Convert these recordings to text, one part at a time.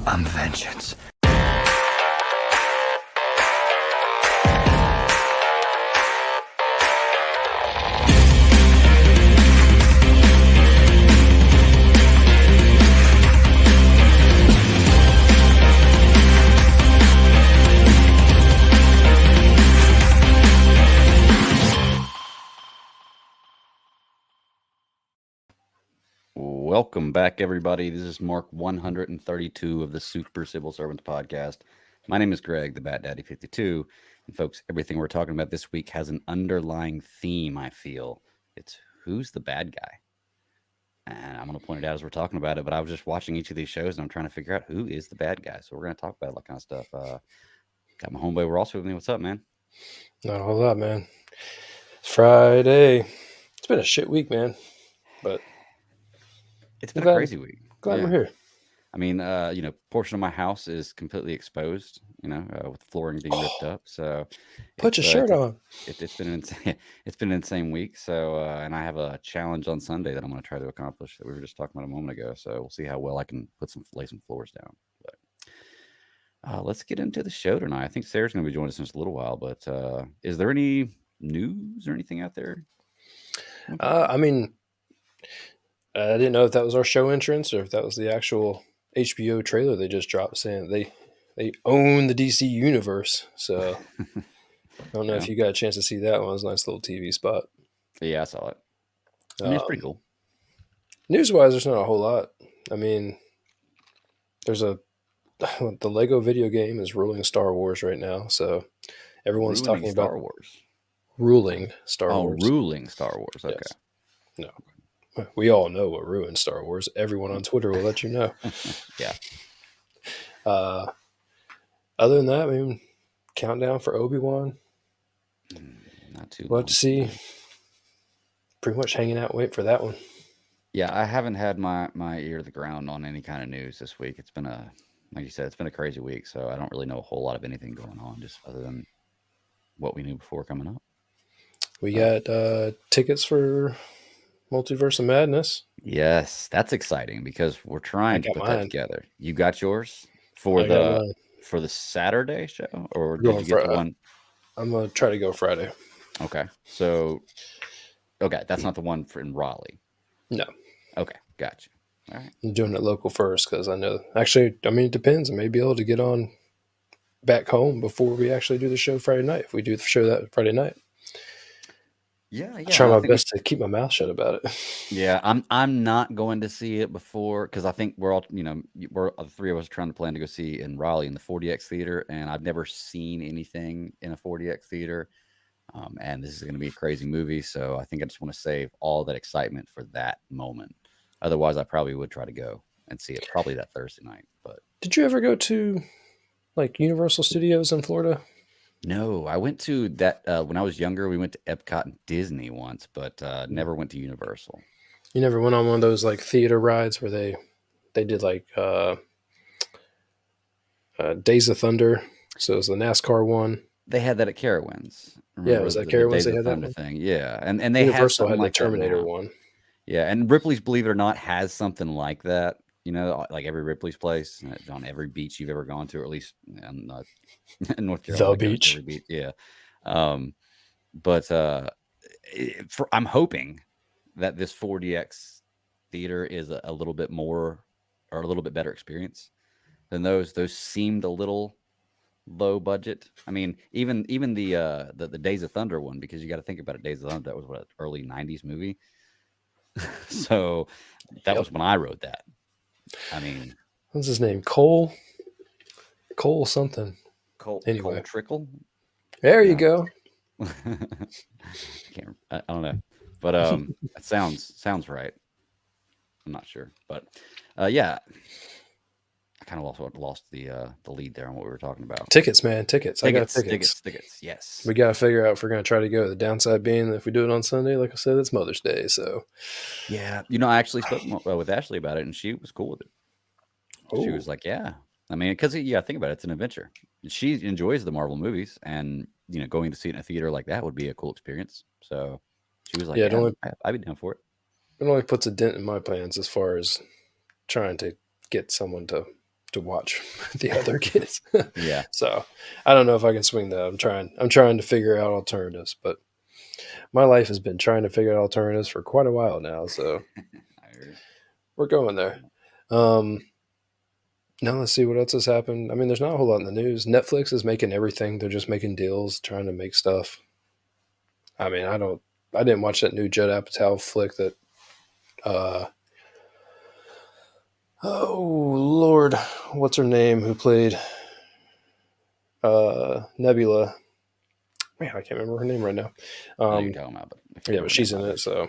I'm vengeance. Welcome back, everybody. This is Mark 132 of the Super Civil Servants podcast. My name is Greg, the Bat Daddy 52. And folks, everything we're talking about this week has an underlying theme, I feel. It's who's the bad guy? And I'm going to point it out as we're talking about it, but I was just watching each of these shows and I'm trying to figure out who is the bad guy. So we're going to talk about all that kind of stuff. Got my homeboy Ross with me. What's up, man? Not a whole lot, man. It's Friday. It's been a shit week, man. But it's been a crazy week. Glad we're here. I mean, portion of my house is completely exposed, with the flooring being ripped up. So put your shirt on. It's been insane. It's been an insane week. So, and I have a challenge on Sunday that I'm going to try to accomplish that we were just talking about a moment ago. So we'll see how well I can lay some floors down. But let's get into the show tonight. I think Sarah's going to be joining us in just a little while. But is there any news or anything out there? I mean, I didn't know if that was our show entrance or if that was the actual HBO trailer they just dropped saying they own the DC universe. So I don't know if you got a chance to see that one. It was a nice little TV spot. Yeah, I saw it. I mean, it's pretty cool. News-wise, there's not a whole lot. I mean, there's the Lego video game is ruling Star Wars right now. So everyone's talking about Star Wars. Ruling Star Wars. Oh, ruling Star Wars. Okay. Yes. No. We all know what ruined Star Wars. Everyone on Twitter will let you know. Yeah. Other than that, I mean, countdown for Obi-Wan. Not too We'll have to see. Pretty much hanging out, wait for that one. Yeah, I haven't had my ear to the ground on any kind of news this week. It's been like you said, it's been a crazy week, so I don't really know a whole lot of anything going on, just other than what we knew before coming up. We got tickets for Multiverse of Madness. Yes, that's exciting because we're trying to put that together. You got yours for the Saturday show, or did you get the one? I'm gonna try to go Friday. Okay, so that's not the one in Raleigh. No. Okay, gotcha. All right. I'm doing it local first because I know. Actually, I mean, it depends. I may be able to get on back home before we actually do the show Friday night. If we do the show that Friday night. Yeah. I try my best to keep my mouth shut about it. Yeah, I'm not going to see it before because I think we're all, we're the three of us trying to plan to go see in Raleigh in the 4DX theater, and I've never seen anything in a 4DX theater, and this is going to be a crazy movie, so I think I just want to save all that excitement for that moment. Otherwise, I probably would try to go and see it probably that Thursday night. But did you ever go to like Universal Studios in Florida? No, I went to that when I was younger. We went to Epcot and Disney once, but never went to Universal. You never went on one of those like theater rides where they did like Days of Thunder. So it was the NASCAR one. They had that at Carowinds. Yeah, was that Carowinds? They had that thing. Yeah, and they Universal had like the Terminator one. Yeah, and Ripley's, believe it or not, has something like that. Like every Ripley's place on every beach you've ever gone to, or at least in North Carolina. The beach. Yeah. But I'm hoping that this 4DX theater is a little bit more or a little bit better experience than those. Those seemed a little low budget. I mean, even the Days of Thunder one, because you got to think about it. Days of Thunder, that was what, early 90s movie. So that was when I wrote that. I mean, what's his name? Cole something. Cole Trickle. There you go. I don't know, but it sounds right. I'm not sure, but yeah, I kind of lost the lead there on what we were talking about. Tickets, man, tickets. I got tickets. Yes, we got to figure out if we're going to try to go. The downside being that if we do it on Sunday, like I said, it's Mother's Day, so yeah. I actually spoke with Ashley about it, and she was cool with it. Ooh. She was like, "Yeah." I mean, because think about it, it's an adventure. She enjoys the Marvel movies, and going to see it in a theater like that would be a cool experience. So she was like, "Yeah, I'd be down for it." It only puts a dent in my plans as far as trying to get someone to to watch the other kids. Yeah. So I don't know if I can swing that. I'm trying to figure out alternatives, but my life has been trying to figure out alternatives for quite a while now. So I hear we're going there. Um, Now let's see what else has happened. I mean, there's not a whole lot in the news. Netflix is making everything. They're just making deals, trying to make stuff. I mean, I didn't watch that new Judd Apatow flick that, uh, oh Lord, what's her name? Who played, Nebula? Man, I can't remember her name right now. I know you're talking about, but I can't Yeah, remember but her name she's in either. it, so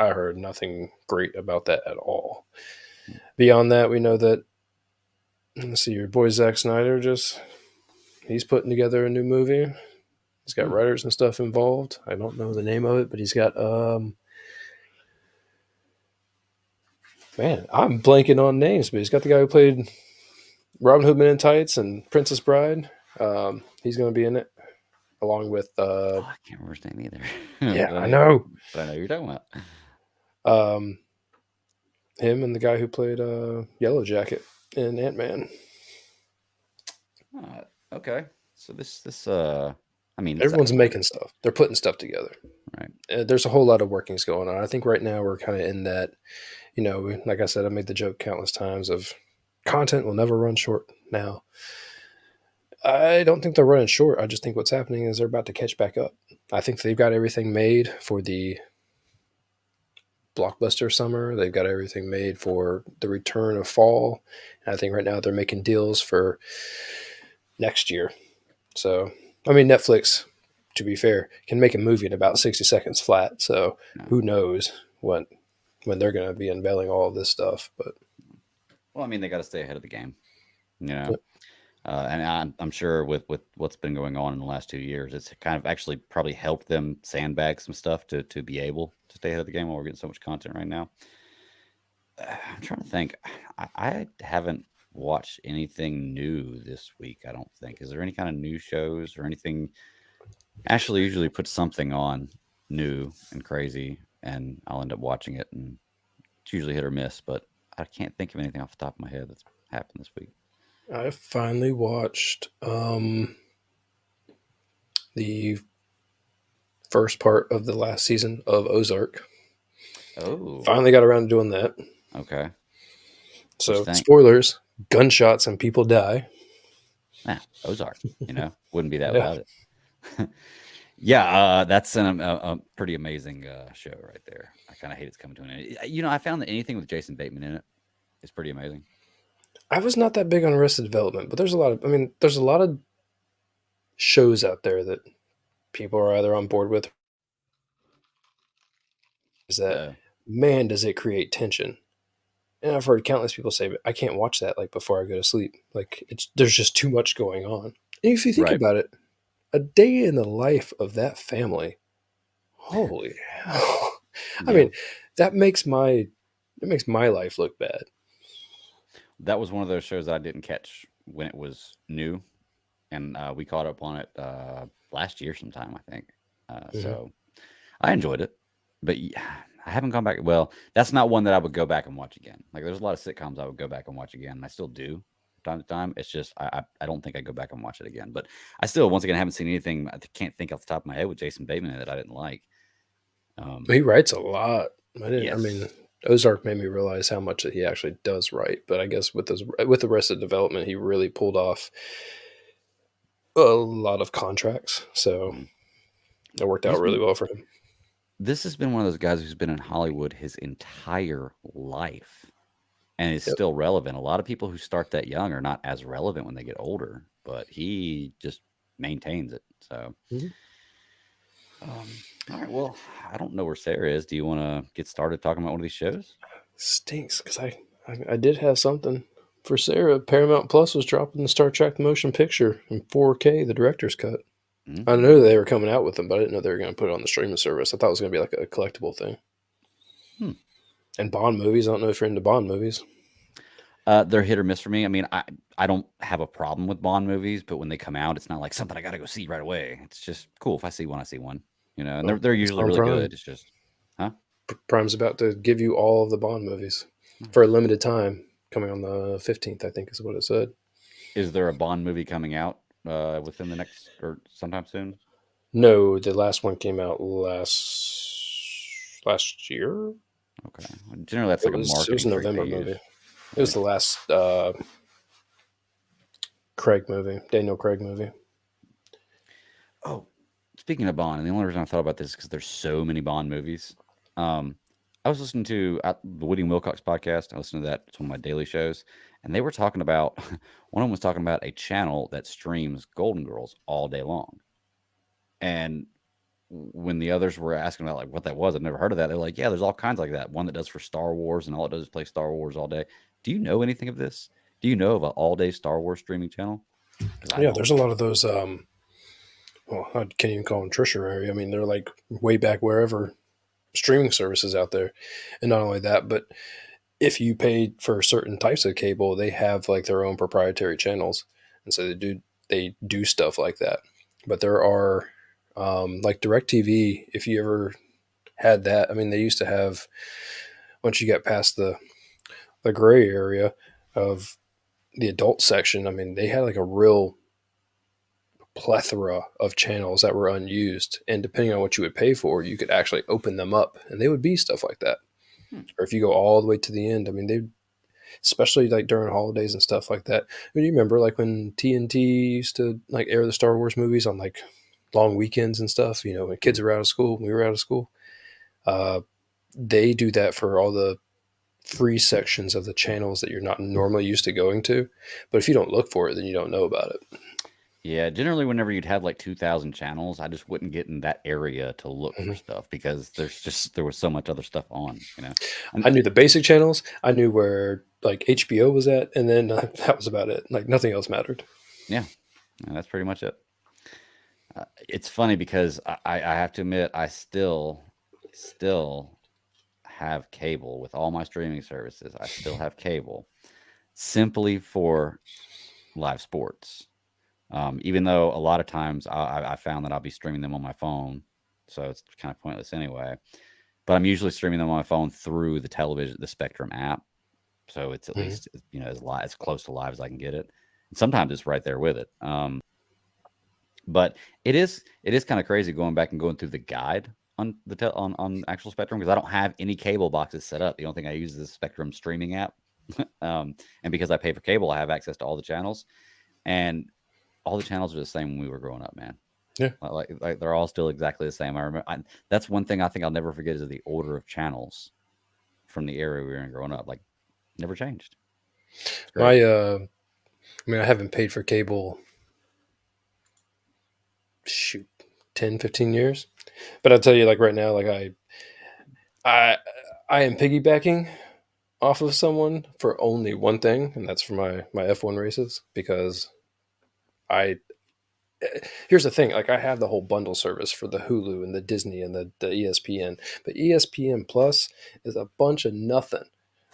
I heard nothing great about that at all. Beyond that, we know that, let's see, your boy Zack Snyder he's putting together a new movie. He's got Hmm. writers and stuff involved. I don't know the name of it, but he's got man, I'm blanking on names, but he's got the guy who played Robin Hood Men in Tights and Princess Bride. He's going to be in it along with Oh, I can't remember his name either. yeah, but I I know, know but I know who you're talking about. um, him and the guy who played Yellow Jacket in Ant-Man. Okay. So I mean, this Everyone's sounds great. making stuff. They're putting stuff together. Right. There's a whole lot of workings going on. I think right now we're kind of in that, like I said, I made the joke countless times of content will never run short now. I don't think they're running short. I just think what's happening is they're about to catch back up. I think they've got everything made for the blockbuster summer. They've got everything made for the return of fall. And I think right now they're making deals for next year. So, I mean, Netflix, to be fair, can make a movie in about 60 seconds flat. So, No. who knows when they're going to be unveiling all of this stuff. But Well, I mean, they got to stay ahead of the game, you know. yep. And I'm sure with what's been going on in the last 2 years, it's kind of actually probably helped them sandbag some stuff to be able to stay ahead of the game while we're getting so much content right now. I'm trying to think. I haven't watched anything new this week. I don't think. Is there any kind of new shows or anything? Ashley usually puts something on new and crazy, and I'll end up watching it, and it's usually hit or miss. But I can't think of anything off the top of my head that's happened this week. I finally watched the first part of the last season of Ozark. Oh, Finally got around to doing that. okay. What you So, think? spoilers, gunshots and people die. Yeah, Ozark. Wouldn't be that Yeah. without it. Yeah, that's a pretty amazing show right there. I kind of hate it's coming to an end. I found that anything with Jason Bateman in it is pretty amazing. I was not that big on Arrested Development, but there's a lot of shows out there that people are either on board with, is that, Uh, man, does it create tension. And I've heard countless people say, but I can't watch that like before I go to sleep. Like there's just too much going on. And if you think right. about it, a day in the life of that family, holy hell. I Yeah, mean, that makes my life look bad. that was one of those shows that I didn't catch when it was new, and we caught up on it last year sometime, I think. Mhm. So I enjoyed it, but I haven't gone back. Well, that's not one that I would go back and watch again. Like there's a lot of sitcoms I would go back and watch again, and I still do from time to time. It's just I don't think I go back and watch it again. But I still, once again, haven't seen anything. I can't think off the top of my head with Jason Bateman that I didn't like. He writes a lot. I mean, Yes, Ozark made me realize how much that he actually does write. But I guess with the rest of development, he really pulled off a lot of contracts. So mhm. it worked out He's really been. well for him. This has been one of those guys who's been in Hollywood his entire life and is Yep. still relevant. A lot of people who start that young are not as relevant when they get older, but he just maintains it. So, Mhm. all right. Well, I don't know where Sarah is. Do you want to get started talking about one of these shows? Stinks because I did have something for Sarah. Paramount Plus was dropping the Star Trek motion picture in 4K, the director's cut. I Mm-hmm. knew they were coming out with them, but I didn't know they were going to put it on the streaming service. I thought it was going to be like a collectible thing. Hmm. And Bond movies, I don't know if you're into Bond movies. They're hit or miss for me. I mean, I don't have a problem with Bond movies, but when they come out, it's not like something I got to go see right away. It's just cool if I see one, I see one. And they're Well, they're it's usually on really Prime. good. It's just, huh? Prime's about to give you all of the Bond movies for a Nice. limited time. coming on the 15th, I think is what it said. Is there a Bond movie coming out within the next or sometime soon? No, the last one came out last year. Okay. Generally, that's like a It was marketing a trick they November use. movie. It was the last Craig movie, Daniel Craig movie. Oh, speaking of Bond, and the only reason I thought about this is because there's so many Bond movies. Um, I was listening to the Woody and Wilcox podcast. I listened to that. It's one of my daily shows, and they were talking about one of them was talking about a channel that streams Golden Girls all day long. And when the others were asking about like what that was, I've never heard of that. They're like, yeah, there's all kinds like that. One that does for Star Wars, and all it does is play Star Wars all day. Do you know anything of this? Do you know of an all day Star Wars streaming channel? Because I Yeah, don't. there's a lot of those. Well, I can't even call them tertiary. I mean, they're like way back wherever streaming services out there, and not only that, but if you paid for certain types of cable, they have like their own proprietary channels, and so they do stuff like that. But there are like DirecTV. If you ever had that, I mean, they used to have once you get past the gray area of the adult section. I mean, they had like a real plethora of channels that were unused, and depending on what you would pay for, you could actually open them up, and they would be stuff like that. Hmm. Or if you go all the way to the end, I mean, they especially like during holidays and stuff like that. I mean, you remember like when TNT used to like air the Star Wars movies on like long weekends and stuff. You know, when kids were out of school, when we were out of school, uh, they do that for all the free sections of the channels that you're not normally used to going to. But if you don't look for it, then you don't know about it. Yeah, generally, whenever you'd have like 2,000 channels, I just wouldn't get in that area to look for Mhm. stuff because there was so much other stuff on, you know. And I knew the basic channels. I knew where like HBO was at, and then that was about it. Like nothing else mattered. yeah, that's pretty much it. It's funny because I have to admit I still have cable with all my streaming services. I still have cable simply for live sports. Even though a lot of times I found that I'll be streaming them on my phone, so it's kind of pointless anyway. But I'm usually streaming them on my phone through the Spectrum app, so it's at Mhm. least as close to live as I can get it. And sometimes it's right there with it. But it is kind of crazy going back and going through the guide on actual Spectrum because I don't have any cable boxes set up. The only thing I use is the Spectrum streaming app, and because I pay for cable, I have access to all the channels, and all the channels are the same when we were growing up, man. Yeah. Like they're all still exactly the same. That's one thing I think I'll never forget is the order of channels from the era we were in growing up. Like never changed. It's great. My I mean, I haven't paid for cable, shoot, 10, 15 years. But I'll tell you, like right now, like I, I am piggybacking off of someone for only one thing, and that's for my F1 races because I. Here's the thing, like I have the whole bundle service for the Hulu and the Disney and the ESPN, but ESPN Plus is a bunch of nothing.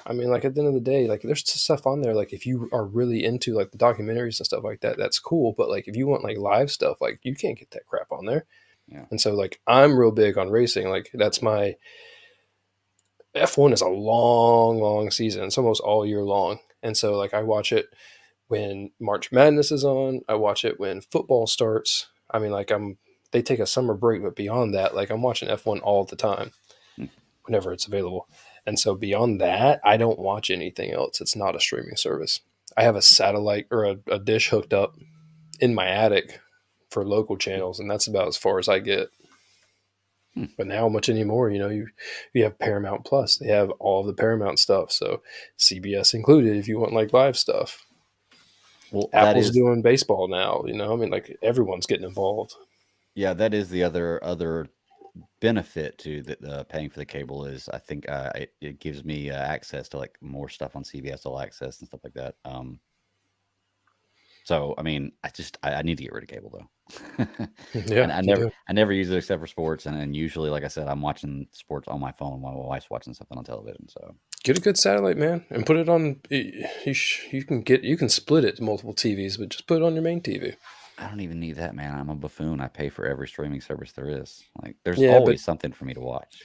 I mean, like at the end of the day, like there's stuff on there. Like if you are really into like the documentaries and stuff like that, that's cool. But like if you want like live stuff, like you can't get that crap on there. Yeah. And so like I'm real big on racing. Like that's my F1 is a long, long season. It's almost all year long. And so like I watch it when March Madness is on. I watch it when football starts. I mean, like they take a summer break, but beyond that, like I'm watching F1 all the time Hmm. whenever it's available. And so beyond that, I don't watch anything else. It's not a streaming service. I have a satellite or a dish hooked up in my attic for local channels, and that's about as far as I get. Hmm. But now much anymore, you have Paramount Plus. They have all of the Paramount stuff. So CBS included if you want like live stuff. Well, that Apple's is doing baseball now, I mean like everyone's getting involved. yeah, that is the other benefit to the paying for the cable is I think it gives me access to like more stuff on CBS All Access and stuff like that. So I mean, I need to get rid of cable though. Yeah, And you do. I never use it except for sports, and usually, like I said, I'm watching sports on my phone while my wife's watching something on television. So Get a good satellite, man, and put it on. You can split it to multiple TVs, but just put it on your main TV. I don't even need that, man. I'm a buffoon. I pay for every streaming service there is. Like, there's Yeah, but always something for me to watch.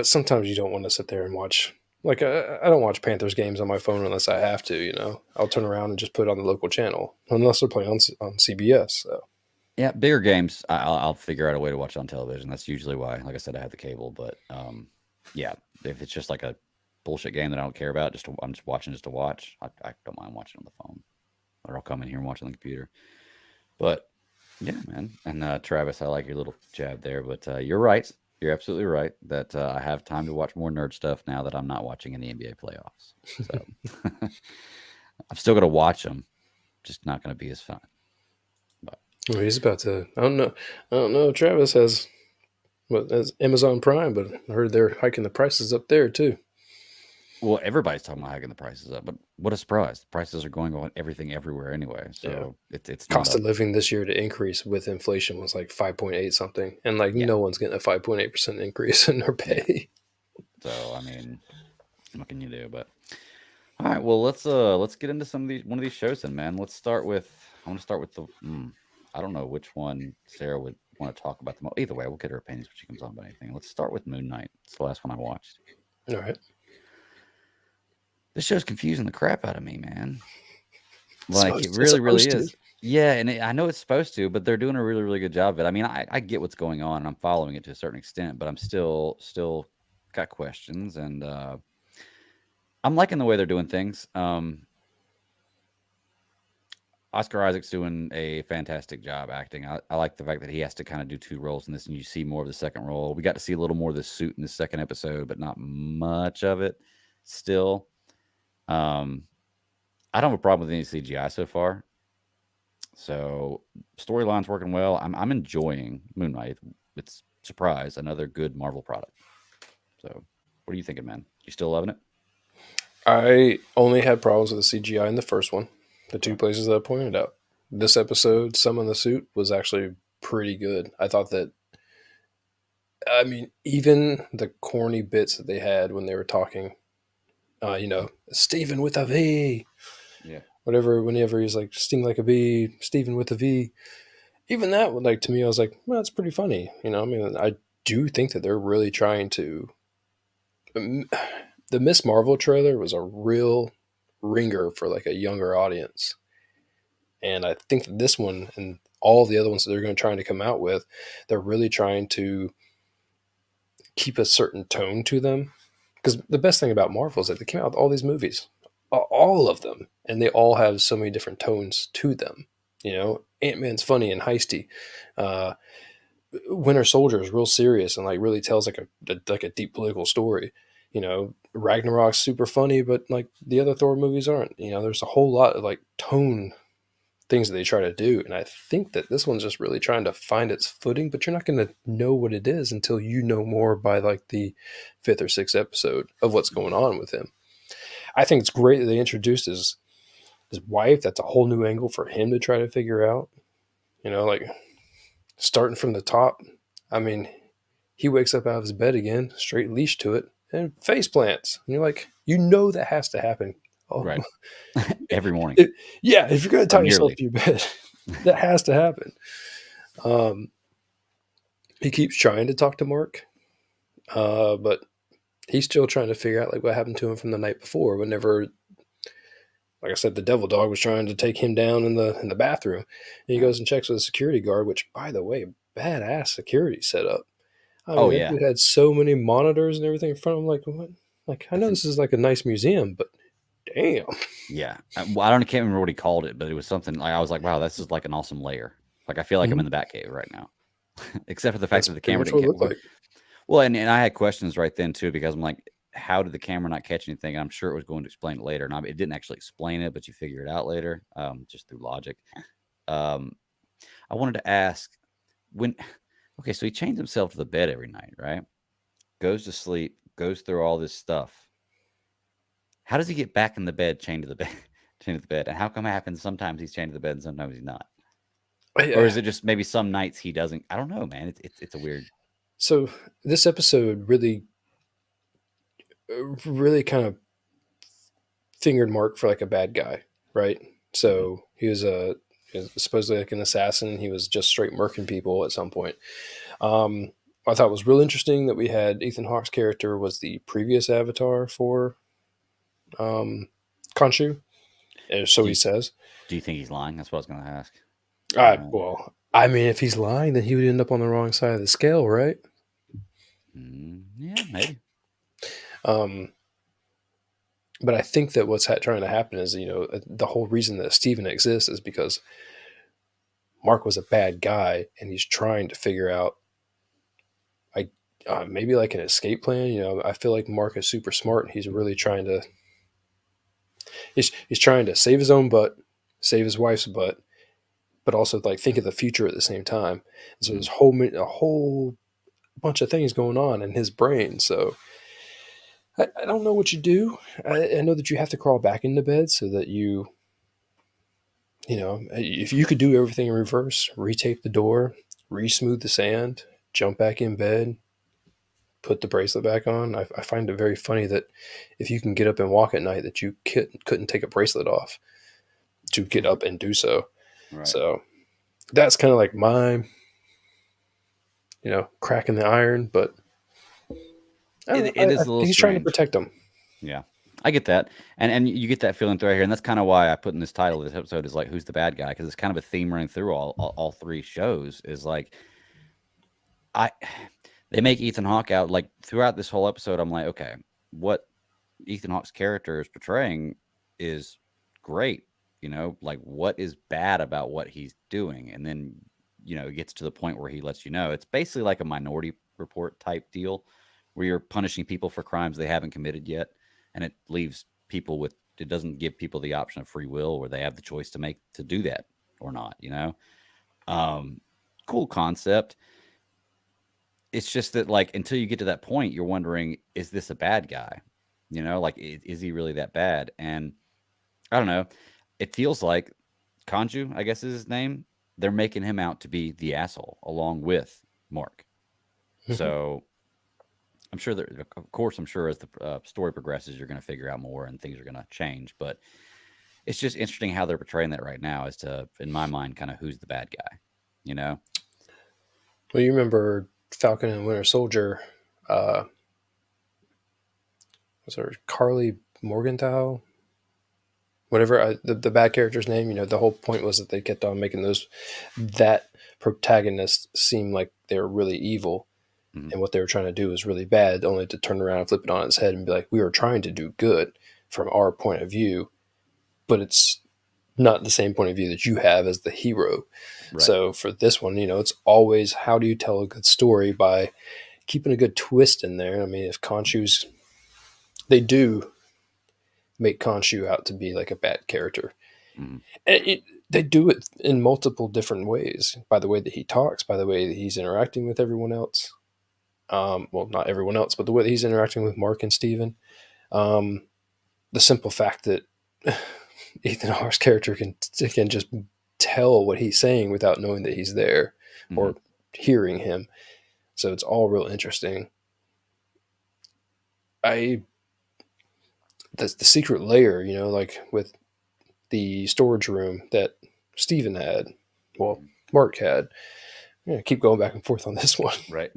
sometimes you don't want to sit there and watch Like I don't watch Panthers games on my phone unless I have to. You know, I'll turn around and just put it on the local channel unless they're playing on CBS. So Yeah, bigger games, I'll figure out a way to watch on television. That's usually why, like I said, I have the cable. But yeah, if it's just like a bullshit game that I don't care about, I'm just watching just to watch. I don't mind watching on the phone, or I'll come in here and watch on the computer. But yeah, man. And Travis, I like your little jab there, but you're right. You're absolutely right that I have time to watch more nerd stuff now that I'm not watching in the NBA playoffs. So I'm still gonna watch them, just not gonna be as fun. But well, he's about to. I don't know. I don't know. Travis has Amazon Prime, but I heard they're hiking the prices up there too. well, everybody's talking about hiking the prices up, but what a surprise! The prices are going on everything everywhere anyway. Yeah. So it's not Cost a of living this year to increase with inflation was like 5.8 something, and like yeah no one's getting a 5.8% increase in their yeah. pay. So I mean, what can you do? But all right, well let's get into some of these one of these shows then, man. Let's start with I want to start with the I don't know which one Sarah would want to talk about the most. Either way, we'll get her opinions when she comes on about anything. Let's start with Moon Knight. It's the last one I watched. All right. This show's confusing the crap out of me, man. Like it It's really, really supposed to. is. Yeah, and I know it's supposed to, but they're doing a really, really good job of it. I mean, I get what's going on, and I'm following it to a certain extent, but I'm still got questions, and I'm liking the way they're doing things. Oscar Isaac's doing a fantastic job acting. I like the fact that he has to kind of do two roles in this, and you see more of the second role. We got to see a little more of the suit in the second episode, but not much of it still. Um, I don't have a problem with any CGI so far. So storyline's working well. I'm enjoying Moonlight. It's surprise another good Marvel product. So what are you thinking, man? You still loving it? I only had problems with the CGI in the first one, the two Okay. places that I pointed out. This episode, some of the suit was actually pretty good. I thought that, I mean, even the corny bits that they had when they were talking, Stephen with a V, Yeah. whatever, whenever he's like, sting like a bee, Stephen with a V, even that, like, to me, I was like, well, that's pretty funny. You know, I mean, I do think that they're really trying to. The Miss Marvel trailer was a real ringer for like a younger audience. And I think that this one and all the other ones that they're going to try to come out with, they're really trying to keep a certain tone to them. Because the best thing about Marvel is that they came out with all these movies, all of them, and they all have so many different tones to them. You know, Ant-Man's funny and heisty. Uh, Winter Soldier is real serious and like really tells like a deep political story. You know, Ragnarok's super funny, but like the other Thor movies aren't. You know, there's a whole lot of like tone things that they try to do. And I think that this one's just really trying to find its footing, but you're not going to know what it is until you know more by like the fifth or sixth episode of what's going on with him. I think it's great that they introduced his wife. That's a whole new angle for him to try to figure out. You know, like starting from the top. I mean, he wakes up out of his bed again, straight leash to it, and face plants. And you're like, you know that has to happen. Oh, Right. Every morning yeah, if you're going to or tie yourself nearly. to your bed, that has to happen. Um, he keeps trying to talk to Mark, but he's still trying to figure out like what happened to him from the night before. Whenever, like I said, the devil dog was trying to take him down in the bathroom, and he Yeah. goes and checks with the security guard, which, by the way, badass security setup. I Oh mean, that yeah. dude had so many monitors and everything in front of him. Like, what? Like, I I know think this is like a nice museum, but damn. yeah. Well, I can't remember what he called it, but it was something like I was like, wow, this is like an awesome layer. Like I feel like I'm Mhm. in the Batcave right now. Except for the fact That's that the pretty camera much didn't what it get looked like. well, and I had questions right then too because I'm like, how did the camera not catch anything? I'm sure it was going to explain it later. And it didn't actually explain it, but you figure it out later, just through logic. Um, I wanted to ask when, okay, so he chains himself to the bed every night, right? Goes to sleep, goes through all this stuff. How does he get back in the bed, chained to the bed, chained to the bed? And how come it happens sometimes he's chained to the bed and sometimes he's not? Or I, is it just maybe some nights he doesn't? I don't know, man. It's a weird. so this episode really kind of fingered Mark for like a bad guy, right? Mhm. So he was supposedly like an assassin. He was just straight murking people at some point. Um, I thought was real interesting that we had Ethan Hawke's character was the previous avatar for Khonshu, and so Do he you, says. do you think he's lying? That's what I was going to ask. Well, I mean, if he's lying, then he would end up on the wrong side of the scale, right? Yeah, maybe. Um, but I think that what's trying to happen is, the whole reason that Steven exists is because Mark was a bad guy, and he's trying to figure out, like, maybe like an escape plan. I feel like Mark is super smart, and he's really trying to. He's trying to save his own butt, save his wife's butt, but also like think of the future at the same time. And so Mhm. there's a whole bunch of things going on in his brain. So I don't know what you do. I know that you have to crawl back into bed so that if you could do everything in reverse, retape the door, re-smooth the sand, jump back in bed, put the bracelet back on. I find it very funny that if you can get up and walk at night, that you couldn't take a bracelet off to get up and do so. Right. So that's kind of like my, cracking the iron. But I don't know. It is a little He's trying to strange. protect them. Yeah, I get that, and you get that feeling throughout here, and that's kind of why I put in this title of this episode is like, who's the bad guy? Because it's kind of a theme running through all three shows. Is like, I they make Ethan Hawke out like throughout this whole episode. I'm like, okay, what Ethan Hawke's character is portraying is great. Like what is bad about what he's doing, and then it gets to the point where he lets you know it's basically like a Minority Report type deal, where you're punishing people for crimes they haven't committed yet, and it leaves people with it doesn't give people the option of free will where they have the choice to do that or not. Um, cool concept. It's just that like until you get to that point, you're wondering, is this a bad guy? Like is he really that bad? And I don't know. It feels like Kanju, I guess is his name. They're making him out to be the asshole along with Mark. Mhm. So I'm sure that, of course, I'm sure as the story progresses, you're going to figure out more and things are going to change. But it's just interesting how they're portraying that right now as to, in my mind, kind of who's the bad guy, you know? Well, you remember Falcon and Winter Soldier? Uh, was there Carly Morgenthau? Whatever the bad character's name. The whole point was that they kept on making that protagonist seem like they were really evil, Mhm. and what they were trying to do was really bad, only to turn around and flip it on its head and be like, we were trying to do good from our point of view, but it's not the same point of view that you have as the hero. Right. So for this one, it's always how do you tell a good story by keeping a good twist in there. I mean, if Khonshu's, they do make Khonshu out to be like a bad character. Mhm. And they do it in multiple different ways, by the way that he talks, by the way that he's interacting with everyone else. Well, not everyone else, but the way that he's interacting with Mark and Steven. Um, the simple fact that Ethan Hawke's character can just tell what he's saying without knowing that he's there Mhm. or hearing him. So it's all real interesting. I That's the secret layer, like with the storage room that Steven had. Well, Mhm. Mark had. Keep going back and forth on this one. Right.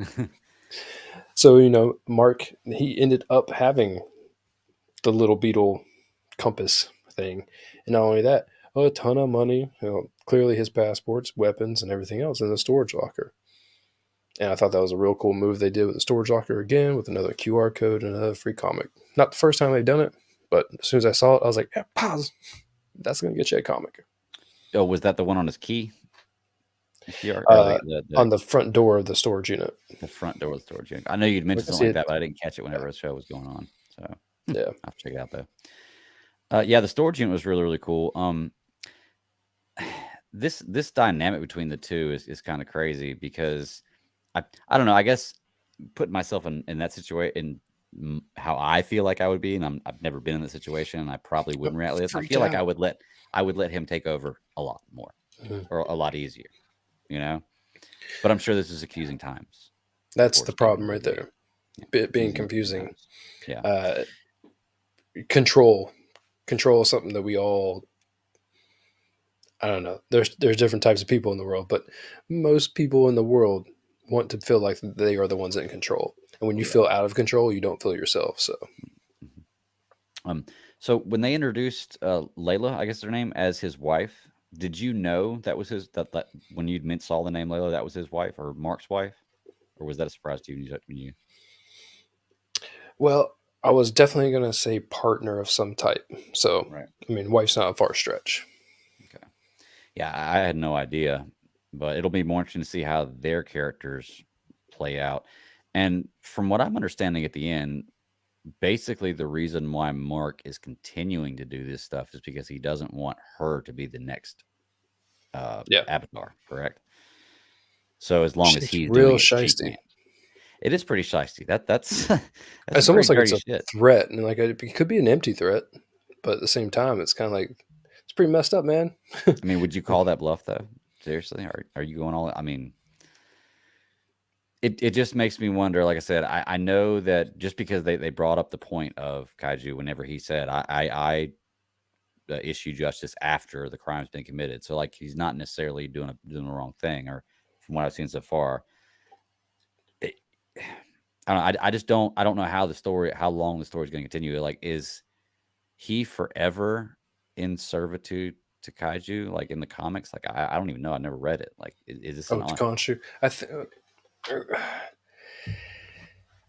So, Mark, he ended up having the little beetle compass thing. And not only that, a ton of money, clearly his passports, weapons, and everything else in the storage locker. And I thought that was a real cool move they did with the storage locker again, with another QR code and another free comic. Not the first time they've done it, but as soon as I saw it, I was like, yeah, pause. That's going to get you a comic. Oh, was that the one on his key? The QR or Uh, the on the front door of the storage unit. the front door of the storage unit? I know you'd I mentioned can something see like it. that, but I didn't catch it whenever the show was going on. So Yeah. I'll check it out though. Yeah, the storage unit was really, really cool. This dynamic between the two is kind of crazy because I don't know. I guess putting myself in that situation, in how I feel like I would be, and I've never been in that situation, and I probably Oh, wouldn't react like this. I freaked feel like out. I would let him take over a lot more Mhm. or a lot easier, you know. But I'm sure this is accusing times That's for the Steven problem to right be, there. yeah, Being accusing confusing. times. Yeah. Uh, control. Control is something that we all, I don't know. There's different types of people in the world, but most people in the world want to feel like they are the ones in control. And when you Yeah. feel out of control, you don't feel yourself. So Mhm. So when they introduced Layla, I guess her name, as his wife, did you know that was that when you saw the name Layla, that was his wife or Mark's wife, or was that a surprise to you when you? well, I was definitely gonna say partner of some type. So Right. I mean, wife's not a far stretch. Okay. Yeah, I had no idea, but it'll be more interesting to see how their characters play out. And from what I'm understanding at the end, basically the reason why Mark is continuing to do this stuff is because he doesn't want her to be the next Yeah, Avatar, correct? So as long as she's he's real doing it, she shisty. can't. It is pretty shiesty. That's that's some It's pretty almost like it's dirty a shit. threat, and like it could be an empty threat, but at the same time, it's kind of like it's pretty messed up, man. I mean, would you call that bluff though? Seriously, are you going all? I mean, it just makes me wonder. Like I said, I know that just because they brought up the point of kaiju whenever he said I issue justice after the crime's been committed, so like he's not necessarily doing the wrong thing, or from what I've seen so far. It, I don't know. I just I don't know how long the story's going to continue. Like, is he forever in servitude to kaiju, like in the comics? Like, I don't even know. I never read it. Like, is this Oh, an to on? Khonshu. I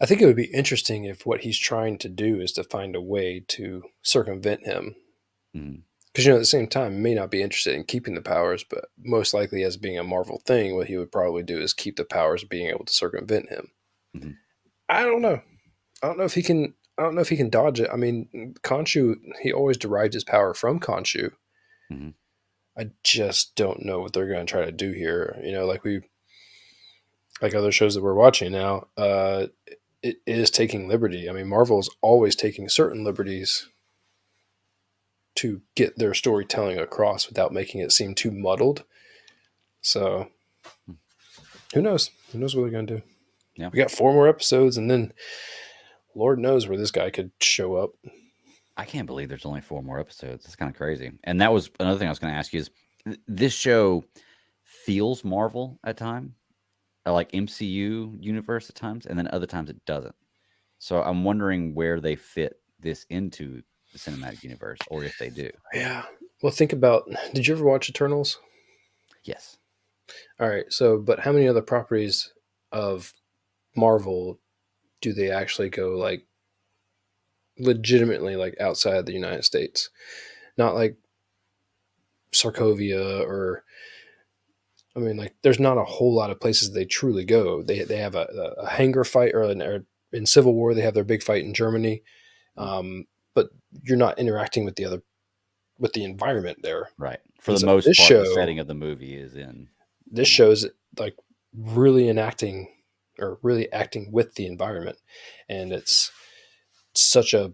think it would be interesting if what he's trying to do is to find a way to circumvent him. Mhm, Because you know, at the same time, he may not be interested in keeping the powers, but most likely, as being a Marvel thing, what he would probably do is keep the powers, being able to circumvent him. mhm, I don't know. I don't know if he can. I don't know if he can dodge it. I mean, Khonshu, he always derived his power from Khonshu. mhm. I just don't know what they're going to try to do here. You know, like other shows that we're watching now, it is taking liberty. I mean, Marvel's always taking certain liberties to get their storytelling across without making it seem too muddled. So who knows? Who knows what they're going to do? Yeah, We got 4 more episodes, and then Lord knows where this guy could show up. I can't believe there's only 4 more episodes. It's kind of crazy. And that was another thing I was going to ask you is this show feels Marvel at time, like MCU universe at times, and then other times it doesn't. So I'm wondering where they fit this into the cinematic universe, or if they do. Yeah. Well, think about. Did you ever watch Eternals? Yes. All right. So, but how many other properties of Marvel do they actually go like legitimately like outside the United States? Not like Sarkovia or I mean, like, there's not a whole lot of places they truly go. They have a hangar fight, or in Civil War they have their big fight in Germany, Mm, but you're not interacting with the other with the environment there. right. For And the so most part, the setting of the movie is in this America. shows like really enacting or really acting with the environment, and such a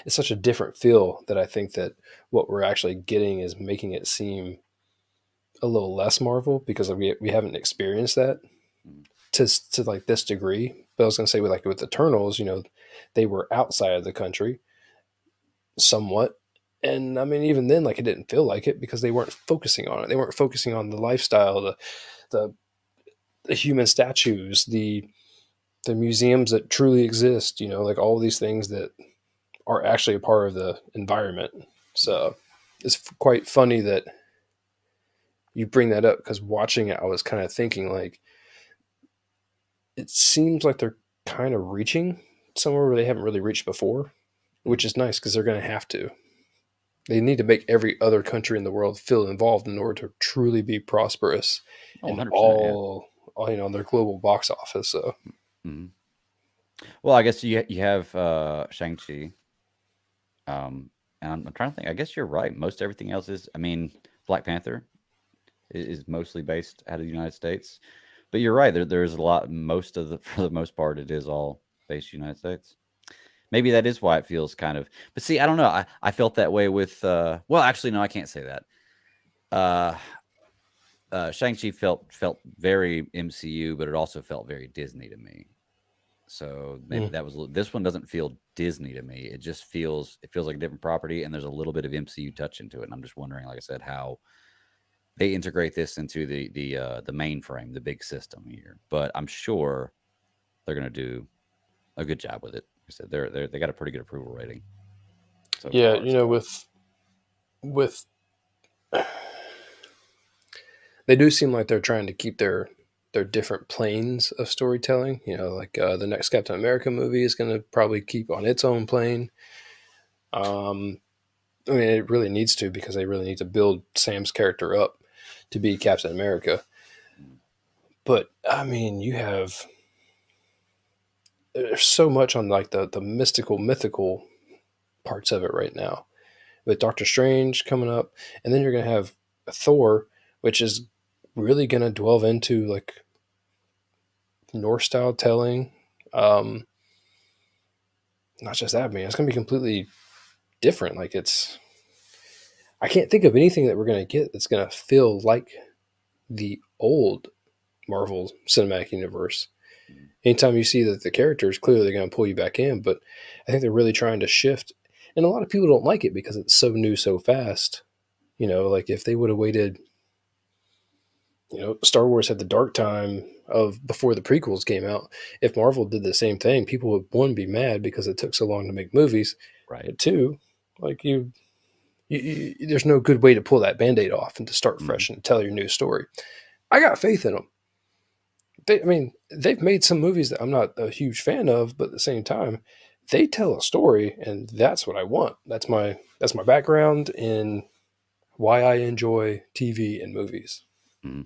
it's such a different feel that I think that what we're actually getting is making it seem a little less Marvel because we haven't experienced that Mm, to like this degree. But I was going to say with Eternals, you know, they were outside of the country somewhat, and I mean even then, like it didn't feel like it because they weren't focusing on it. They weren't focusing on the lifestyle, the, the human statues, the museums that truly exist. You know, like all these things that are actually a part of the environment. mm, So it's quite funny that you bring that up because watching it, I was kind of thinking like it seems like they're kind of reaching somewhere where they haven't really reached before, which mm. is nice because they're going to have to. They need to make every other country in the world feel involved in order to truly be prosperous Oh, in 100%. Yeah. all you know their global box office. So Mhm. Well, I guess you have Shang-Chi. And I'm trying to think. I guess you're right. Most everything else is, I mean, Black Panther is mostly based out of the United States. But you're right. There's a lot, most of the, for the most part, it is all based United States. Maybe that is why it feels kind of, but see, I don't know. I felt that way with, well, actually, no, I can't say that. Uh, Shang-Chi felt very MCU, but it also felt very Disney to me. So maybe mm, that was this one doesn't feel Disney to me. It feels like a different property, and there's a little bit of MCU touch into it. And I'm just wondering, like I said, how they integrate this into the mainframe, the big system here. But I'm sure they're going to do a good job with it. Like I said they got a pretty good approval rating so Yeah, far. you know, So with they do seem like they're trying to keep their different planes of storytelling. You know, like the next Captain America movie is going to probably keep on its own plane. I mean, it really needs to, because they really need to build Sam's character up to be Captain America. But I mean, there's so much on like the mythical parts of it right now, with Doctor Strange coming up, and then you're gonna have Thor, which is really gonna delve into like Norse style telling. Um, Not just that, man, it's gonna be completely different. Like I can't think of anything that we're gonna get that's gonna feel like the old Marvel Cinematic Universe. Anytime you see that the characters, clearly they're going to pull you back in, but I think they're really trying to shift. And a lot of people don't like it because it's so new so fast. You know, like if they would have waited, you know, Star Wars had the dark time of before the prequels came out. If Marvel did the same thing, people would, one, be mad because it took so long to make movies, right. but two, like there's no good way to pull that band-aid off and to start Mm-hmm. fresh and tell your new story. I got faith in them. I mean, they've made some movies that I'm not a huge fan of, but at the same time, they tell a story, and that's what I want. That's my background in why I enjoy TV and movies. Mm-hmm.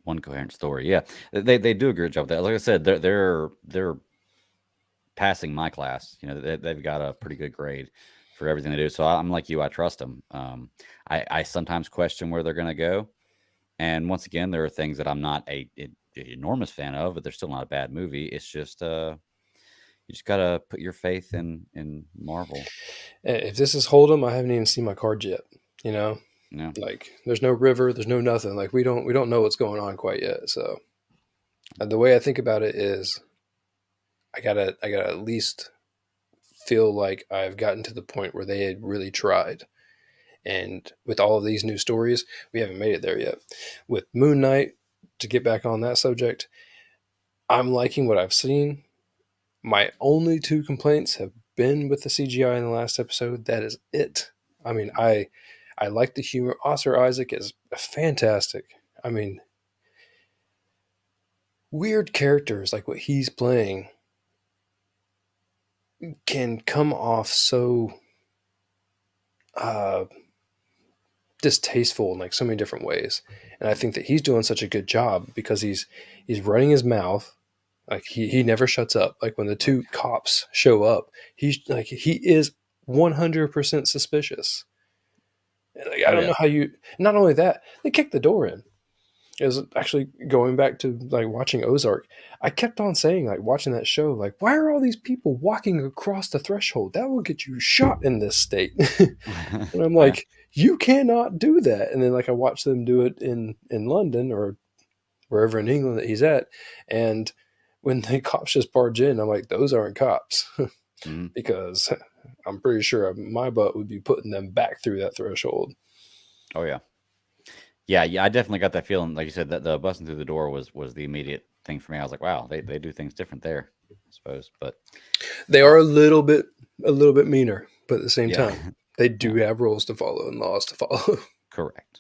One coherent story. Yeah, they do a great job with that. Like I said, they're passing my class. You know, they've got a pretty good grade for everything they do. So I'm like you, I trust them. I sometimes question where they're going to go, and once again, there are things that I'm not a enormous fan of, but they're still not a bad movie. It's just you just gotta put your faith in Marvel. If this is Hold'em, I haven't even seen my cards yet. You know, You know, like there's no river, there's no nothing. Like we don't know what's going on quite yet. So the way I think about it is, I gotta at least feel like I've gotten to the point where they had really tried. And with all of these new stories, we haven't made it there yet. With Moonknight, to get back on that subject, I'm liking what I've seen. My only two complaints have been with the CGI in the last episode. That is it. I mean, I like the humor. Oscar Isaac is fantastic. I mean, weird characters like what he's playing can come off so uh, distasteful in like so many different ways. And I think that he's doing such a good job because he's running his mouth. Like he never shuts up. Like when the right? two cops show up, he is 100% suspicious. Like, I Oh don't yeah, know how you. Not only that, they kicked the door in. It was actually going back to like watching Ozark. I kept on saying, like, watching that show, like, why are all these people walking across the threshold? That will get you shot in this state. And I'm yeah. like, you cannot do that. And then like I watched them do it in London or wherever in England that he's at, and when the cops just barge in, I'm like, those aren't cops. Mm-hmm. Because I'm pretty sure my butt would be putting them back through that threshold. Oh yeah, yeah. I definitely got that feeling. Like you said, that the busting through the door was the immediate thing for me. I was like, wow, they do things different there, I suppose. But They uh, are a little bit meaner, but at the same yeah, time, they yeah, do have rules to follow and laws to follow. correct.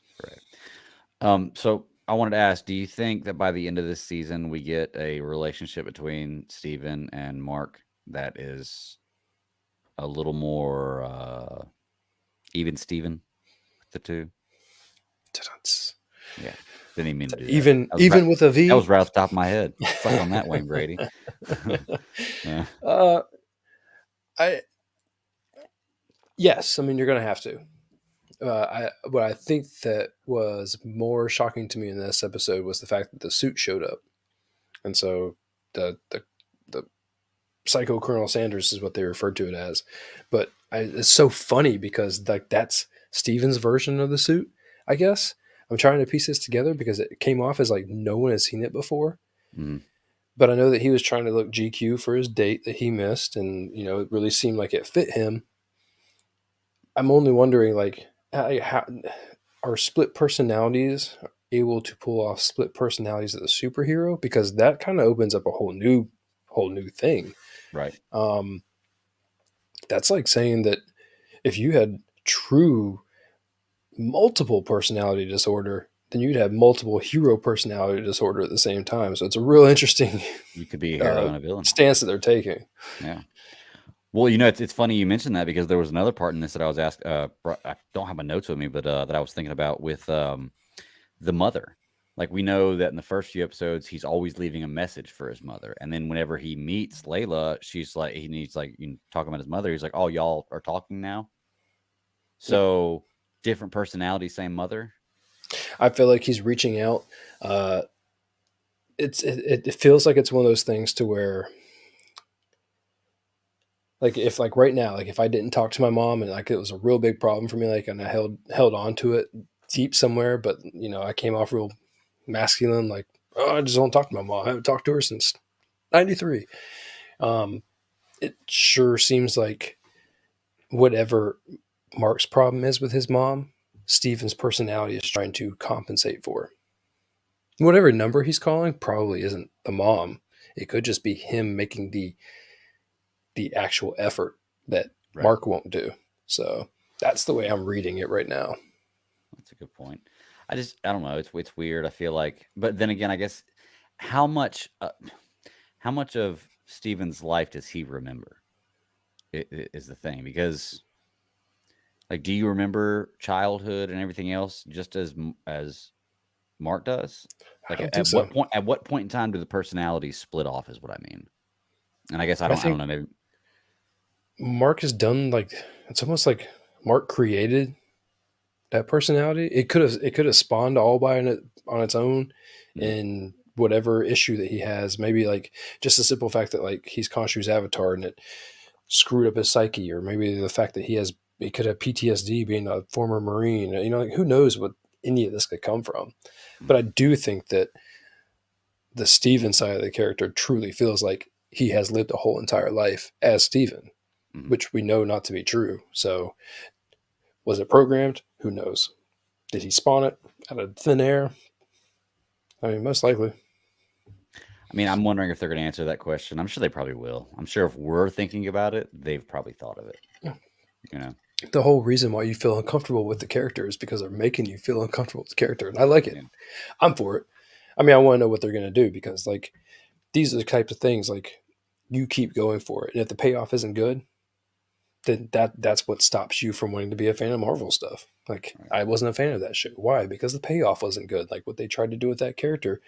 So I wanted to ask, do you think that by the end of this season we get a relationship between Steven and Mark that is a little more even Steven with the two? Yeah, didn't even mean to do that. even even with a That V. was right off the top of my head. Suck on that, Wayne Brady. Yeah. uh, I Yes, I mean you're gonna have to. What I think that was more shocking to me in this episode was the fact that the suit showed up, and so the Psycho Colonel Sanders is what they referred to it as. But it's so funny because like that's Steven's version of the suit. I guess I'm trying to piece this together because it came off as like no one has seen it before. Mhm. But I know that he was trying to look GQ for his date that he missed, and it really seemed like it fit him. I'm only wondering, like, how are split personalities able to pull off split personalities as a superhero? Because that kind of opens up a whole new thing. Right. Um, that's like saying that if you had true multiple personality disorder, then you'd have multiple hero personality disorder at the same time. So it's a real interesting You could be a hero and a villain. stance that they're taking. Yeah. Well, it's funny you mentioned that because there was another part in this that I was asked. I don't have my notes with me, but that I was thinking about with the mother. Like we know that in the first few episodes, he's always leaving a message for his mother, and then whenever he meets Layla, she's like, he needs like talking about his mother. He's like, "Oh, y'all are talking now." So different personality, same mother. I feel like he's reaching out. Uh, it feels like it's one of those things to where, like, if like right now, like if I didn't talk to my mom and like it was a real big problem for me, like, and I held on to it deep somewhere, but I came off real masculine, like, oh, I just don't talk to my mom. I haven't talked to her since '93. It sure seems like whatever Mark's problem is with his mom, Steven's personality is trying to compensate for. Whatever number he's calling probably isn't the mom. It could just be him making the actual effort that Right. Mark won't do. So that's the way I'm reading it right now. That's a good point. I don't know. It's weird. I feel like, but then again, I guess how much uh, how much of Steven's life does he remember? Is the thing because like, do you remember childhood and everything else just as Mark does? I Like, don't think so. at what point in time do the personalities split off? Is what I mean. And I guess I I don't think know. Maybe Mark has done like it's almost like Mark created that personality. It could have spawned all by it on its own mm, in whatever issue that he has. Maybe like just the simple fact that like he's Khonshu's avatar and it screwed up his psyche, or maybe the fact that he could have PTSD being a former Marine. Like who knows what any of this could come from. But mm, I do think that the Steven side of the character truly feels like he has lived a whole entire life as Steven, mm. which we know not to be true. So was it programmed? Who knows? Did he spawn it out of thin air? I mean, most likely. I mean, I'm wondering if they're going to answer that question. I'm sure they probably will. I'm sure if we're thinking about it, they've probably thought of it. You know. The whole reason why you feel uncomfortable with the character is because they're making you feel uncomfortable with the character. And I like it. Yeah. I'm for it. I mean, I want to know what they're going to do because, like, these are the types of things, like, you keep going for it. And if the payoff isn't good, then that's what stops you from wanting to be a fan of Marvel stuff. Like, Right. I wasn't a fan of that show. Why? Because the payoff wasn't good. Like, what they tried to do with that character,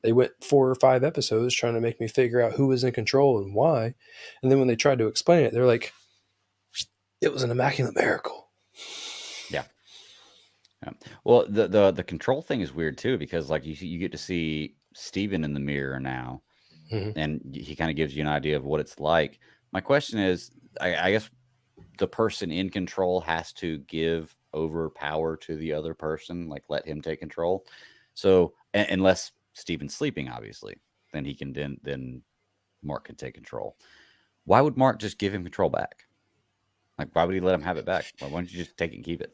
they went 4 or 5 episodes trying to make me figure out who was in control and why. And then when they tried to explain it, they're like, it was an immaculate miracle. Yeah. Yeah. Well, the control thing is weird too because like you get to see Steven in the mirror now, Mm-hmm. and he kind of gives you an idea of what it's like. My question is, I guess the person in control has to give over power to the other person, like let him take control. So unless Steven's sleeping, obviously, then he can then Mark can take control. Why would Mark just give him control back? Like, why would he let him have it back? Why don't you just take it and keep it?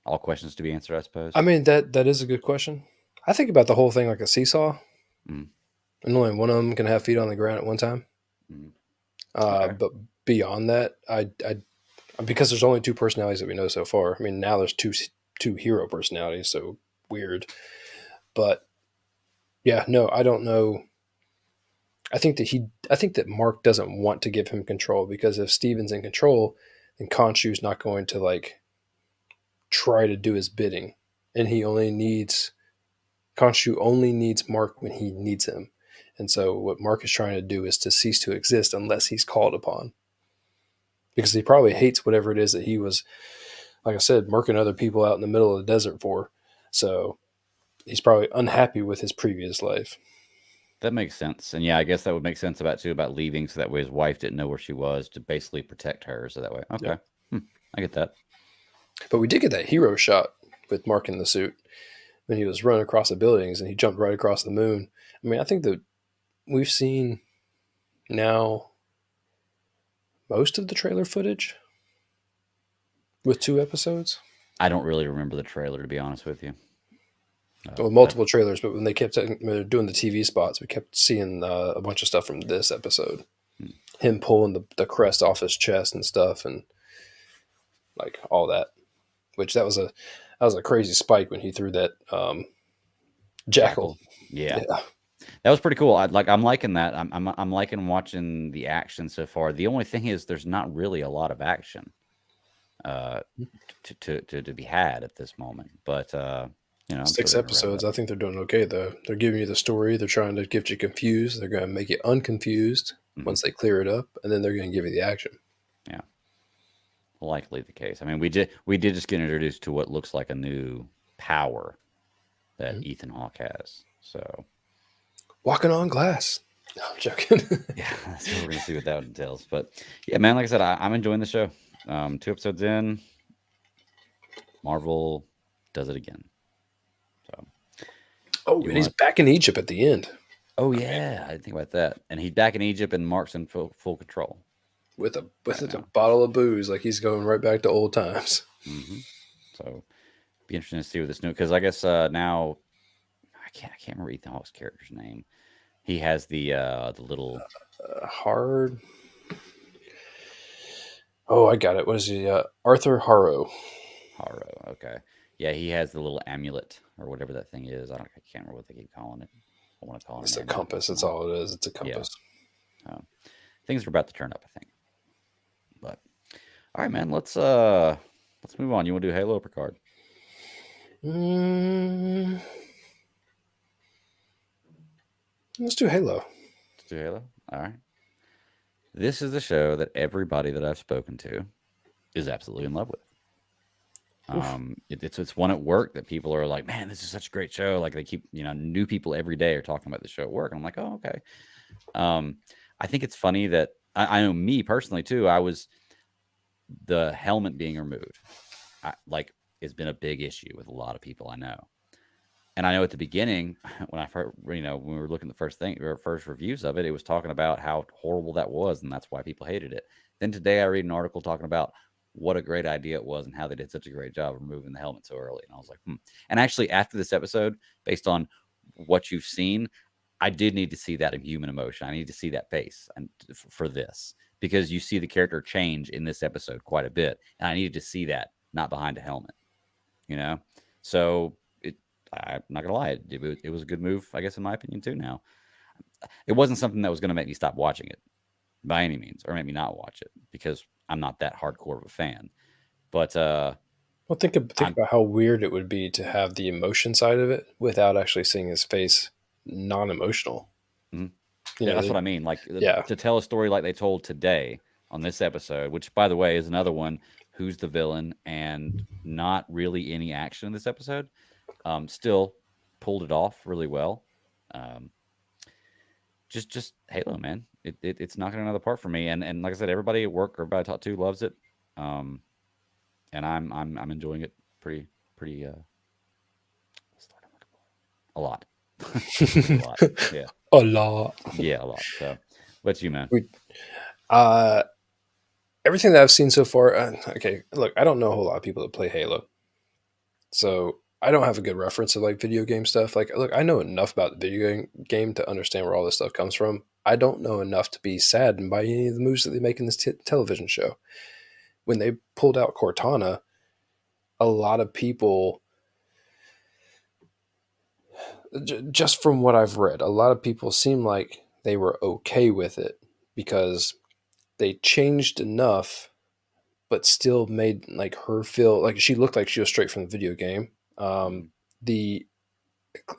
All questions to be answered, I suppose. I mean, that is a good question. I think about the whole thing like a seesaw, Mm, and only one of them can have feet on the ground at one time. mm. Okay. But beyond that, I because there's only two personalities that we know so far. I mean, now there's two hero personalities, so weird. But yeah, no, I don't know. I think that Mark doesn't want to give him control because if Steven's in control, then Khonshu's not going to like try to do his bidding, and Khonshu only needs Mark when he needs him. And so what Mark is trying to do is to cease to exist unless he's called upon. Because he probably hates whatever it is that he was, like I said, murking other people out in the middle of the desert for. So he's probably unhappy with his previous life. That makes sense. And yeah, I guess that would make sense about leaving so that way his wife didn't know where she was to basically protect her. So that way, Yeah. okay. Hmm, I get that. But we did get that hero shot with Mark in the suit when he was running across the buildings and he jumped right across the moon. I mean, I think that we've seen now most of the trailer footage with 2 episodes. I don't really remember the trailer, to be honest with you. Well, But multiple trailers, but when they kept doing the TV spots, we kept seeing a bunch of stuff from this episode. hmm, Him pulling the crest off his chest and stuff, and like all that. Which that was a crazy spike when he threw that jackal. Jackal, yeah, Yeah, that was pretty cool. I'm liking that. I'm liking watching the action so far. The only thing is, there's not really a lot of action uh, to be had at this moment. But I'm sure six they're gonna wrap it episodes. up. I think they're doing okay though. They're giving you the story. They're trying to get you confused. They're going to make you unconfused Hmm. once they clear it up, and then they're going to give you the action. Yeah, likely the case. I mean, we did just get introduced to what looks like a new power that Mhm. Ethan Hawke has. So Walking on glass. No, I'm joking. yeah, so we're gonna see what that entails. But yeah, man, like I said, I'm enjoying the show. 2 episodes in, Marvel does it again. So Oh, you and he's want? back in Egypt at the end Oh yeah, I didn't think about that. And he's back in Egypt, and Mark's in full control with a right a now. bottle of booze, like he's going right back to old times. So be interesting to see what this new, because I guess now I can't remember Ethan Hawke's character's name. He has the little Hard. Oh, I got it. What is he? Arthur Harrow. Haro. Okay, yeah, he has the little amulet or whatever that thing is. I can't remember what they keep calling it. I want to call it It's an a amulet. compass. It's That's not. all it is. It's a Yeah. compass. Um, things are about to turn up, I think. But all right, man. Let's move on. You want to do Halo or Picard? Mm, let's do Halo. Let's do Halo. All right. This is the show that everybody that I've spoken to is absolutely in love with. Oof. It's one at work that people are like, man, this is such a great show. Like they keep, new people every day are talking about the show at work. And I'm like, oh, okay. Um, I think it's funny that I know me personally too. The helmet being removed, like, has been a big issue with a lot of people I know. And I know at the beginning, when I first, when we were looking at the first reviews of it, it was talking about how horrible that was, and that's why people hated it. Then today, I read an article talking about what a great idea it was and how they did such a great job of removing the helmet so early. And I was like, hmm. And actually, after this episode, based on what you've seen, I did need to see that in human emotion. I need to see that face and for this, because you see the character change in this episode quite a bit, and I needed to see that not behind a helmet. You know, so I'm not gonna lie, it was a good move, I guess, in my opinion too. Now, it wasn't something that was gonna make me stop watching it by any means, or make me not watch it, because I'm not that hardcore of a fan. But Well, think I'm about how weird it would be to have the emotion side of it without actually seeing his face non-emotional. mhm. You Yeah, know, that's what I mean. Like, yeah. to tell a story like they told today on this episode, which, by the way, is another one. Who's the villain? And not really any action in this episode. Still pulled it off really well. Um, just Halo, man. It's knocking another part for me. And like I said, everybody at work, everybody I talk to loves it. Um, and I'm enjoying it pretty. What's the word I'm looking for? A lot. Pretty a lot. Yeah. A lot. Yeah, a lot. So, what's you, man? We, uh, everything that I've seen so far. Okay, look, I don't know a whole lot of people that play Halo, so I don't have a good reference to like video game stuff. Like, look, I know enough about the video game to understand where all this stuff comes from. I don't know enough to be saddened by any of the moves that they make in this television show. When they pulled out Cortana, a lot of people, just from what I've read, a lot of people seem like they were okay with it because they changed enough, but still made like her feel like she looked like she was straight from the video game. Mhm. The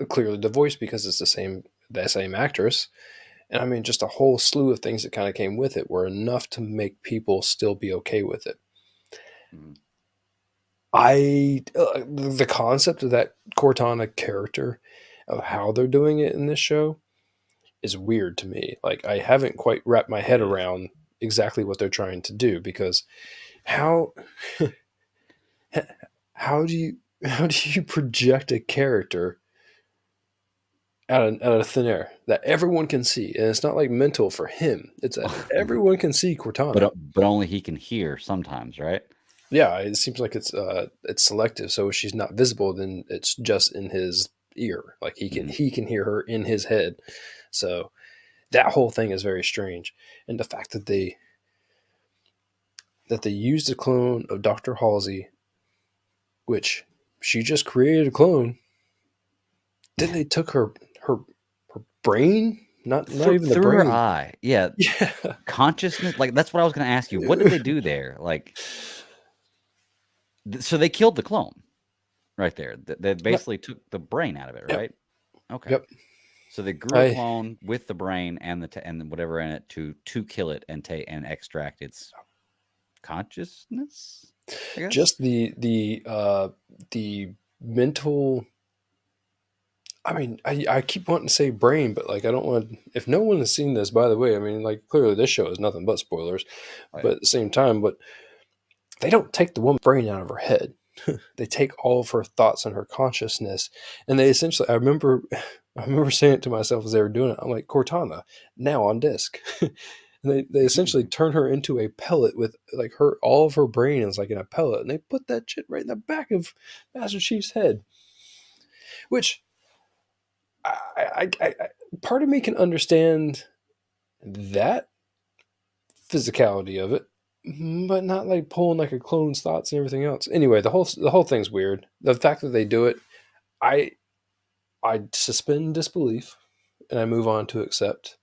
Clearly the voice, because it's the same actress, and I mean just a whole slew of things that kind of came with it were enough to make people still be okay with it. Mhm. The concept of that Cortana character, of how they're doing it in this show, is weird to me. Like I haven't quite wrapped my It head is. around exactly what they're trying to do, because how how do you how do you project a character out of thin air that everyone can see? And it's not like mental for him. It's that everyone can see Cortana. But only he can hear sometimes, right? Yeah, it seems like it's selective. So if she's not visible, then it's just in his ear. Like Mhm. he can hear her in his head. So that whole thing is very strange. And the fact that they used a clone of Dr. Halsey, which she just created a clone, then they took her her brain, not even the Through her brain. eye. Yeah, Yeah. consciousness, like, that's what I was gonna ask you. What did they do there? Like, so they killed the clone right there. They Yep. basically took the brain out of it, Yep. right? Okay. Yep. So they grew a I clone with the brain and and whatever in it to kill it and take and extract its consciousness, I guess? just the mental. I mean, I keep wanting to say brain, but like I don't want. If no one has seen this, by the way, I mean, like clearly this show is nothing but spoilers. Right. But at the same time, but they don't take the woman's brain out of her head. They take all of her thoughts and her consciousness, and they essentially. I remember, I remember saying it to myself as they were doing it. I'm like, Cortana, now on disc. And they essentially turn her into a pellet with like her all of her brain is like in a pellet, and they put that shit right in the back of Master Chief's head, which I part of me can understand that physicality of it, but not like pulling like a clone's thoughts and everything else. Anyway, the whole thing's weird. The fact that they do it, I I suspend disbelief and I move on to accept.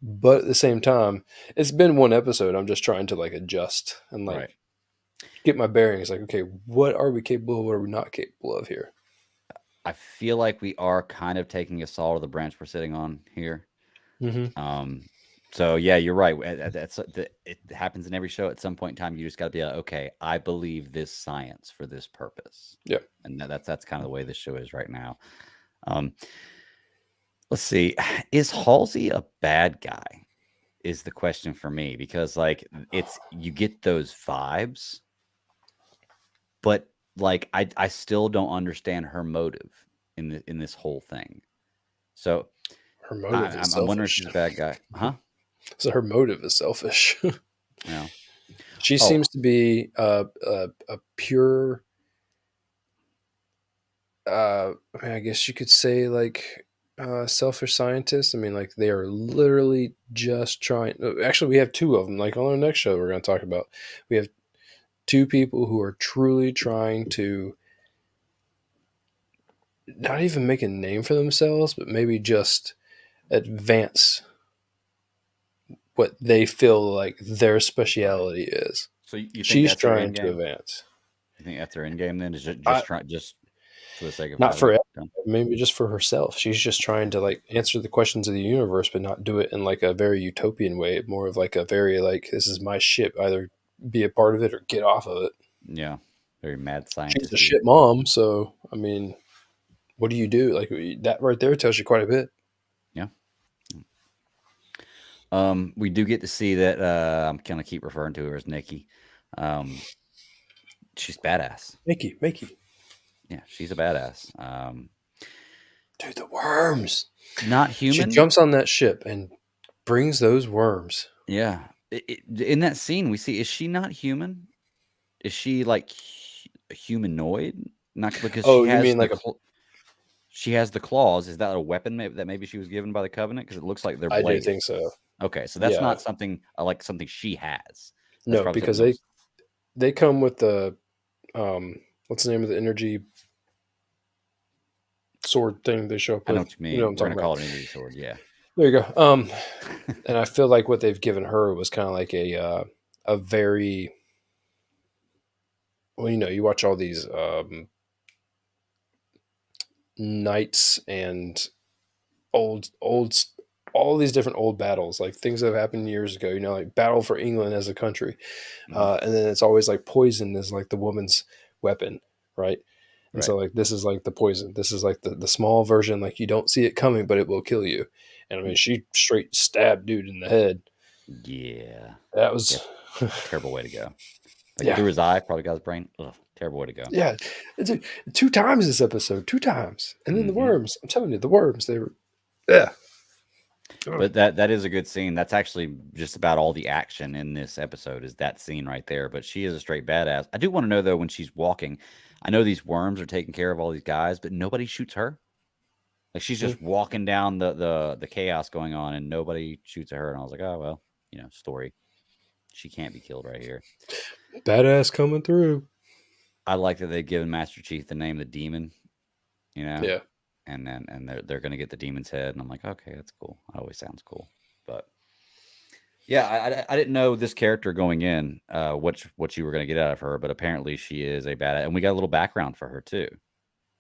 But at the same time, it's been one episode. I'm just trying to like adjust and like Right. get my bearings. Like, okay, what are we capable of? What are we not capable of here? I feel like we are kind of taking a saw to the branch we're sitting on here. Mm-hmm. Um, so yeah, you're right. It happens in every show. At some point in time, you just got to be like, okay, I believe this science for this purpose, Yeah. and that's kind of the way this show is right now. Um, let's see, is Halsey a bad guy? Is the question for me because like it's you get those vibes, but like I still don't understand her motive in this whole thing. So Her motive is I'm wondering if selfish. she's a bad guy, huh? So her motive is selfish. Yeah. She Oh, seems to be a pure. I mean, I guess you could say like selfish scientist. I mean, like they are literally just trying. Actually, we have two of them. Like on our next show, we're going to talk about. We have two people who are truly trying to not even make a name for themselves, but maybe just advance what they feel like their speciality is. so you think She's that's her end trying to game? advance. You think that's her end game then? Is I, just for the sake of Not having for it everyone, done? maybe just for herself. She's just trying to like answer the questions of the universe, but not do it in like a very utopian way. More of like a very like this is my ship. Either be a part of it or get off of it. Yeah, very mad She's a scientisty. shit mom, so I mean, what do you do? Like that right there tells you quite a bit. Yeah. We do get to see that. I'm gonna keep referring to her as Nikki. Um, she's badass. Makey, Yeah, she's a badass. dude, the worms. Not She human. jumps on that ship and brings those worms. Yeah. In that scene, we see is she not human? Is she like humanoid? Not because Oh, you mean like a? she has the claws. Is that a weapon that maybe she was given by the Covenant? Because it looks like they're I do think blades. so. Okay, so that's Yeah, not something like something she has. That's no, probably because something else. they come with the what's the name of the energy sword thing they show up I know with? what you You know what mean. I'm We're talking gonna about. call it an energy sword. Yeah. There you go. And I feel like what they've given her was kind of like a very well, you know, you watch all these knights and old all these different old battles, like things that have happened years ago. You know, like battle for England as a country, Mhm. and then it's always like poison is like the woman's weapon, right? And Right. so like this is like the poison. This is like the small version. Like you don't see it coming, but it will kill you. And I mean, she straight stabbed dude in the head. Yeah. That Yeah. was, Terrible way to go. Like yeah, through his eye, probably got his brain. Ugh, terrible way to go. yeah. It's two times this episode, two times, and then the Hmm. worms. I'm telling you, the worms. They were, yeah. Oh, But that is a good scene. That's actually just about all the action in this episode is that scene right there. But she is a straight badass. I do want to know though when she's walking. I know these worms are taking care of all these guys, but nobody shoots her. Like she's mm, just walking down the chaos going on, and nobody shoots at her. And I was like, oh well, story. She can't be killed right here. badass coming through. I like that they've given Master Chief the name the Demon. You know, Yeah, and they're gonna get the demon's head, and I'm like, okay, that's cool. That always sounds cool. But yeah, I didn't know this character going in, what you were gonna get out of her, but apparently she is a badass, and we got a little background for her too.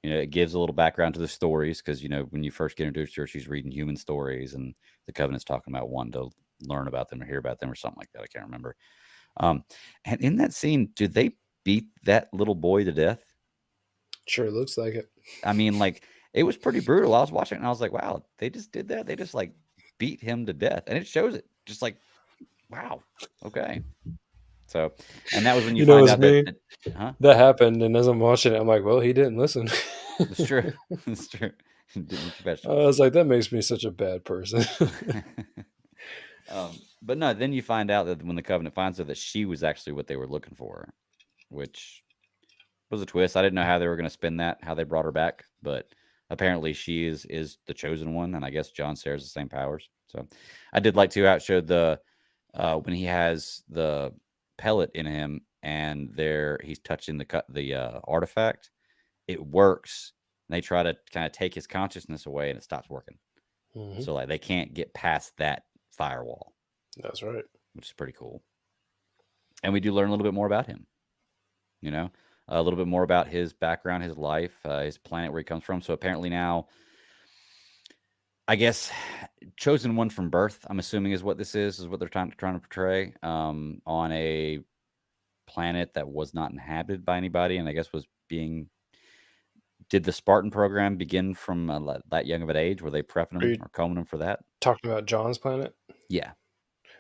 It gives a little background to the stories because when you first get introduced to her, she's reading human stories, and the Covenant's talking about wanting to learn about them or hear about them or something like that. I can't remember. Um, and in that scene, did they beat that little boy to death? sure looks like it. I mean, like, it was pretty brutal. I was watching it and I was like, wow, they just did that. They just like beat him to death. And it shows it just like, wow. Okay. So, and that was when you You know, find it's out that, me. huh? That happened, and as I'm watching it, I'm like, well, he didn't listen. It's true. It's true. Didn't eat your I vegetables. was like, that makes me such a bad person. But no, then you find out that when the Covenant finds her, that she was actually what they were looking for, which was a twist. I didn't know how they were going to spin that, how they brought her back, but apparently she is the chosen one, and I guess John shares the same powers. So I did like to how it showed the when he has the pellet in him, and there he's touching the artifact. It works, and they try to kind of take his consciousness away, and it stops working. Hmm. So like they can't get past that firewall, That's right. which is pretty cool. And we do learn a little bit more about him. You know, a little bit more about his background, his life, his planet where he comes from. So apparently now, I guess, chosen one from birth. I'm assuming is what this is what they're trying to portray on a planet that was not inhabited by anybody, and I guess was being. Did the Spartan program begin from that young of an age? Were they prepping Are them you or combing them for that? talking about John's planet? Yeah.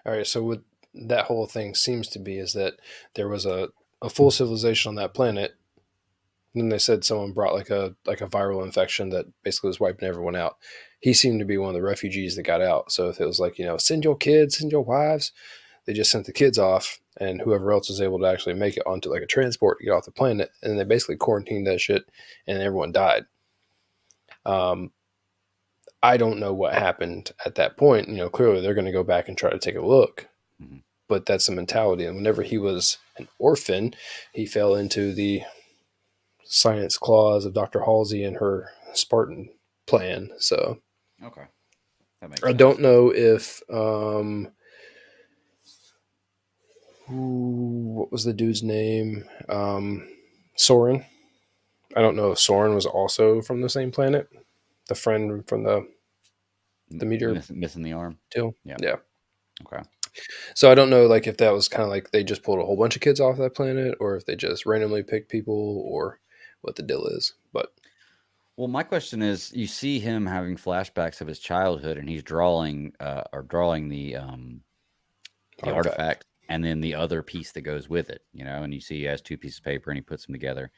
All right. So what that whole thing seems to be is that there was a full civilization on that planet. And then they said someone brought like a viral infection that basically was wiping everyone out. He seemed to be one of the refugees that got out. So if it was like, send your kids, send your wives, they just sent the kids off, and whoever else was able to actually make it onto like a transport to get off the planet, and they basically quarantined that shit, and everyone died. Um, I don't know what happened at that point. Clearly they're going to go back and try to take a look, Mhm. but that's the mentality. And whenever he was an orphan, he fell into the science clause of Dr. Halsey and her Spartan plan. So Okay, that makes I sense. don't know if what was the dude's name? Soren. I don't know if Soren was also from the same planet. The friend from the meteor Missing the arm. deal. Yeah. Yeah. Okay. So I don't know, like if that was kind of like they just pulled a whole bunch of kids off that planet, or if they just randomly picked people, or what the deal is. But Well, my question is, you see him having flashbacks of his childhood, and he's drawing the artifact. artifact, and then the other piece that goes with it, and you see he has two pieces of paper, and he puts them together,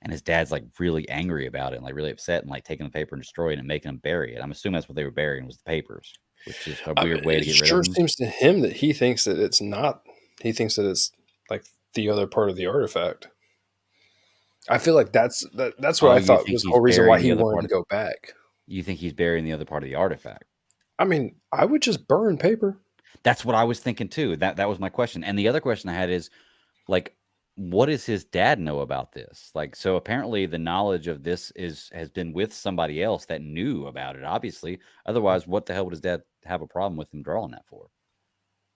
and his dad's like really angry about it, and like really upset, and like taking the paper and destroying it and making him bury it. I'm assuming that's what they were burying was the papers, which is a I mean, weird way it to get rid of sure them. seems to him that he thinks that it's not. He thinks that it's like the other part of the artifact. I feel like that's what Oh, I you thought think was the he's whole reason why burying the he other wanted part? to go back. You think he's burying the other part of the artifact? I mean, I would just burn paper. That's what I was thinking too. That was my question. And the other question I had is, like, what does his dad know about this? Like, so apparently the knowledge of this has been with somebody else that knew about it, obviously. Otherwise, what the hell would his dad have a problem with him drawing that for?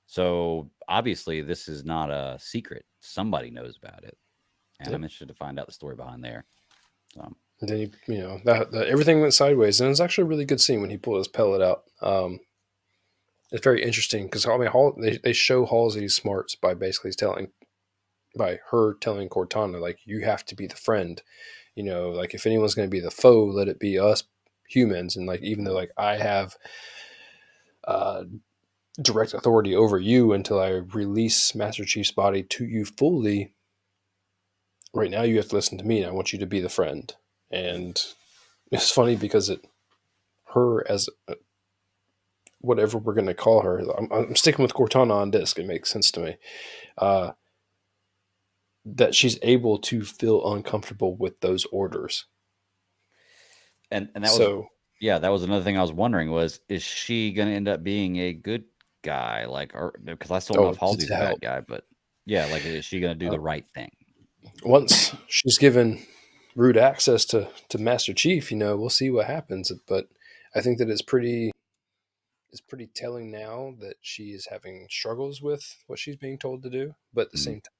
So obviously this is not a secret. Somebody knows about it. And I'm Yep. interested to find out the story behind there. So And then that everything went sideways, and it was actually a really good scene when he pulled his pellet out. It's very interesting because I mean, they show Halsey's smarts by basically by her telling Cortana like you have to be the friend. Like if anyone's going to be the foe, let it be us humans. And like even though like I have uh, direct authority over you until I release Master Chief's body to you fully, right now you have to listen to me. And I want you to be the friend. And it's funny because her as whatever we're going to call her. I'm sticking with Cortana on disc. It makes sense to me. Uh, that she's able to feel uncomfortable with those orders. And that was, So, yeah, that was another thing I was wondering was, is she going to end up being a good guy? Like, or because I still don't know oh, if Halsey's to a bad help. guy, but yeah, like, is she going to do Uh, the right thing? Once she's given root access to Master Chief, we'll see what happens. But I think that it's pretty telling now that she is having struggles with what she's being told to do. But at the Mm, same time,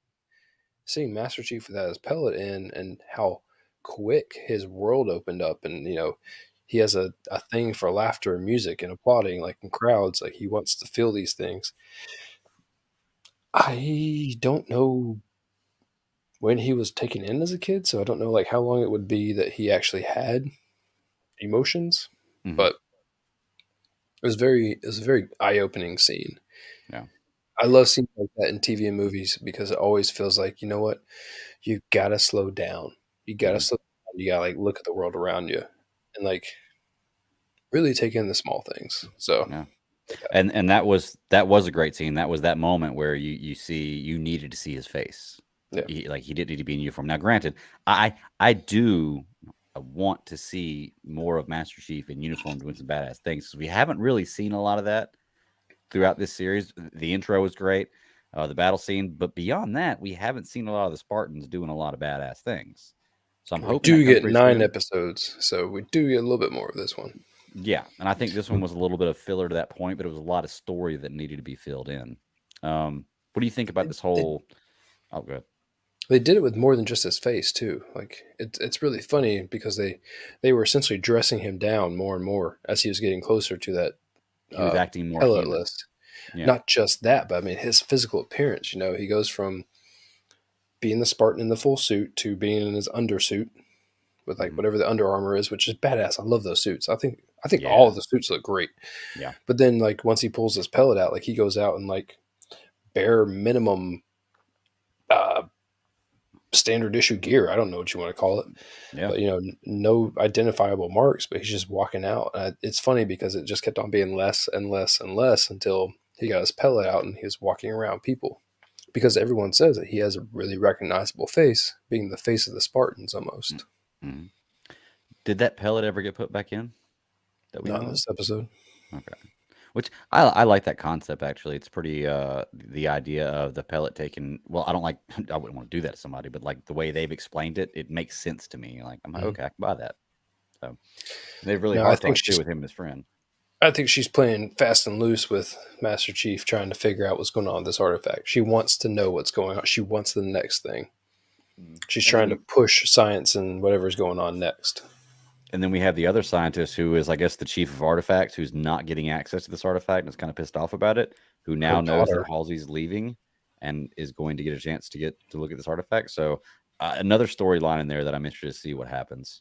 seeing Master Chief without his pellet in and how quick his world opened up, and he has a thing for laughter and music and applauding, like in crowds, like he wants to feel these things. I don't know when he was taken in as a kid, so I don't know like how long it would be that he actually had emotions, hmm. but it was a very eye-opening scene. Yeah. I love scenes like that in TV and movies because it always feels like, you know what, you gotta slow down. You gotta Hmm. slow down. You gotta like look at the world around you and like really take in the small things. So Yeah. like that. And that was a great scene. That was that moment where you needed to see his face. Yeah. He didn't need to be in uniform. Now, granted, I do want to see more of Master Chief in uniform doing some badass things, 'cause we haven't really seen a lot of that throughout this series. The intro was great, the battle scene, but beyond that, we haven't seen a lot of the Spartans doing a lot of badass things. So I'm We hoping that do comes get pretty 9 soon. episodes, so we do get a little bit more of this one. Yeah, and I think this one was a little bit of filler to that point, but it was a lot of story that needed to be filled in. What do you think about They, this they, whole? Oh, good. they did it with more than just his face too. Like it's really funny because they were essentially dressing him down more and more as he was getting closer to that He was uh, acting more pellet human. list. Yeah. Not just that, but I mean his physical appearance. He goes from being the Spartan in the full suit to being in his undersuit with like Hmm. whatever the Under Armour is, which is badass. I love those suits. I think all Yeah. of the suits look great. Yeah. But then like once he pulls his pellet out, like he goes out and like bare minimum uh, standard issue gear. I don't know what you want to call it, Yeah. but no identifiable marks. But he's just walking out. It's funny because it just kept on being less and less and less until he got his pellet out and he was walking around people. Because everyone says that he has a really recognizable face, being the face of the Spartans almost. Mm-hmm. Did that pellet ever get put back in that we Not in know this episode. of? Okay. Which I like that concept actually. It's pretty the idea of the pellet taken. Well, I don't like I wouldn't want to do that to somebody, but like the way they've explained it, it makes sense to me. Like I'm like, Mhm. okay, I can buy that. So they've really No, I hard think talked too she's with him and his friend. I think she's playing fast and loose with Master Chief, trying to figure out what's going on with this artifact. She wants to know what's going on. She wants the next thing. Mm. She's And trying to then push science and whatever's going on next. and then we have the other scientist who is, I guess, the chief of artifacts, who's not getting access to this artifact and is kind of pissed off about it. Who Her now knows that daughter. Halsey's leaving and is going to get a chance to get to look at this artifact. So another storyline in there that I'm interested to see what happens,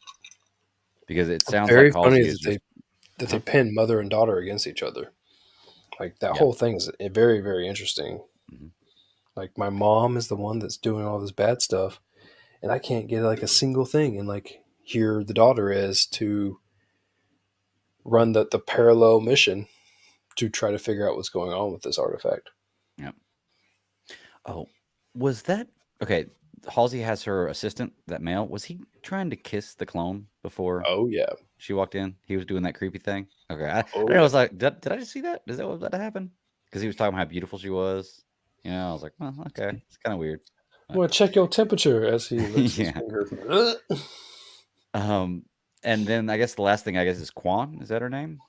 because it sounds like Very funny Halsey is that just, they huh? pin mother and daughter against each other. Like that Yeah. whole thing is very very interesting. Hmm. Like my mom is the one that's doing all this bad stuff, and I can't get like a single thing. And like here the daughter is to run the parallel mission to try to figure out what's going on with this artifact. Yeah. Oh, was that okay? Halsey has her assistant, that male. Was he trying to kiss the clone before Oh yeah. she walked in? He was doing that creepy thing. Okay, I Oh know. I yeah. was like, did I just see that? Is that what was about to happen? Because he was talking about how beautiful she was. I was like, well, okay, it's kind of weird. I'm But, gonna check your temperature as he licks his yeah. finger. Um, and then I guess the last thing I guess is Quan. Is that her name?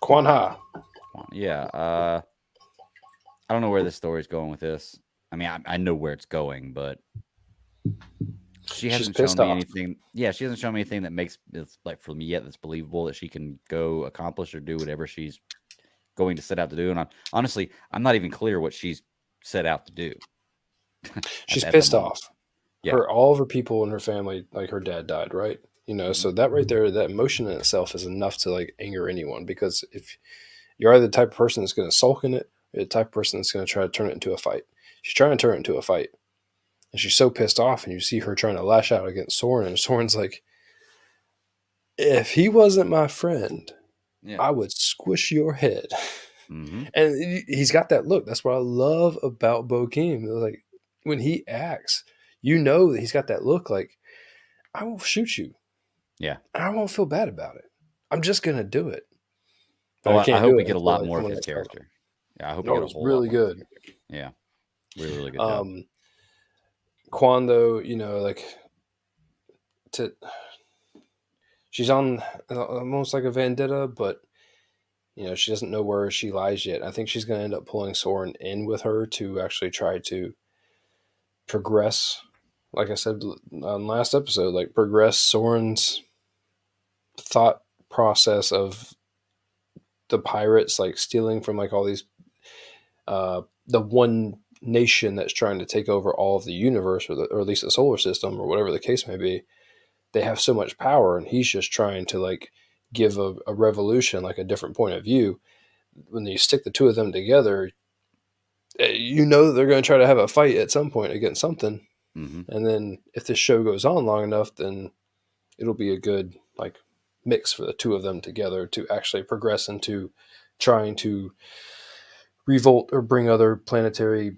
Quan Ha. Quan. Yeah. I don't know where this story's going with this. I mean, I know where it's going, but she She's hasn't shown pissed me off. anything. Yeah, she hasn't shown me anything that makes it's like for me yet that's believable that she can go accomplish or do whatever she's going to set out to do. And honestly, I'm not even clear what she's set out to do She's at the pissed moment. off. Yeah. All of her people in her family, like her dad died, right? Mhm. So that right there, that emotion in itself is enough to like anger anyone. Because if you're either the type of person that's going to sulk in it, or the type of person that's going to try to turn it into a fight. She's trying to turn it into a fight, and she's so pissed off. And you see her trying to lash out against Soren, and Soren's like, "If he wasn't my friend, Yeah. I would squish your head." Mm-hmm. And he's got that look. That's what I love about Bokeem. Like when he acts, you know that he's got that look. Like I will shoot you, Yeah. and I won't feel bad about it. I'm just gonna do it, but Oh, I I can't hope do we it get a until lot like more of someone his else tells character. Yeah, I hope me. we Oh, get a he's whole lot really more of his good. character. Yeah, really, really good job. Quan, though, like to she's on almost like a vendetta, but she doesn't know where she lies yet. I think she's going to end up pulling Soren in with her to actually try to progress. Like I said on last episode, like progress Soren's thought process of the pirates like stealing from like all these the one nation that's trying to take over all of the universe or at least the solar system or whatever the case may be. They have so much power, and he's just trying to like give a revolution, like a different point of view. When you stick the two of them together, they're going to try to have a fight at some point against something. Mm-hmm. And then if this show goes on long enough, then it'll be a good like mix for the two of them together to actually progress into trying to revolt or bring other planetary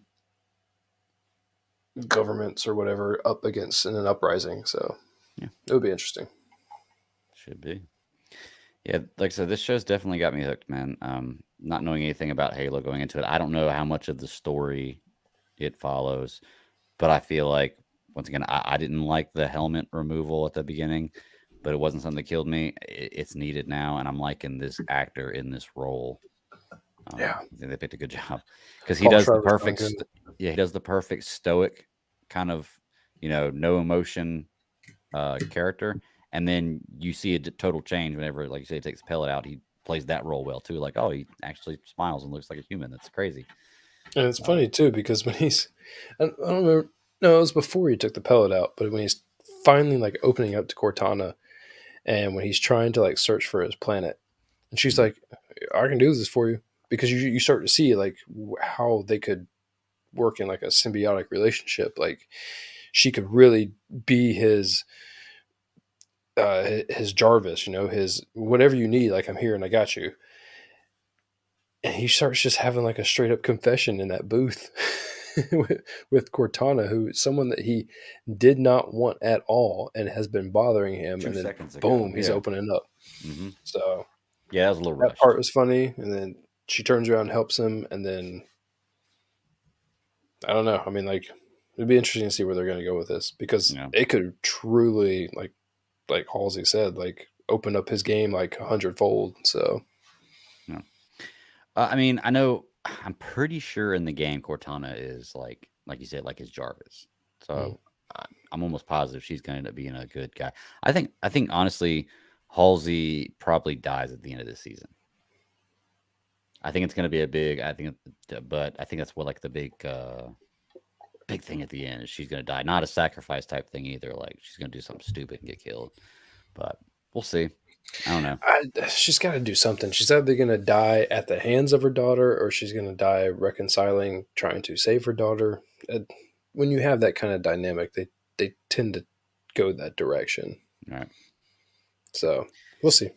governments or whatever up against in an uprising. So Yeah, it would be interesting. should be. Yeah, like I said, this show's definitely got me hooked, man. Not knowing anything about Halo going into it, I don't know how much of the story it follows, but I feel like once again, I didn't like the helmet removal at the beginning, but it wasn't something that killed me. It's needed now, and I'm liking this actor in this role. Yeah, I think they picked a good job because he Paul does the Shriver's done perfect. good. Yeah, he does the perfect stoic kind of, no emotion character, and then you see a total change whenever, like you say, he takes the pellet out. He plays that role well too. Like, oh, he actually smiles and looks like a human. That's crazy. And it's Uh, funny too because when I don't remember, no, it was before he took the pellet out, but when he's finally like opening up to Cortana, and when he's trying to like search for his planet, and she's mhm, like, "I can do this for you," because you start to see like how they could work in like a symbiotic relationship. Like she could really be his Jarvis, his whatever you need. Like I'm here and I got you. And he starts just having like a straight up confession in that booth with Cortana, who is someone that he did not want at all and has been bothering him. two And then seconds ago. boom, he's Yeah. opening up. Hmm. So Yeah, that was a little that part rushed. was funny. And then she turns around and helps him. And then I don't know. I mean, like, it'd be interesting to see where they're going to go with this because Yeah. it could truly, like Halsey said, like open up his game like 100-fold. So Yeah. I mean, I know. I'm pretty sure in the game Cortana is like you said, like his Jarvis. mm, So I'm almost positive she's going to end up being a good guy. I think honestly, Halsey probably dies at the end of this season. I think it's going to be a big. But I think that's what like the big thing at the end is she's going to die. Not a sacrifice type thing either. Like she's going to do something stupid and get killed. But we'll see. I don't know. she's got to do something. She's either going to die at the hands of her daughter or she's going to die reconciling, trying to save her daughter. Uh, when you have that kind of dynamic, they tend to go that direction. All right. So we'll see.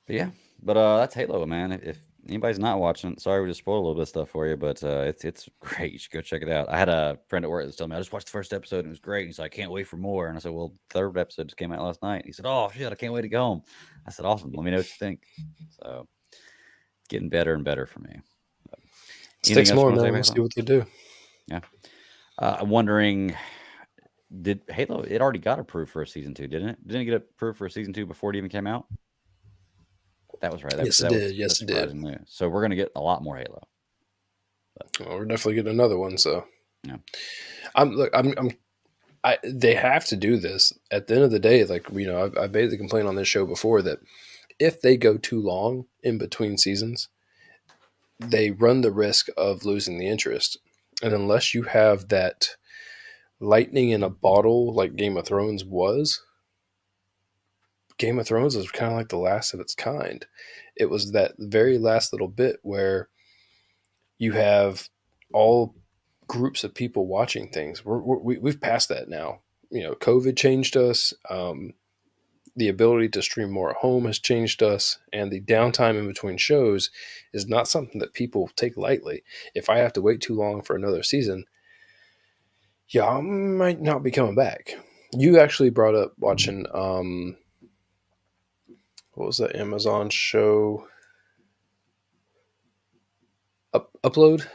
But yeah, but that's Halo, man. If anybody's not watching it, sorry we just spoiled a little bit of stuff for you, but it's great. You should go check it out. I had a friend at work that was telling me I just watched the first episode and it was great. He's like, I can't wait for more. And I said, well, third episode just came out last night. He said, oh shit, I can't wait to go home. I said, awesome. Let me know what you think. So it's getting better and better for me. But anything Sticks else you more, want to say man. about We'll see Halo? what they do. Yeah. I'm wondering, did Halo? It already got approved for a season two, didn't it? Didn't it get approved for a season two before it even came out? That was right. Yes, it That was did. Yes, that's it did. surprising news. So we're gonna get a lot more Halo. But, Well, we're definitely getting another one. So yeah. look, they have to do this at the end of the day. Like, I've made the complaint on this show before that if they go too long in between seasons, they run the risk of losing the interest. And unless you have that lightning in a bottle like Game of Thrones was, Game of Thrones is kind of like the last of its kind. It was that very last little bit where you have all groups of people watching things. We've passed that now. COVID changed us. the ability to stream more at home has changed us, and the downtime in between shows is not something that people take lightly. If I have to wait too long for another season, yeah, I might not be coming back. You actually brought up watching what was that Amazon show? Upload.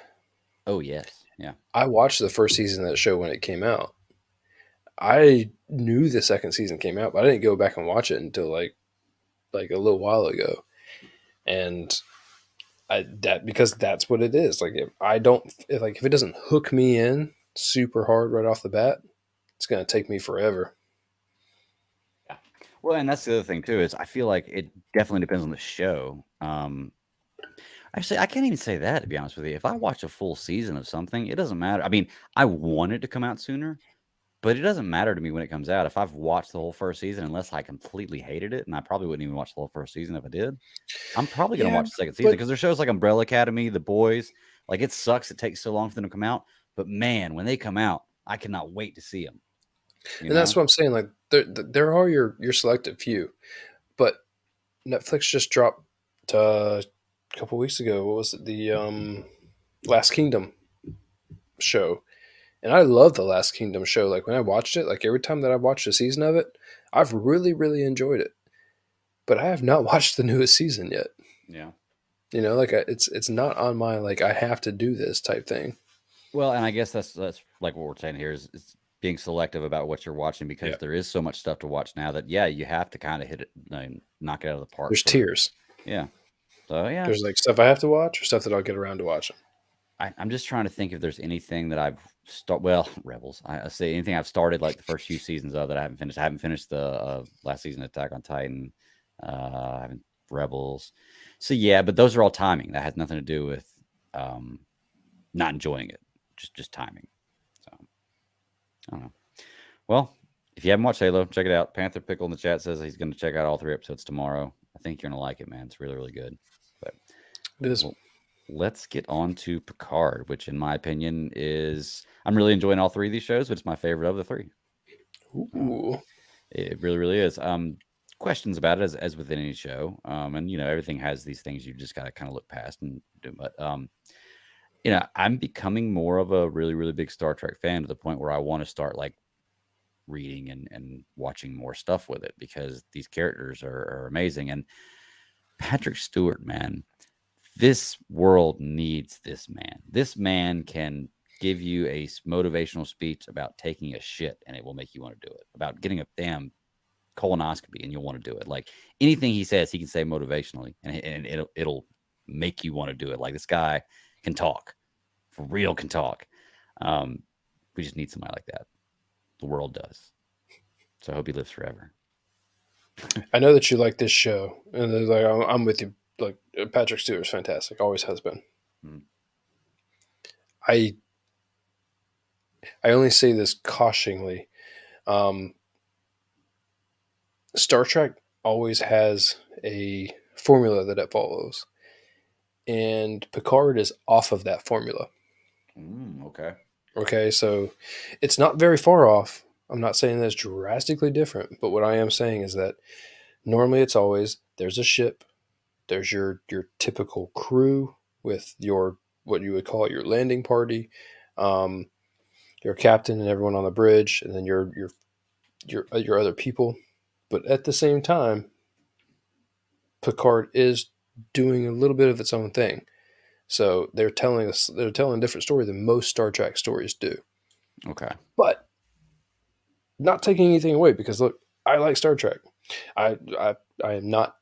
Oh yes, yeah. I watched the first season of that show when it came out. I knew the second season came out, but I didn't go back and watch it until like a little while ago. And that because that's what it is. Like if it doesn't hook me in super hard right off the bat, it's gonna take me forever. Yeah. Well, and that's the other thing too is I feel like it definitely depends on the show. Actually, I can't even say that to be honest with you. If I watch a full season of something, it doesn't matter. I mean, I want it to come out sooner, but it doesn't matter to me when it comes out. If I've watched the whole first season, unless I completely hated it, and I probably wouldn't even watch the whole first season if I did, I'm probably going to Yeah, watch the second season but because there's shows like Umbrella Academy, The Boys. Like it sucks it takes so long for them to come out, but man, when they come out, I cannot wait to see them. You and that's know? what I'm saying. Like there are your selective few, but Netflix just dropped a couple weeks ago. What was it? The Last Kingdom show. And I love the Last Kingdom show. Like when I watched it, like every time that I've watched a season of it, I've really, really enjoyed it. But I have not watched the newest season yet. Yeah. Like it's not on my like I have to do this type thing. Well, and I guess that's like what we're saying here is being selective about what you're watching because Yeah, there is so much stuff to watch now that yeah, you have to kind of hit it, knock it out of the park there's for tiers. yeah. So yeah, There's like stuff I have to watch or stuff that I'll get around to watching. I'm just trying to think if there's anything that I've Rebels. I say anything I've started like the first few seasons of that I haven't finished. I haven't finished the last season of Attack on Titan. I haven't Rebels. So yeah, but those are all timing. That has nothing to do with um, not enjoying it. Just timing. So I don't know. Well, if you haven't watched Halo, check it out. Panther Pickle in the chat says he's going to check out all 3 episodes tomorrow. I think you're going to like it, man. It's really, really good. But It is. well, let's get on to Picard, which, in my opinion, is I'm really enjoying all three of these shows, but it's my favorite of the three. Um, Ooh. it really, really is. Questions about it as within any show, and everything has these things you just got to kind of look past and do. But I'm becoming more of a really, really big Star Trek fan to the point where I want to start like reading and watching more stuff with it because these characters are amazing. And Patrick Stewart, man, this world needs this man. This man can give you a motivational speech about taking a shit and it will make you want to do it, about getting a damn colonoscopy and you'll want to do it. Like anything he says, he can say motivationally and it'll make you want to do it. Like this guy can talk, for real can talk. We just need somebody like that. The world does. So I hope he lives forever. I know that you like this show, and like I'm with you. Like Patrick Stewart's fantastic, always has been. Mm. I only say this cautioningly. Um, Star Trek always has a formula that it follows, and Picard is off of that formula. Okay. Okay, so it's not very far off. I'm not saying that it's drastically different, but what I am saying is that normally it's always there's a ship, there's your typical crew with your what you would call your landing party, um, your captain and everyone on the bridge, and then your other people. But at the same time, Picard is doing a little bit of its own thing. So they're telling a different story than most Star Trek stories do. Okay. But not taking anything away because look, I like Star Trek. I am not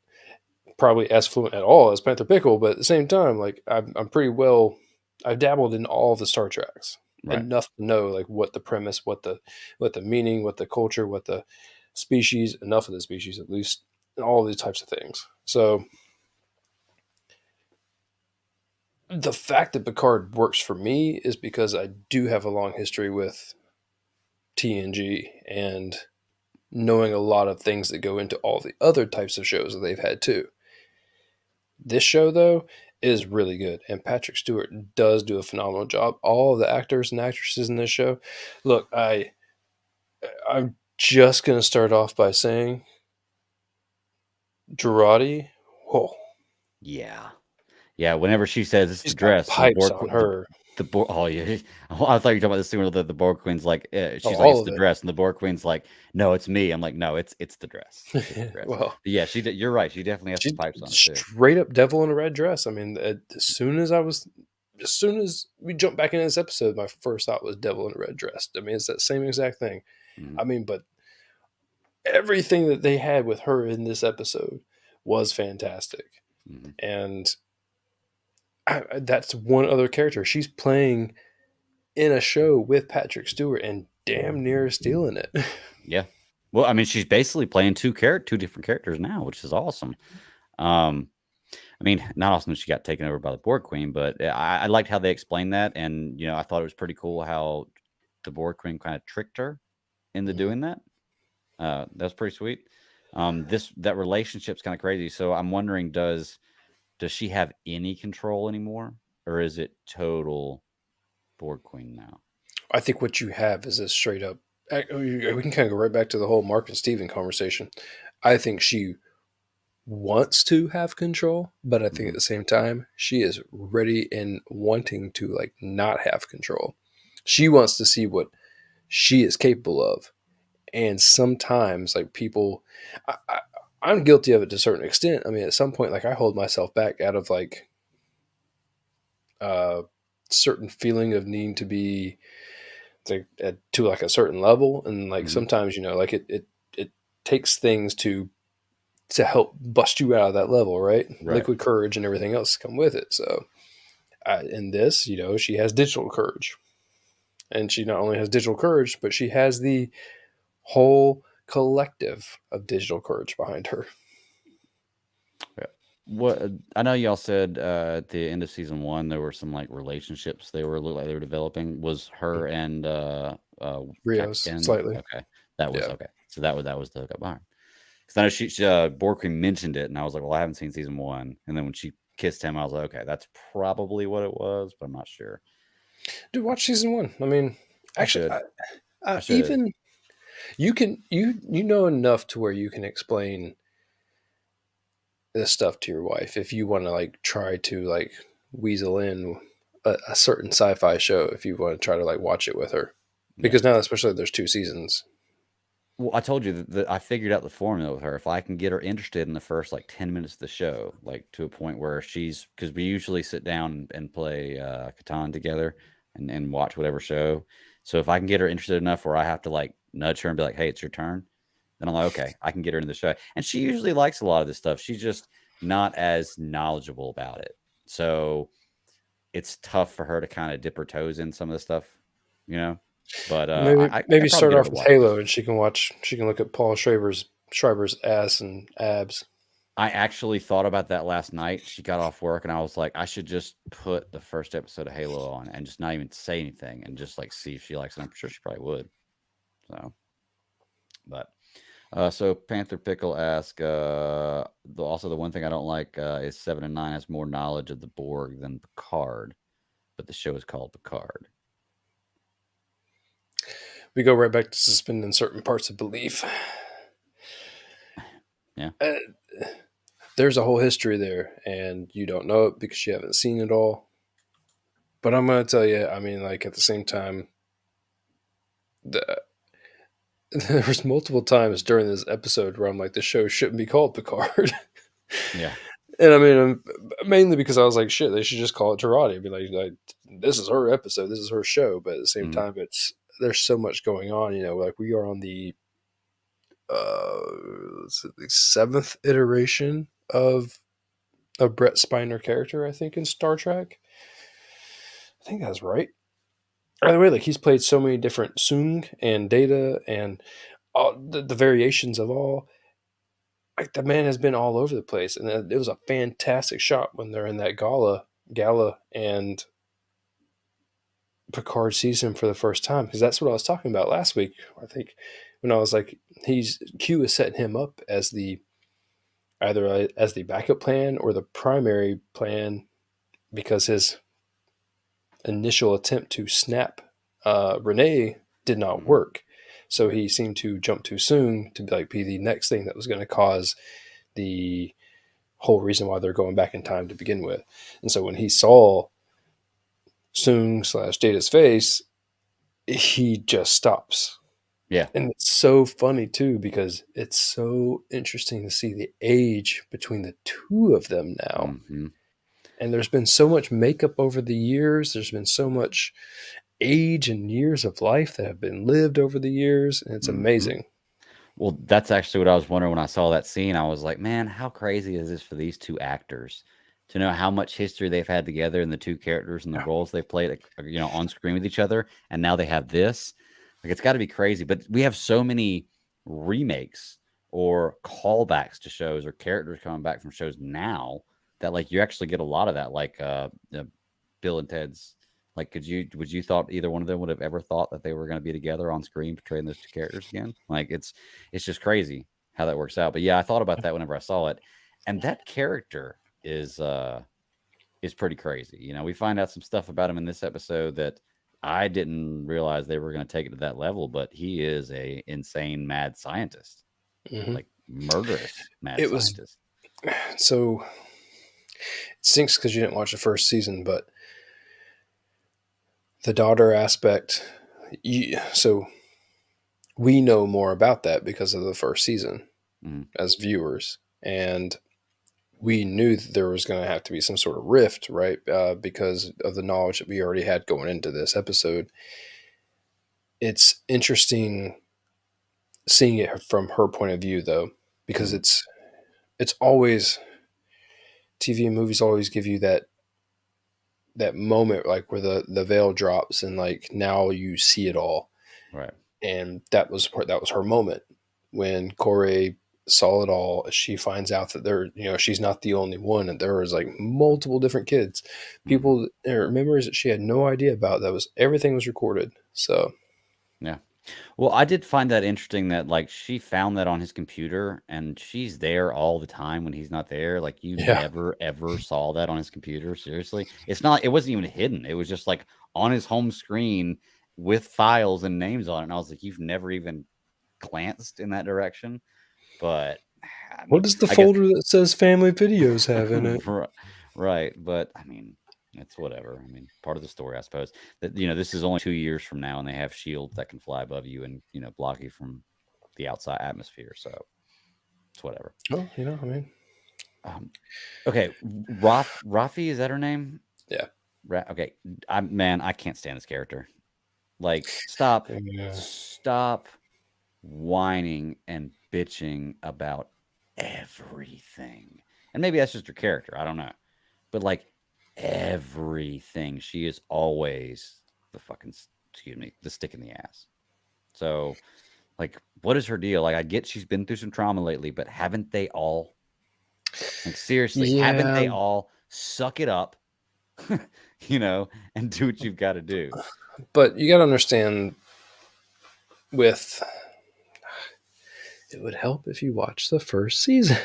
probably as fluent at all as Panther Pickle, but at the same time, like I'm pretty well. I've dabbled in all the Star Treks Right. enough to know like what the premise, what the meaning, what the culture, what the species, enough of the species at least, and all these types of things. So the fact that Picard works for me is because I do have a long history with TNG and knowing a lot of things that go into all the other types of shows that they've had too. This show, though, is really good, and Patrick Stewart does do a phenomenal job. All of the actors and actresses in this show. Look, I'm just gonna start off by saying Girardi, whoa, Yeah. Yeah, whenever she says it's the she's got dress and the pipes on her. the Borg oh, yeah. Oh, I thought you were talking about the scene where the Borg Queen's like, Oh, she's like, "It's all the of dress," and the Borg Queen's like, "No, it's me." I'm like, "No, it's the dress. It's the it. dress." Well, But yeah, you're right, she definitely has some she pipes on her too. straight up devil in a red dress. I mean, as soon as we jumped back into this episode, my first thought was devil in a red dress. I mean, it's that same exact thing. Mhm, I mean, but everything that they had with her in this episode was fantastic. mhm. And that's one other character. She's playing in a show with Patrick Stewart and damn near stealing it. Yeah. Well, I mean, she's basically playing two different characters now, which is awesome. Um, I mean, not awesome that she got taken over by the Borg Queen, but I liked how they explained that, and I thought it was pretty cool how the Borg Queen kind of tricked her into Mhm. doing that. That's pretty sweet. That relationship's kind of crazy. So I'm wondering, does she have any control anymore, or is it total Borg Queen now? I think what you have is a straight up. We can kind of go right back to the whole Mark and Steven conversation. I think she wants to have control, but I think at Hmm. the same time, she is ready and wanting to like not have control. She wants to see what she is capable of. And sometimes like people I'm guilty of it to a certain extent. I mean, at some point, like I hold myself back out of like a certain feeling of needing to be to like a certain level, and like Hmm. sometimes like it takes things to help bust you out of that level, right? Right. Liquid courage and everything else come with it. So in this, she has digital courage, and she not only has digital courage, but she has the whole collective of digital courage behind her. Yeah. What I know y'all said at the end of season one there were some like relationships they were looked like they were developing. Was her and Captain Rios Ken? slightly, Okay, that was yeah. okay. So that was the hookup behind. Because I know she Borkman mentioned it, and I was like, well, I haven't seen season one. And then when she kissed him, I was like, okay, that's probably what it was, but I'm not sure. Dude, watch season one. I mean, I actually, should. I should. even you know enough to where you can explain this stuff to your wife if you want to like try to like weasel in a certain sci-fi show if you want to try to like watch it with her, Yeah. because now especially there's 2 seasons. Well, I told you that I figured out the formula with her. If I can get her interested in the first like 10 minutes of the show, like to a point where because we usually sit down and play Catan together and watch whatever show. So if I can get her interested enough where I have to like nudge her and be like, hey, it's your turn, then I'm like, okay, I can get her into the show. And she usually likes a lot of this stuff. She's just not as knowledgeable about it. So it's tough for her to kind of dip her toes in some of the stuff, you know. But maybe I maybe could probably start get her off to with watch it. Halo and she can look at Paul Schreiber's ass and abs. I actually thought about that last night. She got off work, and I was like, I should just put the first episode of Halo on and just not even say anything and just like see if she likes it. I'm sure she probably would. So, but so Panther Pickle asked, also the one thing I don't like is 7 and 9 has more knowledge of the Borg than Picard, but the show is called Picard. We go right back to suspending certain parts of belief. Yeah. uh, there's a whole history there and you don't know it because you haven't seen it all, but I'm going to tell you, I mean, like at the same time, the there was multiple times during this episode where I'm like, the show shouldn't be called Picard. Yeah. And I mean, mainly because I was like, shit, they should just call it Girardi and be like, this is her episode, this is her show. But at the same Mhm. time, there's so much going on. Like we are on the the 7th iteration of a Brett Spiner character, I think, in Star Trek. I think that's right. By the way, like he's played so many different Soong and Data and all the variations of all. Like the man has been all over the place, and it was a fantastic shot when they're in that gala, and Picard sees him for the first time, because that's what I was talking about last week. I think when I was like, Q is setting him up as the either as the backup plan or the primary plan, because his initial attempt to snap Renee did not Mhm. work. So he seemed to jump too soon to be the next thing that was going to cause the whole reason why they're going back in time to begin with. And so when he saw Soong/Data's face, he just stops. Yeah. And it's so funny too, because it's so interesting to see the age between the two of them now. Mm-hmm. And there's been so much makeup over the years. There's been so much age and years of life that have been lived over the years. And it's Mm-hmm. amazing. Well, that's actually what I was wondering when I saw that scene. I was like, man, how crazy is this for these two actors to know how much history they've had together and the two characters and the roles they've played, like, you know, on screen with each other, and now they have this. Like, it's got to be crazy. But we have so many remakes or callbacks to shows or characters coming back from shows now that, like, you actually get a lot of that. Like, Bill and Ted's. Like, would you thought either one of them would have ever thought that they were going to be together on screen portraying those two characters again? Like, it's just crazy how that works out. But yeah, I thought about that whenever I saw it, and that character is pretty crazy. You know, we find out some stuff about him in this episode that I didn't realize they were going to take it to that level. But he is a insane mad scientist, like murderous mad It was scientist. so it stinks because you didn't watch the first season, but the daughter aspect, so we know more about that because of the first season as viewers, and we knew that there was going to have to be some sort of rift, right? Because of the knowledge that we already had going into this episode. It's interesting seeing it from her point of view, though, because it's always, TV and movies always give you that moment, like where the veil drops and like now you see it all, right? And that was her moment when Corey saw it all. She finds out that she's not the only one, and there was like multiple different kids, people, or memories that she had no idea about. Everything was recorded. So yeah. Well, I did find that interesting that, like, she found that on his computer and she's there all the time when he's not there. Like, you never, ever saw that on his computer. Seriously. It wasn't even hidden. It was just like on his home screen with files and names on it. And I was like, you've never even glanced in that direction. But I mean, what does the folder that says family videos have in it? Right. But I mean, it's whatever. I mean, part of the story, I suppose. That, you know, this is only 2 years from now, and they have shields that can fly above you and, you know, block you from the outside atmosphere. So it's whatever. Oh, I mean, okay, Rafi, is that her name? Yeah. Okay, I can't stand this character. Like, stop whining and bitching about everything. And maybe that's just her character. I don't know, but like, everything. She is always the stick in the ass. So, like, what is her deal? Like, I get she's been through some trauma lately, but haven't they all? Like, seriously, haven't they all? Suck it up, you know, and do what you've got to do. But you got to understand, it would help if you watched the first season.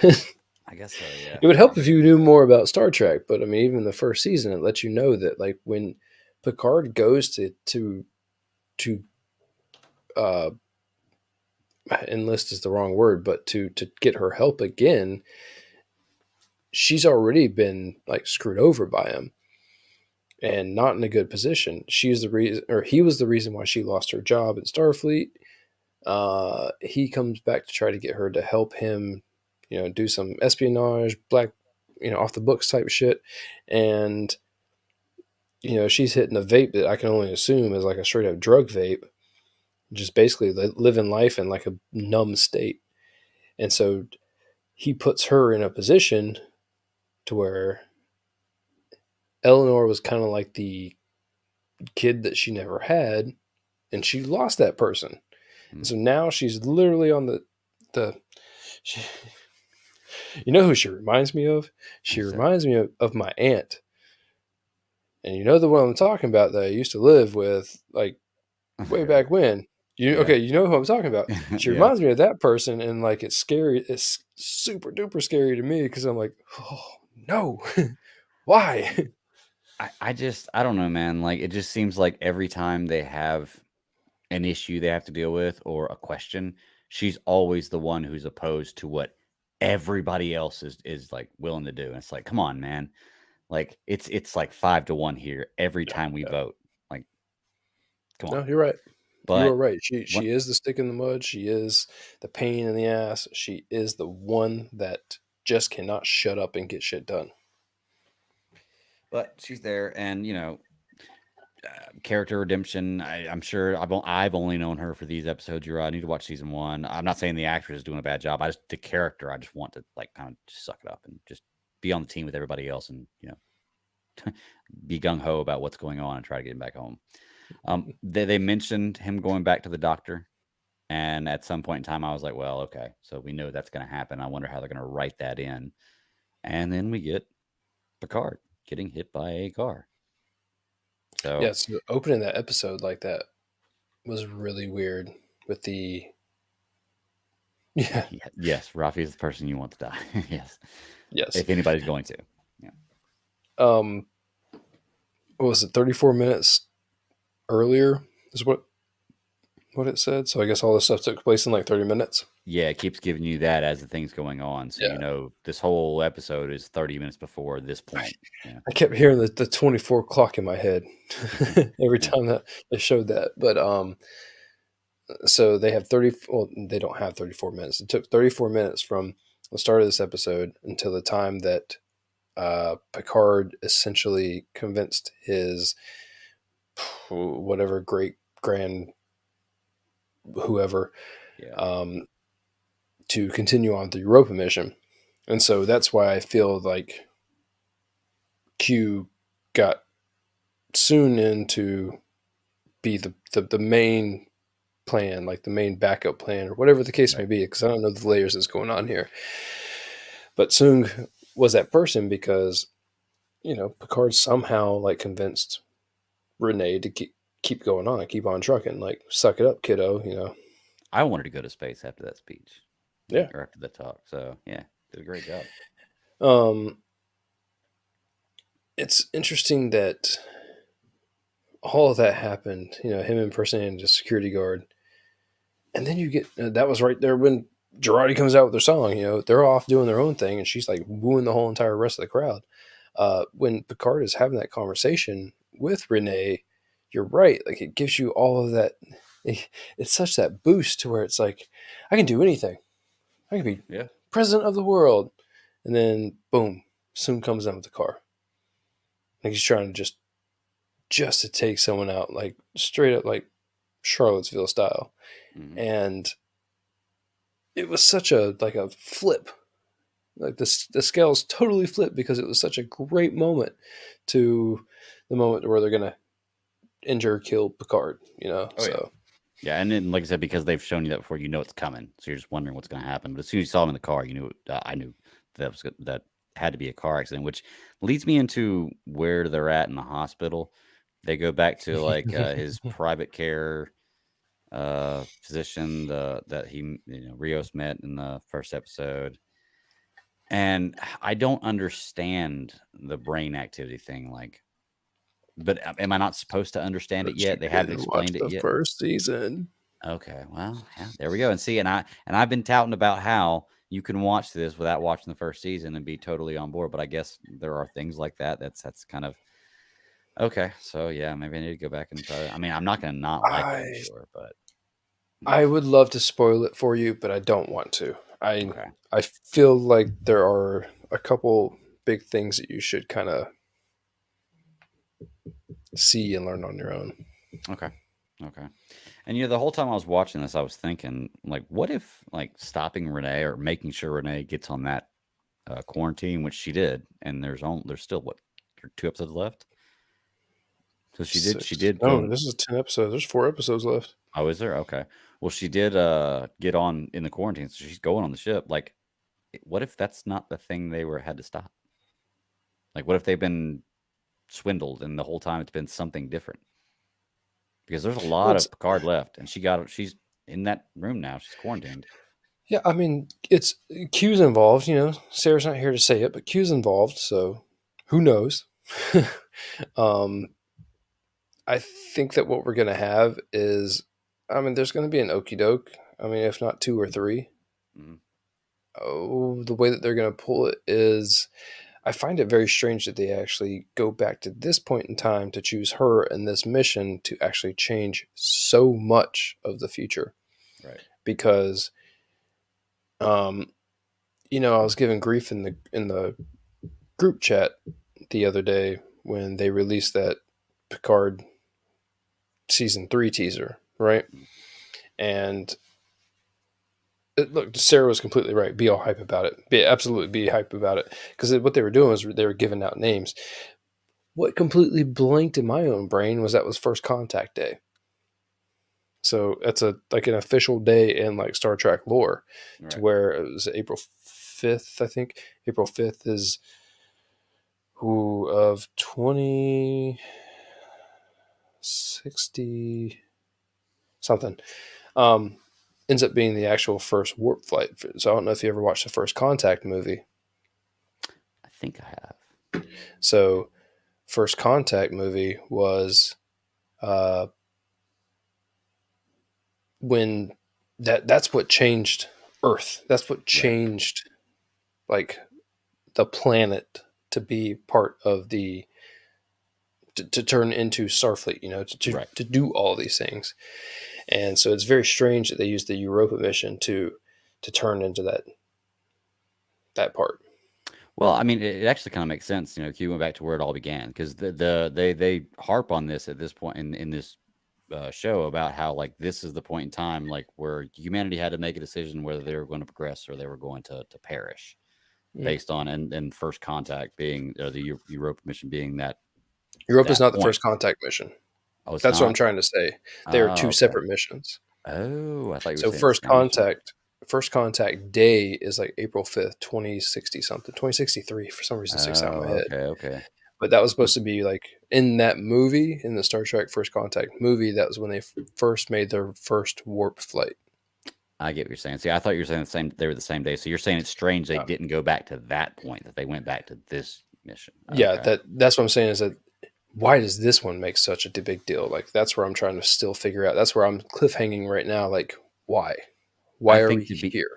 I guess so, yeah. It would help if you knew more about Star Trek, but I mean, even the first season, it lets you know that, like, when Picard goes to enlist is the wrong word, but to get her help again, she's already been like screwed over by him and not in a good position. She's the reason, or he was the reason why she lost her job in Starfleet. He comes back to try to get her to help him, do some espionage, off the books type shit. And, she's hitting a vape that I can only assume is like a straight up drug vape, just basically living life in like a numb state. And so he puts her in a position to where Eleanor was kind of like the kid that she never had, and she lost that person. And so now she's literally on you know who she reminds me of? She reminds me of my aunt. And you know the one I'm talking about that I used to live with, like, way back when. Okay, you know who I'm talking about. She reminds me of that person, and like, it's scary. It's super duper scary to me because I'm like, oh no, why? I don't know, man. Like, it just seems like every time they have an issue they have to deal with or a question, she's always the one who's opposed to what everybody else is like willing to do. And it's like, come on, man. Like it's like 5-1 here every Yeah, time we yeah. vote. Like, come on. No, you're right. You are But right. what She is the stick in the mud. She is the pain in the ass. She is the one that just cannot shut up and get shit done. but she's there, and character redemption. I'm sure I've only known her for these episodes. I need to watch season one. I'm not saying the actress is doing a bad job. The character. I just want to like kind of just suck it up and just be on the team with everybody else, and be gung ho about what's going on and try to get him back home. They mentioned him going back to the doctor, and at some point in time, I was like, well, okay, so we know that's going to happen. I wonder how they're going to write that in, and then we get Picard getting hit by a car. So Yeah, so opening that episode like that was really weird with the yeah. yes, Rafi is the person you want to die. Yes, Yes. if anybody's going to. Yeah. Um what was it, 34 minutes earlier is what it said. So I guess all this stuff took place in like 30 minutes. Yeah, it keeps giving you that as the thing's going on. So Yeah. this whole episode is 30 minutes before this point. Yeah. I kept hearing the 24 clock in my head every Yeah. time that they showed that. But so they have 30, well, they don't have 34 minutes. It took 34 minutes from the start of this episode until the time that Picard essentially convinced his whatever great grand whoever Yeah. to continue on the Europa mission. And so that's why I feel like Q got soon in to be the main plan, like the main backup plan, or whatever the case may Right. be, because I don't know the layers that's going on here. But Soong was that person because, Picard somehow like convinced Renee to keep going on, keep on trucking, like suck it up, kiddo. I wanted to go to space after that speech, Yeah. or after the talk. So yeah, did a great job. Um, it's interesting that all of that happened. Him impersonating a security guard, and then you get that was right there when Girardi comes out with their song. They're off doing their own thing, and she's like wooing the whole entire rest of the crowd. When Picard is having that conversation with Renee, you're right. Like it gives you all of that. It's such that boost to where it's like, I can do anything. I can be Yeah. president of the world, and then boom, soon comes in with the car. Like he's trying to just to take someone out, like straight up, like Charlottesville style, Hmm. and it was such a flip. Like the scales totally flipped because it was such a great moment to the moment where they're gonna injure, kill Picard. Oh yeah. So Yeah, and then like I said, because they've shown you that before, it's coming. So you're just wondering what's going to happen. But as soon as you saw him in the car, I knew that had to be a car accident, which leads me into where they're at in the hospital. They go back to like his private care physician, that he Rios met in the first episode. And I don't understand the brain activity thing. Like, but am I not supposed to understand it but you yet? They haven't didn't watch explained it the yet. first season. Okay, well, yeah, there we go. And see, I've been touting about how you can watch this without watching the first season and be totally on board. But I guess there are things like that. That's kind of okay. So yeah, maybe I need to go back and try. I mean, I'm not going to not like it, I'm I sure, but I would love to spoil it for you, but I don't want to. I okay, I feel like there are a couple big things that you should kind of see and learn on your own. okay, okay. And the whole time I was watching this, I was thinking, like, what if like stopping Renee or making sure Renee gets on that quarantine, which she did, and there's still what 2 episodes left. So she 6. did No, go. this is 10 episodes. There's 4 episodes left. Oh, is there? Okay. Well, she did get on in the quarantine, so she's going on the ship. Like, what if that's not the thing they had to stop? Like, what if they've been swindled and the whole time it's been something different? Because there's a Well, lot it's of Picard left, and she's in that room now. She's quarantined. yeah. I mean, it's Q's involved. Sarah's not here to say it, but Q's involved. So who knows? um, I think that what we're gonna have is, I mean, there's gonna be an okey doke. I mean, if not 2 or 3. Mhm. Oh, the way that they're going to pull it is, I find it very strange that they actually go back to this point in time to choose her and this mission to actually change so much of the future. Right. Because, um, I was given grief in the group chat the other day when they released that Picard season 3 teaser, right? And look, Sarah was completely right. Be all hype about it. Absolutely be hype about it. Because what they were doing was they were giving out names. What completely blanked in my own brain was that was First Contact Day. So that's like an official day in like Star Trek lore, to Right. where it was April 5th, I think. April 5th is who of 2060 something. Ends up being the actual first warp flight. So I don't know if you ever watched the First Contact movie. I think I have. So First Contact movie was uh, when that's what changed Earth. That's what Right. changed like the planet to be part of the to turn into Starfleet. Right. To do all these things. And so it's very strange that they used the Europa mission to turn into that part. Well, I mean, it actually kind of makes sense. Q went back to where it all began because they harp on this at this point in this show about how like this is the point in time like where humanity had to make a decision whether they were going to progress or they were going to perish Mm. based on and first contact being the Europa mission being Europa is that not the point. First Contact mission. Oh, it's That's what I'm not. trying to say. They are Oh, two okay. separate missions. Oh, I thought you were So saying the same mission. First contact day is like April 5th, 2060 something, 2063 for some reason sticks out in my Oh, head. okay, okay. But that was supposed to be like in that movie, in the Star Trek First Contact movie, that was when they first made their first warp flight. I get what you're saying. See, I thought you were saying the same. They were the same day. So you're saying it's strange they Uh, didn't go back to that point. That they went back to this mission. yeah, Okay. that's what I'm saying is that why does this one make such a big deal? Like that's where I'm trying to still figure out. That's where I'm cliffhanging right now. Like why? I Why are we think to be here?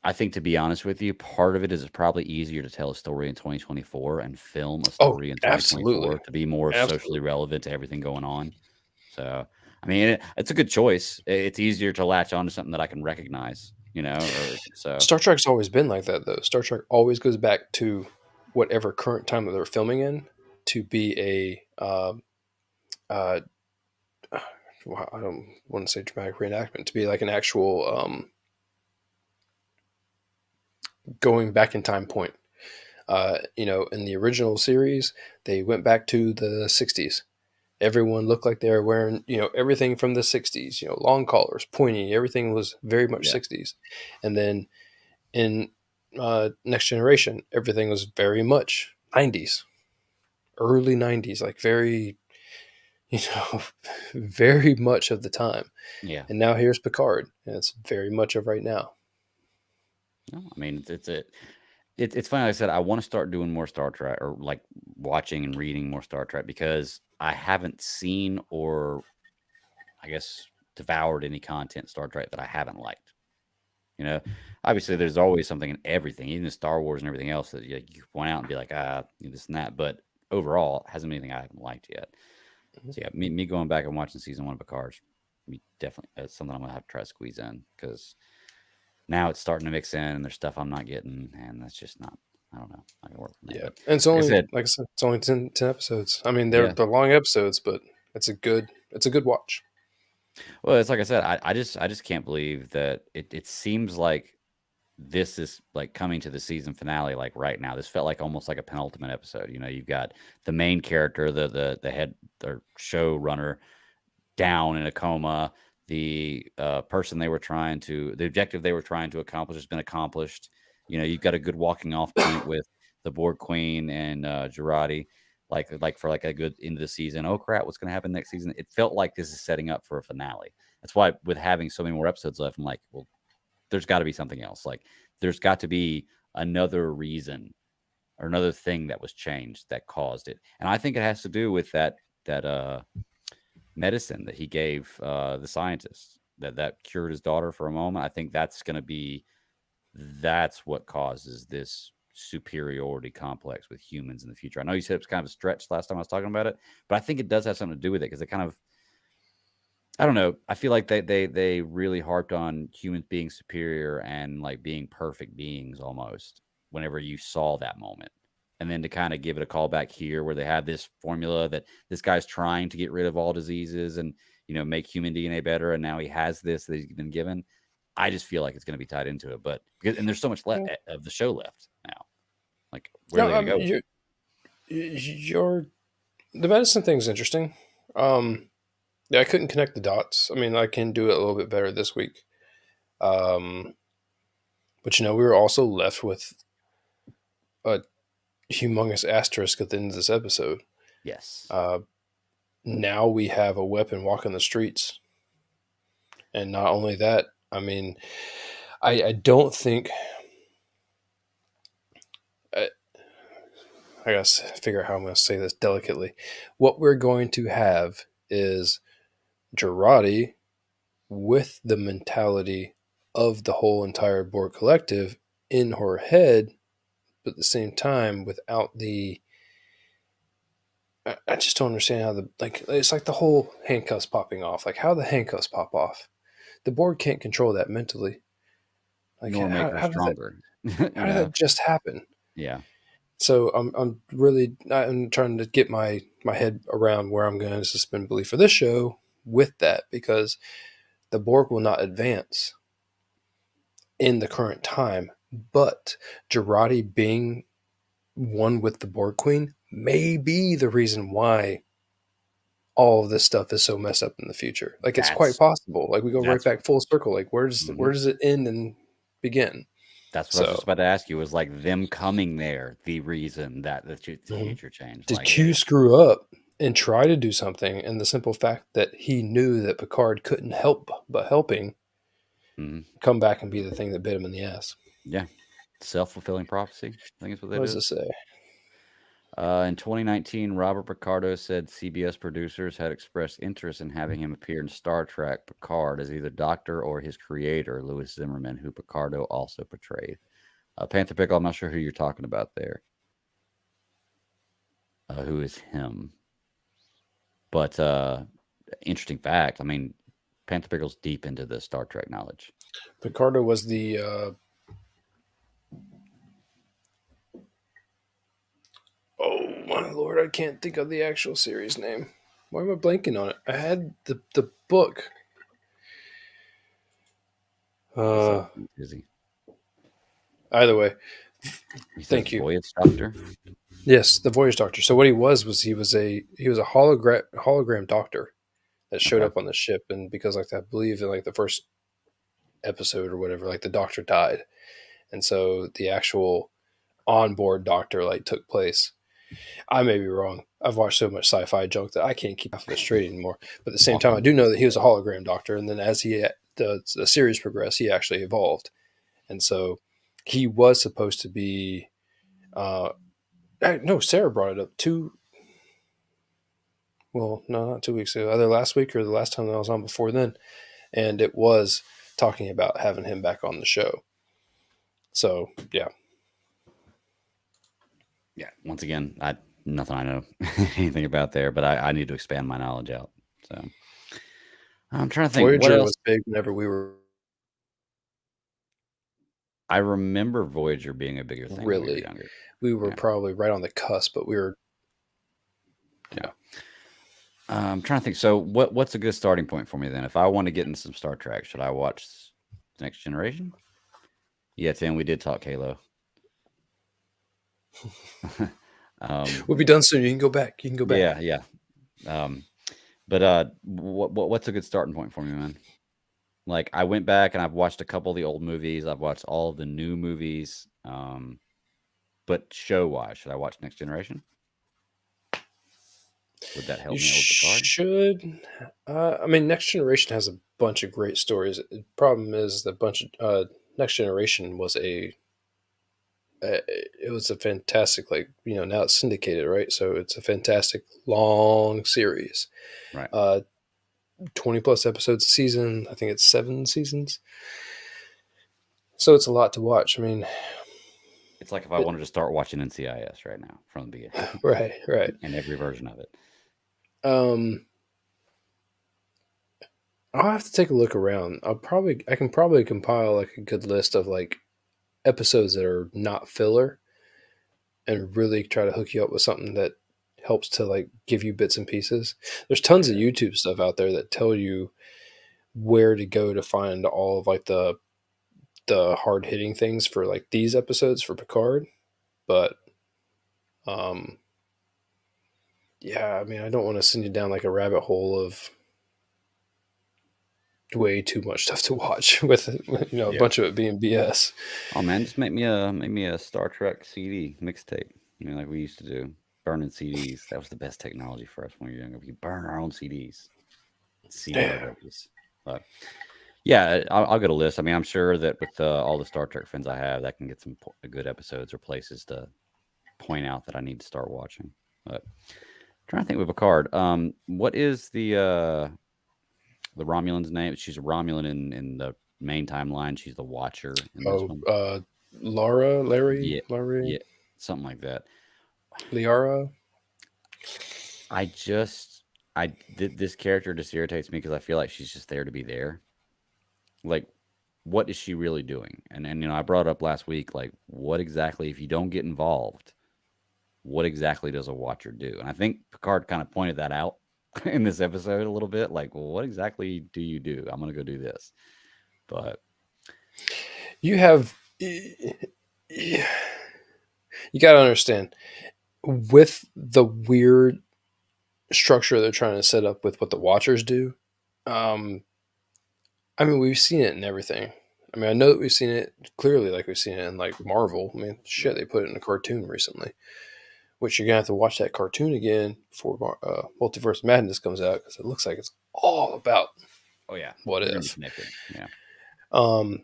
I think to be honest with you, part of it is it's probably easier to tell a story in 2024 and film a Oh, story in absolutely, 2024 to be more socially absolutely. relevant to everything going on. So, I mean, it's a good choice. It's easier to latch on to something that I can recognize, or so. Star Trek's always been like that, though. Star Trek always goes back to whatever current time that they're filming in to be uh, well, I don't want to say dramatic reenactment, to be like an actual going back in time point. In the original series, they went back to the 60s. Everyone looked like they were wearing, everything from the 60s, long collars, pointy, everything was very much Yeah. 60s. And then in Next Generation, everything was very much 90s, early 90s, like very, you know, very much of the time. Yeah. And now here's Picard, and it's very much of right now. No, I mean, it's funny. Like I said, I want to start doing more Star Trek or like watching and reading more Star Trek because I haven't seen or I guess devoured any content Star Trek that I haven't liked. You know, obviously there's always something in everything, even in Star Wars and everything else that you point out and be like, this and that. But overall, it hasn't been anything I haven't liked yet. So yeah, me going back and watching season one of Picard, me definitely that's something I'm gonna have to try to squeeze in because now it's starting to mix in and there's stuff I'm not getting, and that's just not. I don't know. Not gonna work for me. Yeah, But and it's like I only said, like I said, it's only 10 episodes. I mean, they're yeah. they're long episodes, but it's a good watch. Well, it's like I said, I just can't believe that it seems like this is like coming to the season finale like right now. This felt like almost like a penultimate episode. You've got the main character, the head or showrunner down in a coma. The person the objective they were trying to accomplish has been accomplished. You've got a good walking off point with the Borg Queen and Girardi, like for like a good end of the season. Oh crap, what's going to happen next season? It felt like this is setting up for a finale. That's why with having so many more episodes left, I'm like, well, there's got to be something else. Like there's got to be another reason or another thing that was changed that caused it. And I think it has to do with that medicine that he gave the scientist that cured his daughter for a moment. I think that's going to be that's what causes this superiority complex with humans in the future. I know you said it was kind of a stretch last time I was talking about it, but I think it does have something to do with it because it kind of, I don't know. I feel like they really harped on humans being superior and like being perfect beings almost whenever you saw that moment. And then to kind of give it a call back here where they have this formula that this guy's trying to get rid of all diseases and, make human DNA better. And now he has this that he's been given. I just feel like it's going to be tied into it. But and there's so much left of the show left now. Like, where are No, they going to go with it? you're the medicine thing's interesting. Yeah, I couldn't connect the dots. I mean, I can do it a little bit better this week. Um, but we were also left with a humongous asterisk at the end of this episode. Yes. Now we have a weapon walking the streets, and not only that, I mean, I don't think I gotta figure out how I'm going to say this delicately. What we're going to have is Girardi with the mentality of the whole entire Borg collective in her head, but at the same time without the. I just don't understand how it's like the whole handcuffs popping off. Like how the handcuffs pop off. The Borg can't control that mentally. Like Nor make her how does that stronger. how did that just happen? Yeah. So I'm trying to get my head around where I'm going to suspend belief for this show with that, because the Borg will not advance in the current time, but Girardi being one with the Borg Queen may be the reason why all of this stuff is so messed up in the future. Like it's quite That's possible. Like we go right that's back full circle. Like where mhm. does it end and begin? That's what I was So just about to ask you, was like them coming there the reason that the mhm. future changed? Did Like, Q screw up and try to do something? And the simple fact that he knew that Picard couldn't help but helping mhm. come back and be the thing that bit him in the ass. Yeah, self-fulfilling prophecy. I think is what What that does it is. say? In 2019, Robert Picardo said CBS producers had expressed interest in having him appear in Star Trek Picard as either Doctor or his creator, Louis Zimmerman, who Picardo also portrayed. Panther Pickle, I'm not sure who you're talking about there. Who is him? But interesting fact. I mean, Panther Pickle's deep into the Star Trek knowledge. Picardo was the oh my lord, I can't think of the actual series name. Why am I blanking on it? I had the book. He's Uh, busy. Either way, He says thank you. Voyage Doctor. Yes, the Voyage Doctor. So what he was he was a hologram doctor that showed Okay. up on the ship, and because like I believe in like the first episode or whatever, like the doctor died, and so the actual onboard doctor like took place. I may be wrong. I've watched so much sci-fi junk that I can't keep half of it straight anymore. But at the same time, I Awesome. do know that he was a hologram doctor, and then as the series progressed, he actually evolved, and so he was supposed to be. No, Sarah brought it up well, no, not 2 weeks ago, either last week or the last time that I was on before then, and it was talking about having him back on the show. So yeah, Yeah. Once again, nothing I know anything about there, but I need to expand my knowledge out. So I'm trying to think what Voyager else. was big whenever we were I remember Voyager being a bigger thing when we were really, younger. we were Yeah. probably right on the cusp, but we were Yeah. I'm trying to think. So what's a good starting point for me then? If I want to get into some Star Trek, should I watch Next Generation? Yeah, Tim, we did talk Halo. we'll be done soon. You can go back. You can go back. Yeah. Um, but what's a good starting point for me, man? Like I went back and I've watched a couple of the old movies. I've watched all of the new movies. But show wise, should I watch Next Generation? Would that help You me out with Picard? should. I mean, Next Generation has a bunch of great stories. The problem is the bunch of Next Generation was it was a fantastic, like now it's syndicated, right? So it's a fantastic long series. Right. 20 plus episodes a season. I think it's 7 seasons. So it's a lot to watch. I mean, It's like if I it, wanted to start watching NCIS right now from the beginning right, right. and every version of it. Um, I'll have to take a look around. I can probably compile like a good list of like episodes that are not filler and really try to hook you up with something that helps to like give you bits and pieces. There's tons of Yeah. YouTube stuff out there that tell you where to go to find all of like the hard hitting things for like these episodes for Picard. But um yeah, I mean I don't want to send you down like a rabbit hole of way too much stuff to watch with a Yeah. bunch of it being BS. Oh man, just make me a Star Trek CD mixtape. Like we used to do, burning CDs. That was the best technology for us when we were younger. We could burn our own CDs, CD Yeah. RWs. But yeah, I'll get a list. I mean, I'm sure that with all the Star Trek friends I have, that can get some good episodes or places to point out that I need to start watching. But trying to think with Picard. What is the Romulan's name? She's a Romulan in the main timeline. She's the Watcher in this Oh, one. Larry, Yeah, Larry, yeah, something like that. Liara. I just this character just irritates me because I feel like she's just there to be there. Like, what is she really doing? And I brought up last week, like, what exactly if you don't get involved, what exactly does a Watcher do? And I think Picard kind of pointed that out in this episode a little bit. Like, well, what exactly do you do? I'm gonna go do this, but You have you got to understand with the weird structure they're trying to set up with what the Watchers do. Um, I mean, we've seen it in everything. I mean, I know that we've seen it clearly, like we've seen it in like Marvel. I mean, shit, right. they put it in a cartoon recently, which you're gonna have to watch that cartoon again before Multiverse Madness comes out because it looks like it's all about Oh yeah, what they're gonna be if. connected. Yeah, Um,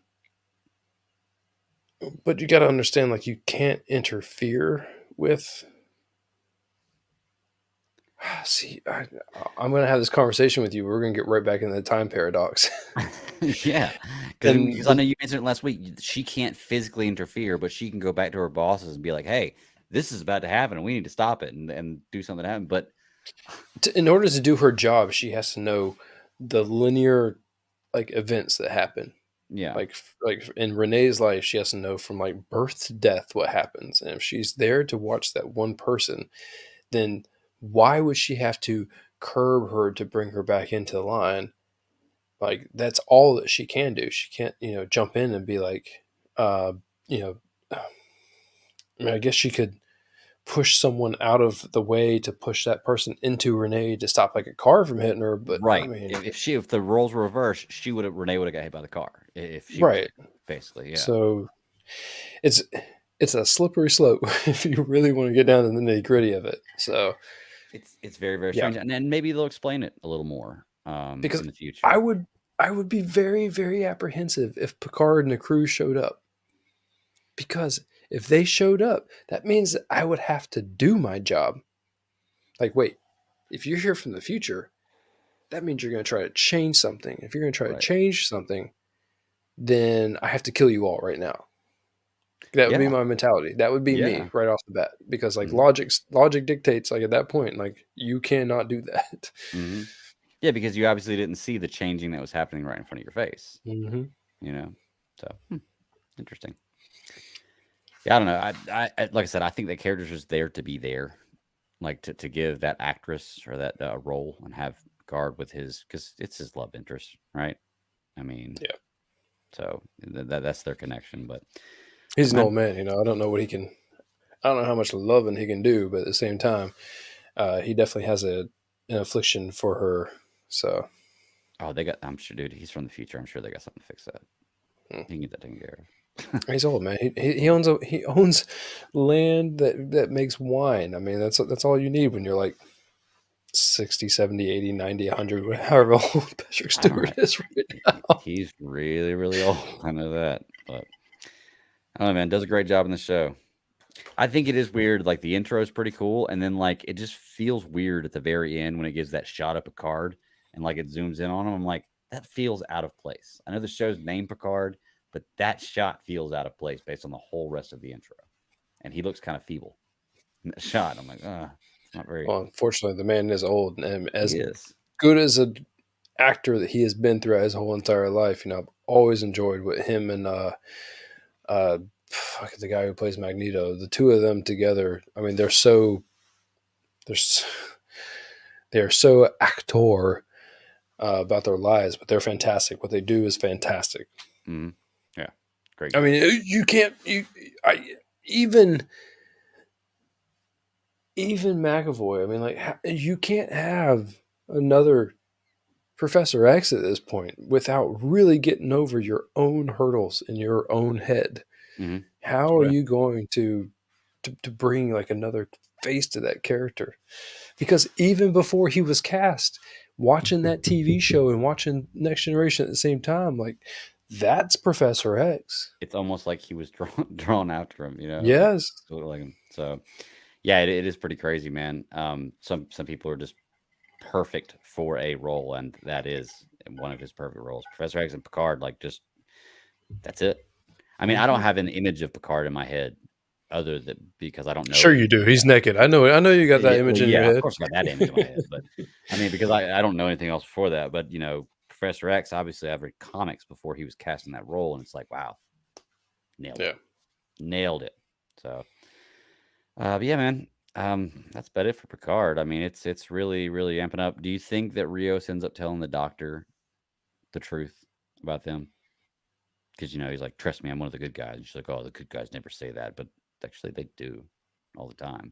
but you got to understand, like, you can't interfere with. See, I'm going to have this conversation with you. We're going to get right back into the time paradox. yeah. and Because I know you mentioned it last week. She can't physically interfere, but she can go back to her bosses and be like, "Hey, this is about to happen, and we need to stop it and do something to happen." But in order to do her job, she has to know the linear like events that happen. yeah, Like in Renee's life, she has to know from like birth to death what happens. And if she's there to watch that one person, then why would she have to curb her to bring her back into the line? Like that's all that she can do. She can't, jump in and be like, uh, you know, I mean, I guess she could push someone out of the way to push that person into Renee to stop like a car from hitting her. But I right. mean, If the roles were reversed, Renee would have got hit by the car if she was right. there. Basically, yeah. So it's it's a slippery slope if you really want to get down to the nitty gritty of it. So It's very very yeah, strange, and then maybe they'll explain it a little more because in the I future. would I would be very very apprehensive if Picard and the crew showed up, because if they showed up, that means that I would have to do my job. Like, wait, if you're here from the future, that means you're going to try to change something. If you're going to try to Right. change something, then I have to kill you all right now. That would be Yeah. my mentality. That would be me Yeah. right off the bat, because like Mhm. logic dictates like at that point like you cannot do that. Mhm. Yeah, because you obviously didn't see the changing that was happening right in front of your face, hmm you know? So, interesting. Yeah, I don't know. Like I said, I think the character's just there to be there, like to give that actress or that role and have Guard with his because it's his love interest, right? I mean, Yeah, so that's their connection. But he's an man, old man. I don't know what he can. I don't know how much loving he can do, but at the same time, he definitely has an affliction for her. So oh, they got. I'm sure, dude. He's from the future. I'm sure they got something to fix that. hmm. He can get that taken care of. He's old, man. He owns land that makes wine. I mean, that's all you need when you're like 60, 70, 80, 90, 100, however old Patrick I don't Stewart know. is right now. He's really, really old. I know that, but I don't know, man. Does a great job in the show. I think it is weird. Like the intro is pretty cool, and then like it just feels weird at the very end when it gives that shot of Picard and like it zooms in on him. I'm like, that feels out of place. I know the show's named Picard, but that shot feels out of place based on the whole rest of the intro, and he looks kind of feeble in that shot. I'm like, it's not very. Well, unfortunately, the man is old, and He as is. good as an actor that he has been throughout his whole entire life, I've always enjoyed what him and the guy who plays Magneto, the two of them together. I mean, they're s- they are so actor about their lives, but they're fantastic. What they do is fantastic. Mm-hmm. Yeah, great. I mean, you can't even McAvoy. I mean, like you can't have another Professor X at this point without really getting over your own hurdles in your own head. Mm-hmm. How are you going to bring like another face to that character? Because even before he was cast, watching that TV show and watching Next Generation at the same time, like that's Professor X. It's almost like he was drawn after him, like Yes. sort of like him. So, yeah, it is pretty crazy, man. Some people are just perfect for a role, and that is one of his perfect roles. Professor X and Picard, like just that's it. I mean, I don't have an image of Picard in my head other than because I don't know Sure, you anything. do. He's naked. I know. You got that Yeah, image well, in your yeah, of head. course I got that image in my head, but I mean, because I don't know anything else before that. But Professor X, obviously, I've read comics before he was cast in that role, and it's like, wow, nailed Yeah. it, nailed it. So, but yeah, man, that's about it for Picard. I mean, it's really really amping up. Do you think that Rios ends up telling the Doctor the truth about them? Because he's like, trust me, I'm one of the good guys. And she's like, oh, the good guys never say that, but actually they do all the time.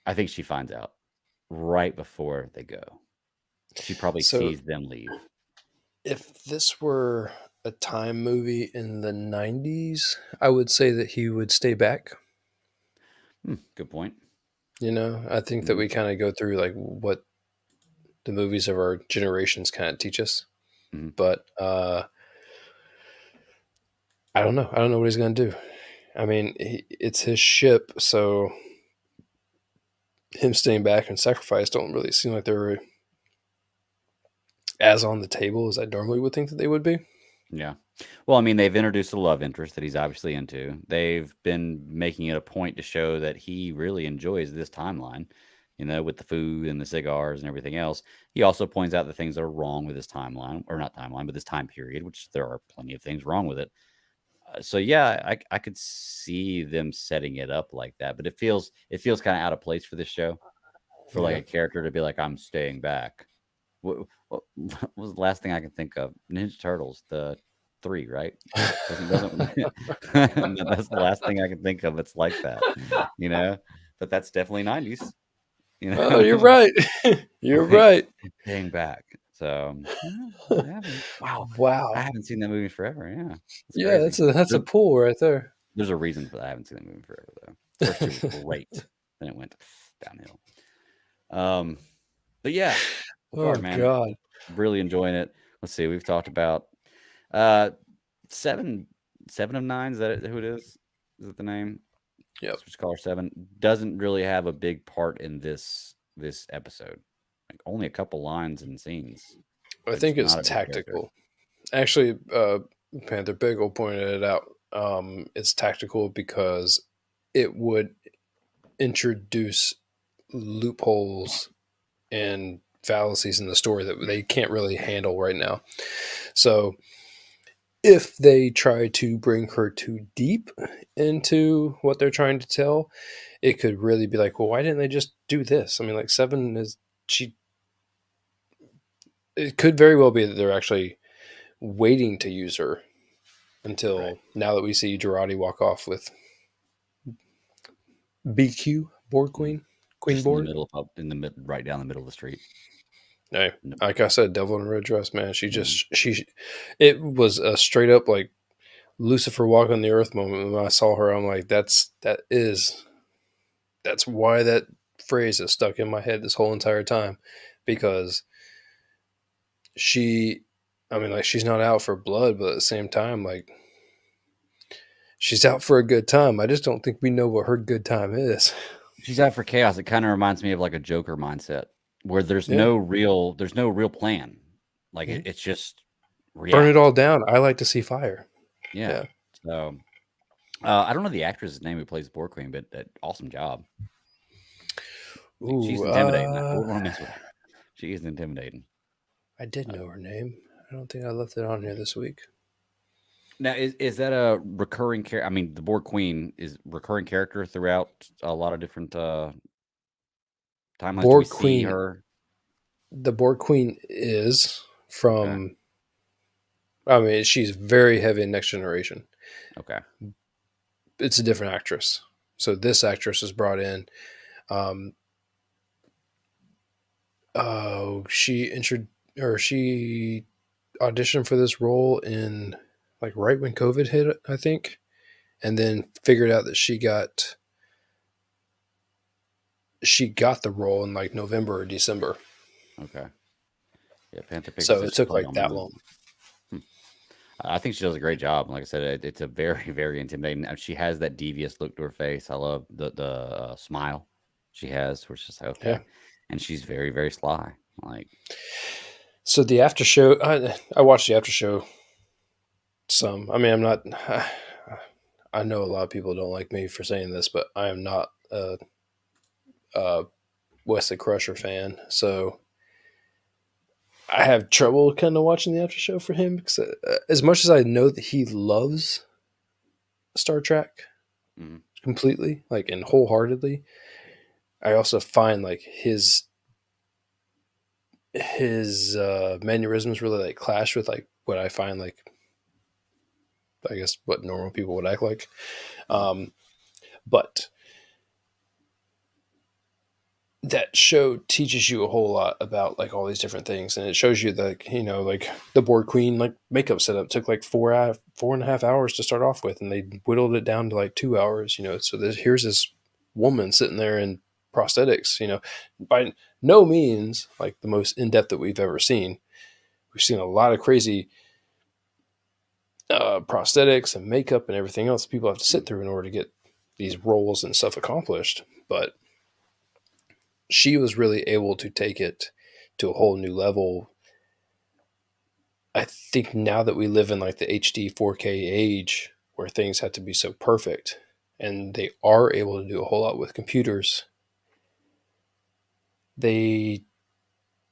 I think she finds out right before they go. She probably So sees them leave. if this were a time movie in the 90s, I would say that he would stay back. Good point. I think that Mhm, we kind of go through like what the movies of our generations kind of teach us. mhm. But I don't know. I don't know what he's going to do. I mean, it's his ship, so him staying back and sacrifice don't really seem like they're as on the table as I normally would think that they would be. Yeah. Well, I mean, they've introduced a love interest that he's obviously into. They've been making it a point to show that he really enjoys this timeline, with the food and the cigars and everything else. He also points out the things that are wrong with this timeline, or not timeline, but this time period, which there are plenty of things wrong with it. So yeah, I could see them setting it up like that, but it feels kind of out of place for this show for like Yeah. a character to be like, I'm staying back. What was the last thing I can think of? Ninja Turtles, the three, right? Doesn't that's the last thing I can think of. It's like that, you know. But that's definitely 90s, Oh, you're right. You're right. staying back. So wow, I Wow. haven't seen that movie forever. Yeah, it's Yeah, crazy. that's a pull right there. There's a reason for that. I haven't seen that movie forever though. First two were great, then it went downhill. But yeah, Oh Picard, man, God. really enjoying it. Let's see, we've talked about uh seven seven of nine. Is that who it is? Is it the name? Yep. Switch Caller 7 doesn't really have a big part in this episode. Like only a couple lines and scenes, I but it's think it's not a big character. tactical. Actually, Panther Bagel pointed it out. It's tactical because it would introduce loopholes and fallacies in the story that they can't really handle right now. So if they try to bring her too deep into what they're trying to tell, it could really be like, well, why didn't they just do this? I mean, like Seven is she. It could very well be that they're actually waiting to use her Right. until now that we see Girardi walk off with BQ Board Mhm. Queen Just in the Board. middle of in the mid right down the middle of the street. No, No. like I said, Devil in a Red Dress, man. Mhm. It was a straight up like Lucifer walking the earth moment. When I saw her, I'm like, that's why that phrase is stuck in my head this whole entire time, because she, I mean, like she's not out for blood, but at the same time, like she's out for a good time. I just don't think we know what her good time is. She's out for chaos. It kind of reminds me of like a Joker mindset where there's Yeah. no real plan. Like Mhm. it's just Burn Yeah, it all down. I like to see fire. yeah. Yeah. So I don't know the actress's name who plays the Borg Queen, but awesome job. Like, she's Ooh, intimidating. I wouldn't want to mess with her. She is intimidating. I did know her name. I don't think I left it on here this week. Now, is that a recurring character? I mean, the Borg Queen is recurring character throughout a lot of different timelines. Do we Borg see Queen. her? The Borg Queen is Okay, from. I mean, she's very heavy in Next Generation. okay, It's a different actress. So this actress was brought in. Um, she auditioned for this role in like right when COVID hit, I think, and then figured out that she got the role in like November or December. okay. Yeah, Panther Pickle So says it she took played like on that Moon. long. Hmm. I think she does a great job. Like I said, it's a very, very intimidating. She has that devious look to her face. I love the smile she has, where it's just like, Yeah. okay, and she's very, very sly. Like, So the after show, I watched the after show some. I mean, I'm not. I know a lot of people don't like me for saying this, but I am not a Wesley Crusher fan. So I have trouble kind of watching the after show for him because as much as I know that he loves Star Trek mhm, completely, like and wholeheartedly, I also find like his mannerisms really like clash with like what I find like I guess what normal people would act like. mhm, Um, but that show teaches you a whole lot about like all these different things, and it shows you like like the Borg Queen like makeup setup took like 4.5 hours to start off with, and they whittled it down to like 2 hours. So here's this woman sitting there in prosthetics. By no means like the most in depth that we've ever seen. We've seen a lot of crazy prosthetics and makeup and everything else people have to sit mhm. through in order to get these roles and stuff accomplished, but she was really able to take it to a whole new level. I think now that we live in like the HD 4K age where things have to be so perfect and they are able to do a whole lot with computers, they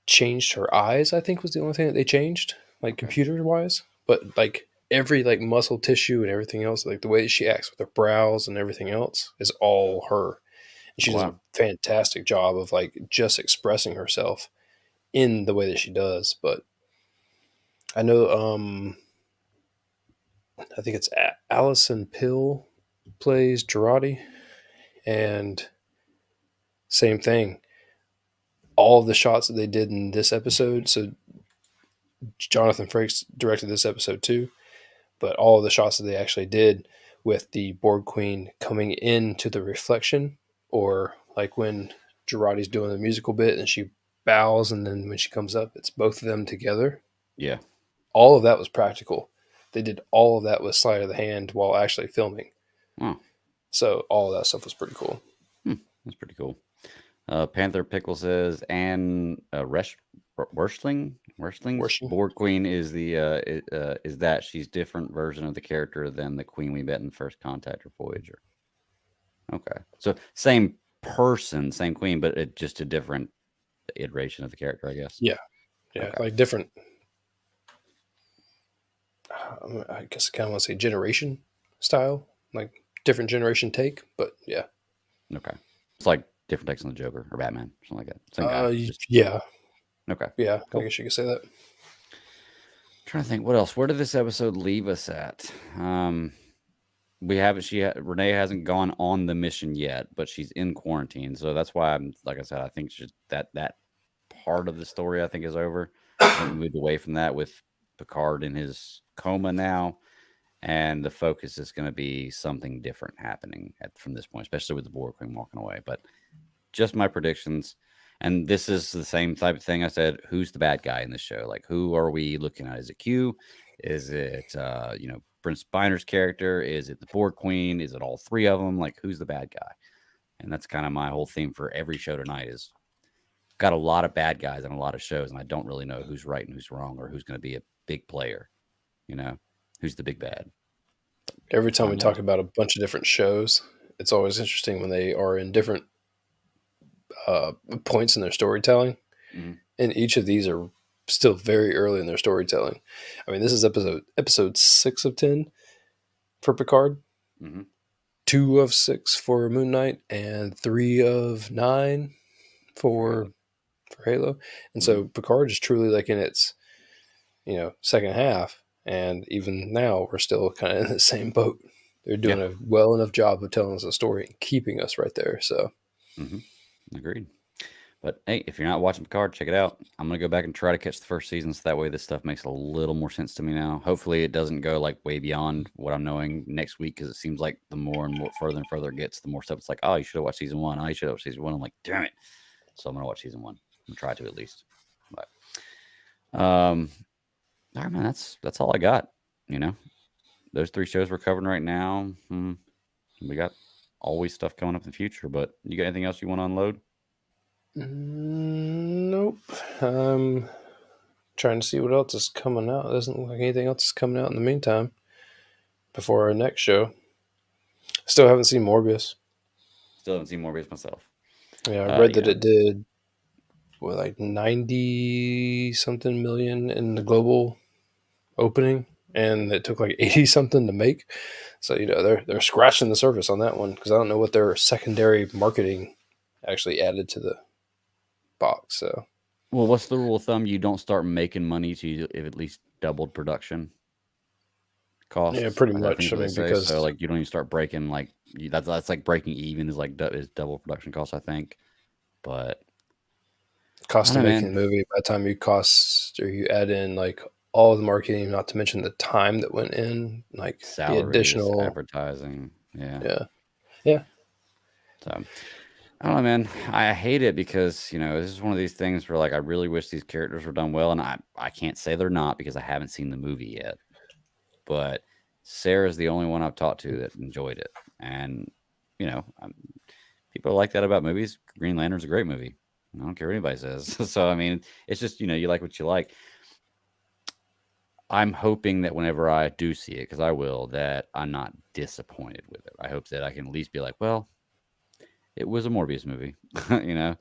changed her eyes, I think was the only thing that they changed, like Okay. computer wise. But like every like muscle tissue and everything else, like the way she acts with her brows and everything else is all her. And Oh she does a wow. fantastic job of like just expressing herself in the way that she does. But I know I think it's Allison Pill plays Girardi, and same thing. All of the shots that they did in this episode, so Jonathan Frakes directed this episode too, but all of the shots that they actually did with the Borg Queen coming into the reflection, or like when Girardi's doing the musical bit and she bows, and then when she comes up, it's both of them together. Yeah. All of that was practical. They did all of that with sleight of the hand while actually filming. Wow. So all of that stuff was pretty cool. Hmm. That's pretty cool. Panther Pickle says, and Worstling's Worship. Borg Queen is is that she's different version of the character than the Queen we met in First Contact or Voyager. Okay, so same person, same Queen, but just a different iteration of the character, I guess. Yeah, yeah, Okay, like different. I guess I kind of want to say generation style, like different generation take. But yeah, okay, it's like different takes on the Joker or Batman, something like that. Same guy, just yeah, okay. yeah. I Cool. guess you could say that. Trying to think what else. Where did this episode leave us at? We haven't. Renee hasn't gone on the mission yet, but she's in quarantine, so that's why I'm like I said. I think just that part of the story I think is over. I think we moved away from that with Picard in his coma now, and the focus is going to be something different happening from this point, especially with the Borg Queen walking away. But just my predictions. And this is the same type of thing I said. Who's the bad guy in the show? Like, who are we looking at? Is it Q? Is it, Prince Spiner's character? Is it the Borg Queen? Is it all three of them? Like, who's the bad guy? And that's kind of my whole theme for every show tonight is got a lot of bad guys on a lot of shows, and I don't really know who's right and who's wrong or who's going to be a big player. You know, who's the big bad? Every time we Find out. talk about a bunch of different shows, it's always interesting when they are in different points in their storytelling. Mhm. And each of these are still very early in their storytelling. I mean, this is episode 6 of 10 for Picard, Mhm. 2 of 6 for Moonknight, and 3 of 9 For Halo. for Halo. And Mhm. so Picard is truly like in its second half, and even now we're still kind of in the same boat. They're Yeah. doing a well enough job of telling us a story and keeping us right there. So Mhm. Agreed. But hey, if you're not watching Picard, check it out. I'm gonna go back and try to catch the first season, so that way this stuff makes a little more sense to me now. Hopefully, it doesn't go like way beyond what I'm knowing next week, because it seems like the more and further it gets, the more stuff it's like, oh, you should have watched season one. Oh, you should have watched season one. I'm like, damn it. So I'm gonna watch season one. I'm gonna try to at least. But all right, man. That's all I got. You know, those 3 shows we're covering right now. We got always stuff coming up in the future. But you got anything else you want to unload? nope. Trying to see what else is coming out. It doesn't look like anything else is coming out in the meantime before our next show. Still haven't seen Morbius. Still haven't seen Morbius myself. Yeah, I read You that know, it did like 90 something million in the global opening, and it took like 80 something to make. So they're scratching the surface on that one, because I don't know what their secondary marketing actually added to the box. So well, what's the rule of thumb? You don't start making money till you have at least doubled production yeah, costs. pretty I think much. is I what they mean, say. So because like you don't even start breaking like that's like breaking even is like is double production costs. I think, but I cost don't of know, making man. the movie, by the time you cost or you add in like all the marketing, not to mention the time that went in, like the Salaries, additional, advertising, yeah. yeah, yeah. So I don't know, man. I hate it because this is one of these things where like I really wish these characters were done well, and I can't say they're not because I haven't seen the movie yet. But Sarah's the only one I've talked to that enjoyed it, and you know, um, people are like that about movies. Green Lantern's a great movie. I don't care what anybody says. So I mean, it's just you like what you like. I'm hoping that whenever I do see it, because I will, that I'm not disappointed with it. I hope that I can at least be like, well, it was a Morbius movie, you know.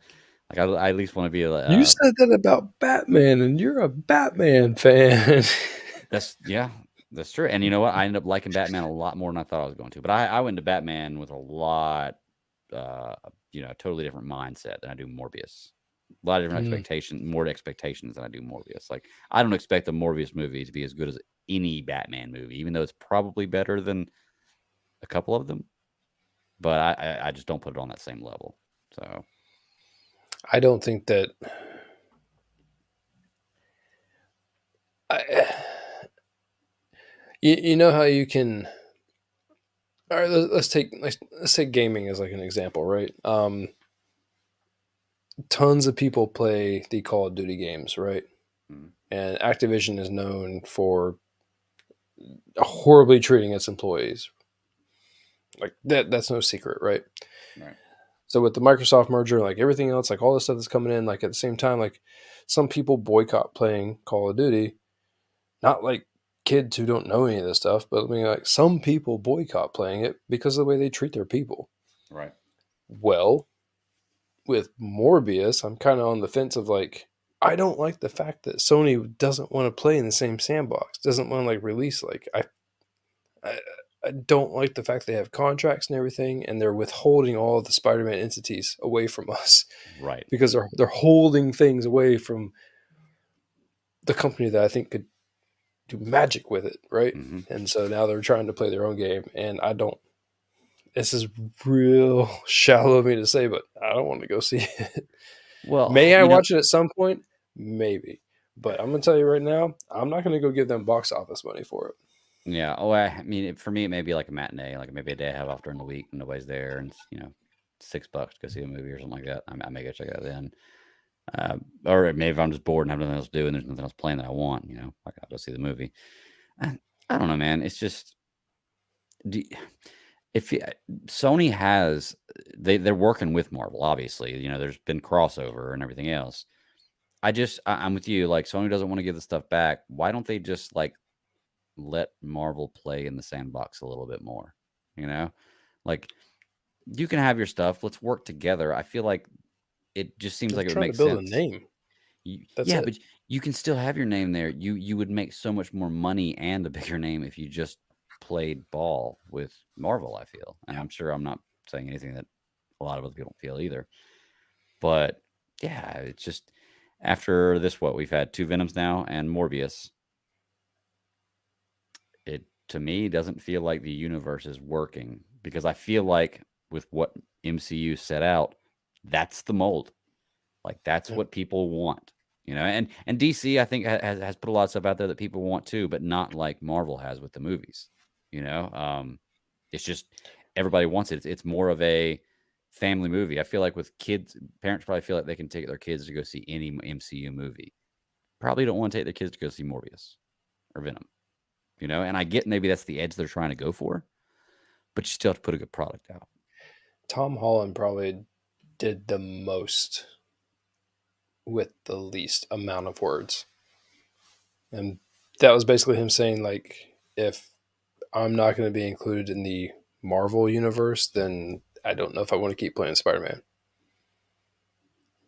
Like I at least want to be You said that about Batman, and you're a Batman fan. that's yeah, that's true. And you know what? I ended up liking Batman a lot more than I thought I was going to. But I went to Batman with a lot, uh, totally different mindset than I do Morbius. A lot of different Mm, expectations, more expectations than I do Morbius. Like I don't expect a Morbius movie to be as good as any Batman movie, even though it's probably better than a couple of them. But I just don't put it on that same level. So I don't think that. I, you know how you can. All right, let's take gaming as like an example, right? Tons of people play the Call of Duty games, right? mm, And Activision is known for horribly treating its employees. Like that's no secret, right? right, So with the Microsoft merger, like everything else, like all the stuff that's coming in, like at the same time, like some people boycott playing Call of Duty. Not like kids who don't know any of this stuff, but I mean, like some people boycott playing it because of the way they treat their people. right. Well, with Morbius, I'm kind of on the fence of like, I don't like the fact that Sony doesn't want to play in the same sandbox, doesn't want to like release. Like, I, I don't like the fact they have contracts and everything, and they're withholding all of the Spider-Man entities away from us Right. because they're holding things away from the company that I think could do magic with it, right? Hmm. And so now they're trying to play their own game, and I don't. This is real shallow of me to say, but I don't want to go see it. Well, May I watch it at some point? Maybe. But I'm gonna tell you right now, I'm not gonna go give them box office money for it. yeah. Oh, I mean, for me, it may be like a matinee, like maybe a day I have off during the week when nobody's there, and it's, $6 to go see a movie or something like that. I may go check it out then. Or maybe if I'm just bored and have nothing else to do and there's nothing else playing that I want, like I'll go see the movie. I don't know, man. It's just do, if Sony has they're working with Marvel, obviously. There's been crossover and everything else. I'm with you. Like Sony doesn't want to give the stuff back. Why don't they just like let Marvel play in the sandbox a little bit more. You know, like you can have your stuff. Let's work together. I feel like it just seems They're like it would trying to make build a sense. name. That's Yeah, it. but you can still have your name there. You would make so much more money and a bigger name if you just played ball with Marvel, I feel. And I'm sure I'm not saying anything that a lot of other people don't feel either. But yeah, it's just after this, what we've had two Venoms now and Morbius, it to me doesn't feel like the universe is working because I feel like with what MCU set out, that's the mold. Like that's Yeah. what people want, and DC I think has put a lot of stuff out there that people want too, but not like Marvel has with the movies. You know, it's just everybody wants it. It's more of a family movie. I feel like with kids, parents probably feel like they can take their kids to go see any MCU movie. Probably don't want to take their kids to go see Morbius or Venom. And I get maybe that's the edge they're trying to go for, but you still have to put a good product out. Tom Holland probably did the most with the least amount of words. And that was basically him saying, like, if I'm not going to be included in the Marvel universe, then I don't know if I want to keep playing Spider Man.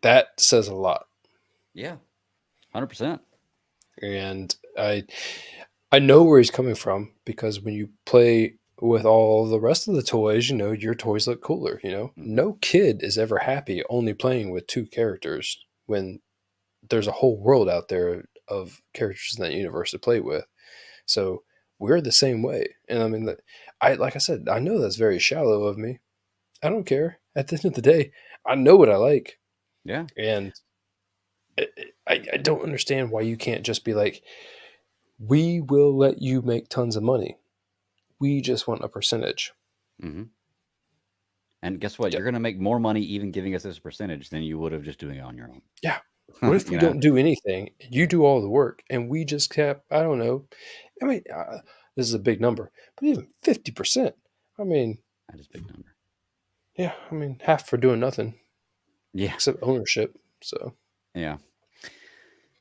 That says a lot. Yeah, 100%. And I know where he's coming from because when you play with all the rest of the toys, your toys look cooler. Mm-hmm. No kid is ever happy only playing with two characters when there's a whole world out there of characters in that universe to play with. So we're the same way. And I mean, like I said, I know that's very shallow of me. I don't care. At the end of the day, I know what I like, Yeah. and I don't understand why you can't just be like, we will let you make tons of money. We just want a percentage. Mm-hmm. And guess what? Yeah. You're going to make more money even giving us this percentage than you would have just doing it on your own. Yeah. What if we you know? don't do anything? You do all the work, and we just kept, I don't know. I mean, this is a big number, but even 50%. I mean, That is a big number. yeah, I mean, half for doing nothing Yeah. except ownership. So, Yeah.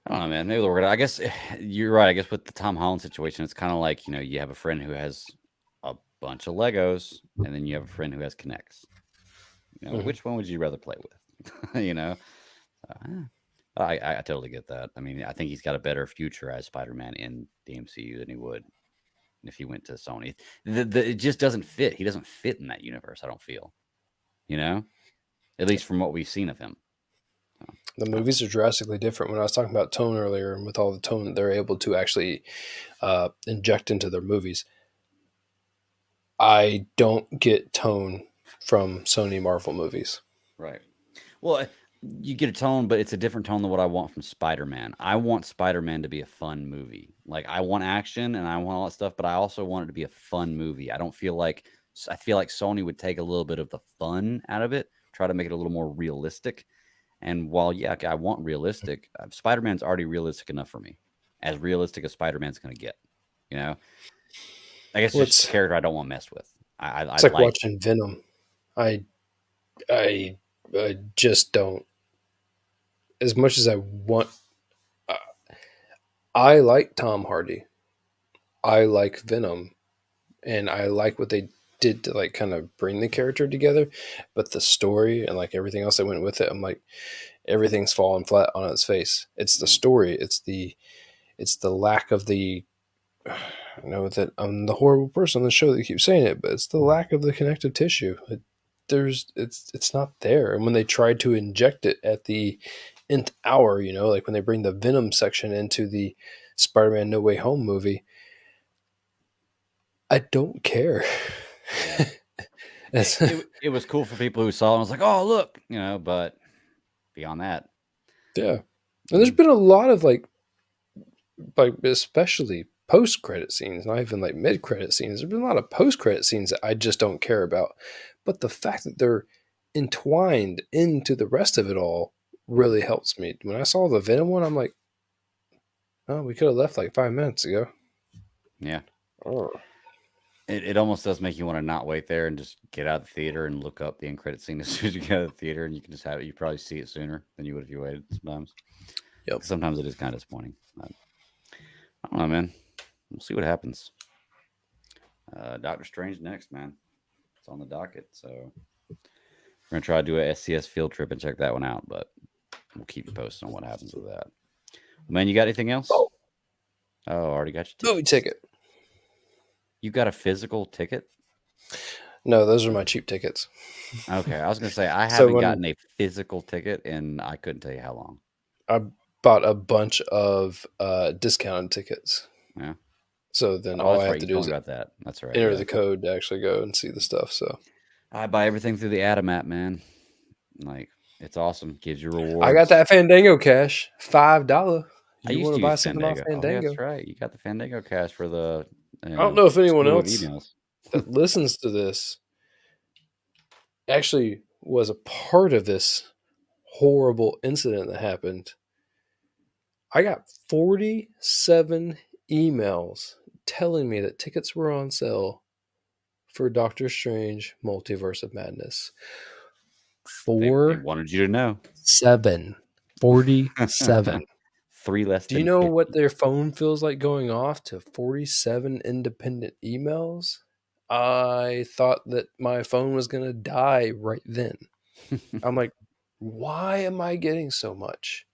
I don't know, man. Maybe they'll work it out. I guess you're right. I guess with the Tom Holland situation, it's kind of like, you have a friend who has a bunch of Legos, and then you have a friend who has Connects. mhm. Which one would you rather play with? Uh, I totally get that. I mean, I think he's got a better future as Spider-Man in the MCU than he would if he went to Sony. It just doesn't fit. He doesn't fit in that universe, I don't feel. You know? At least from what we've seen of him. So, The I don't know. movies are drastically different. When I was talking about tone earlier, and with all the tone that they're able to actually inject into their movies, I don't get tone from Sony Marvel movies. Right. Well, you get a tone, but it's a different tone than what I want from Spider-Man. I want Spider-Man to be a fun movie. Like I want action and I want all that stuff, but I also want it to be a fun movie. I feel like Sony would take a little bit of the fun out of it, try to make it a little more realistic. And while yeah, okay, I want realistic, Spider-Man's already realistic enough for me. As realistic as Spider-Man's going to get. You know, I guess Well, it's just a character I don't want messed with. I it's like like. watching Venom. I I I just don't. As much as I want, uh, I like Tom Hardy. I like Venom, and I like what they did to like kind of bring the character together. But the story and like everything else that went with it, I'm like, everything's falling flat on its face. It's the Yeah. story. It's the lack of the. I know that I'm the horrible person on the show that keeps saying it, but it's the lack of the connective tissue. It's not there. And when they tried to inject it at the nth hour, like when they bring the Venom section into the Spider-Man No Way Home movie, I don't care. Yeah. It, That's, it it was cool for people who saw it and was like, "Oh, look," but beyond that, yeah. And there's mm, been a lot of like especially post credit scenes, not even like mid credit scenes. There's been a lot of post credit scenes that I just don't care about. But the fact that they're entwined into the rest of it all really helps me. When I saw the Venom one, I'm like, oh, we could have left like 5 minutes ago. yeah, Oh. it almost does make you want to not wait there and just get out of the theater and look up the end credit scene as soon as you get out of the theater, and you can just have it. You probably see it sooner than you would if you waited. Sometimes, Yep. 'cause sometimes it is kind of disappointing. But, I don't know, man. we'll see what happens. Doctor Strange next, man. It's on the docket, so we're gonna try to do a SCS field trip and check that one out. But we'll keep you posted on what happens with that. Man, you got anything else? Oh, Oh, already got your movie tickets. ticket. You got a physical ticket? No, those are my cheap tickets. Okay, I was gonna say I So haven't when gotten a physical ticket, and I couldn't tell you how long. I bought a bunch of discounted tickets, Yeah. so then Oh, all I that's have right. to You do told is me about that. That's right. enter Yeah. the code to actually go and see the stuff. So I buy everything through the Atom app, man. Like it's awesome. Gives you I got rewards. that Fandango cash, $5. I You used want to to buy use something off Fandango. Oh, yeah, that's Fandango? right. You got the Fandango cash for the I don't know if anyone slew of else emails. that listens to this actually was a part of this horrible incident that happened. I got 47 emails telling me that tickets were on sale for Doctor Strange Multiverse of Madness. They wanted you to know. 47. Three less Do you than know 50. what their phone feels like going off to 47 independent emails? I thought that my phone was going to die right then. I'm like, why am I getting so much?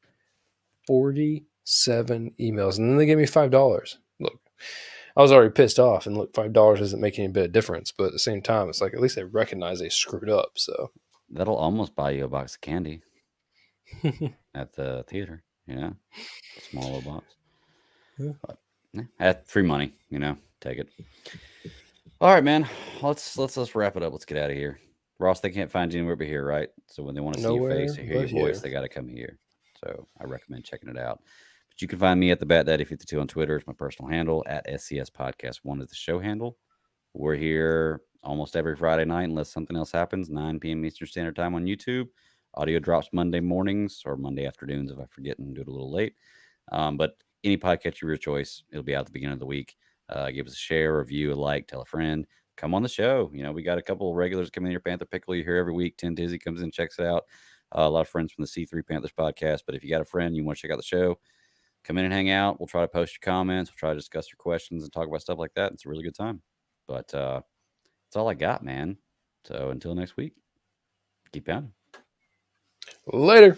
47 emails. And then they gave me $5. Look, I was already pissed off. And look, $5 doesn't make any bit of difference. But at the same time, it's like, at least they recognize they screwed up. So, That'll almost buy you a box of candy at the theater. Yeah. Small little box. yeah. But at free money, take it. All right, man. Let's wrap it up. Let's get out of here. Ross, they can't find you anywhere but here, right? So when they want to see your face Nowhere or hear but your voice, here. they got to come here. So I recommend checking it out. But you can find me at the Bat Daddy 52 on Twitter. It's my personal handle. At SCS Podcast 1 is the show handle. We're here almost every Friday night, unless something else happens, 9 p.m. Eastern Standard Time on YouTube. Audio drops Monday mornings or Monday afternoons if I forget and do it a little late. But any podcast of your choice, it'll be out at the beginning of the week. Give us a share, review, a like, tell a friend. Come on the show. We got a couple of regulars coming in here. Panther Pickle, you hear every week. Tim Dizzy comes in, checks it out. A lot of friends from the C3 Panthers podcast. But if you got a friend, you want to check out the show, come in and hang out. We'll try to post your comments. We'll try to discuss your questions and talk about stuff like that. It's a really good time. But that's all I got, man. So until next week, keep pounding. Later.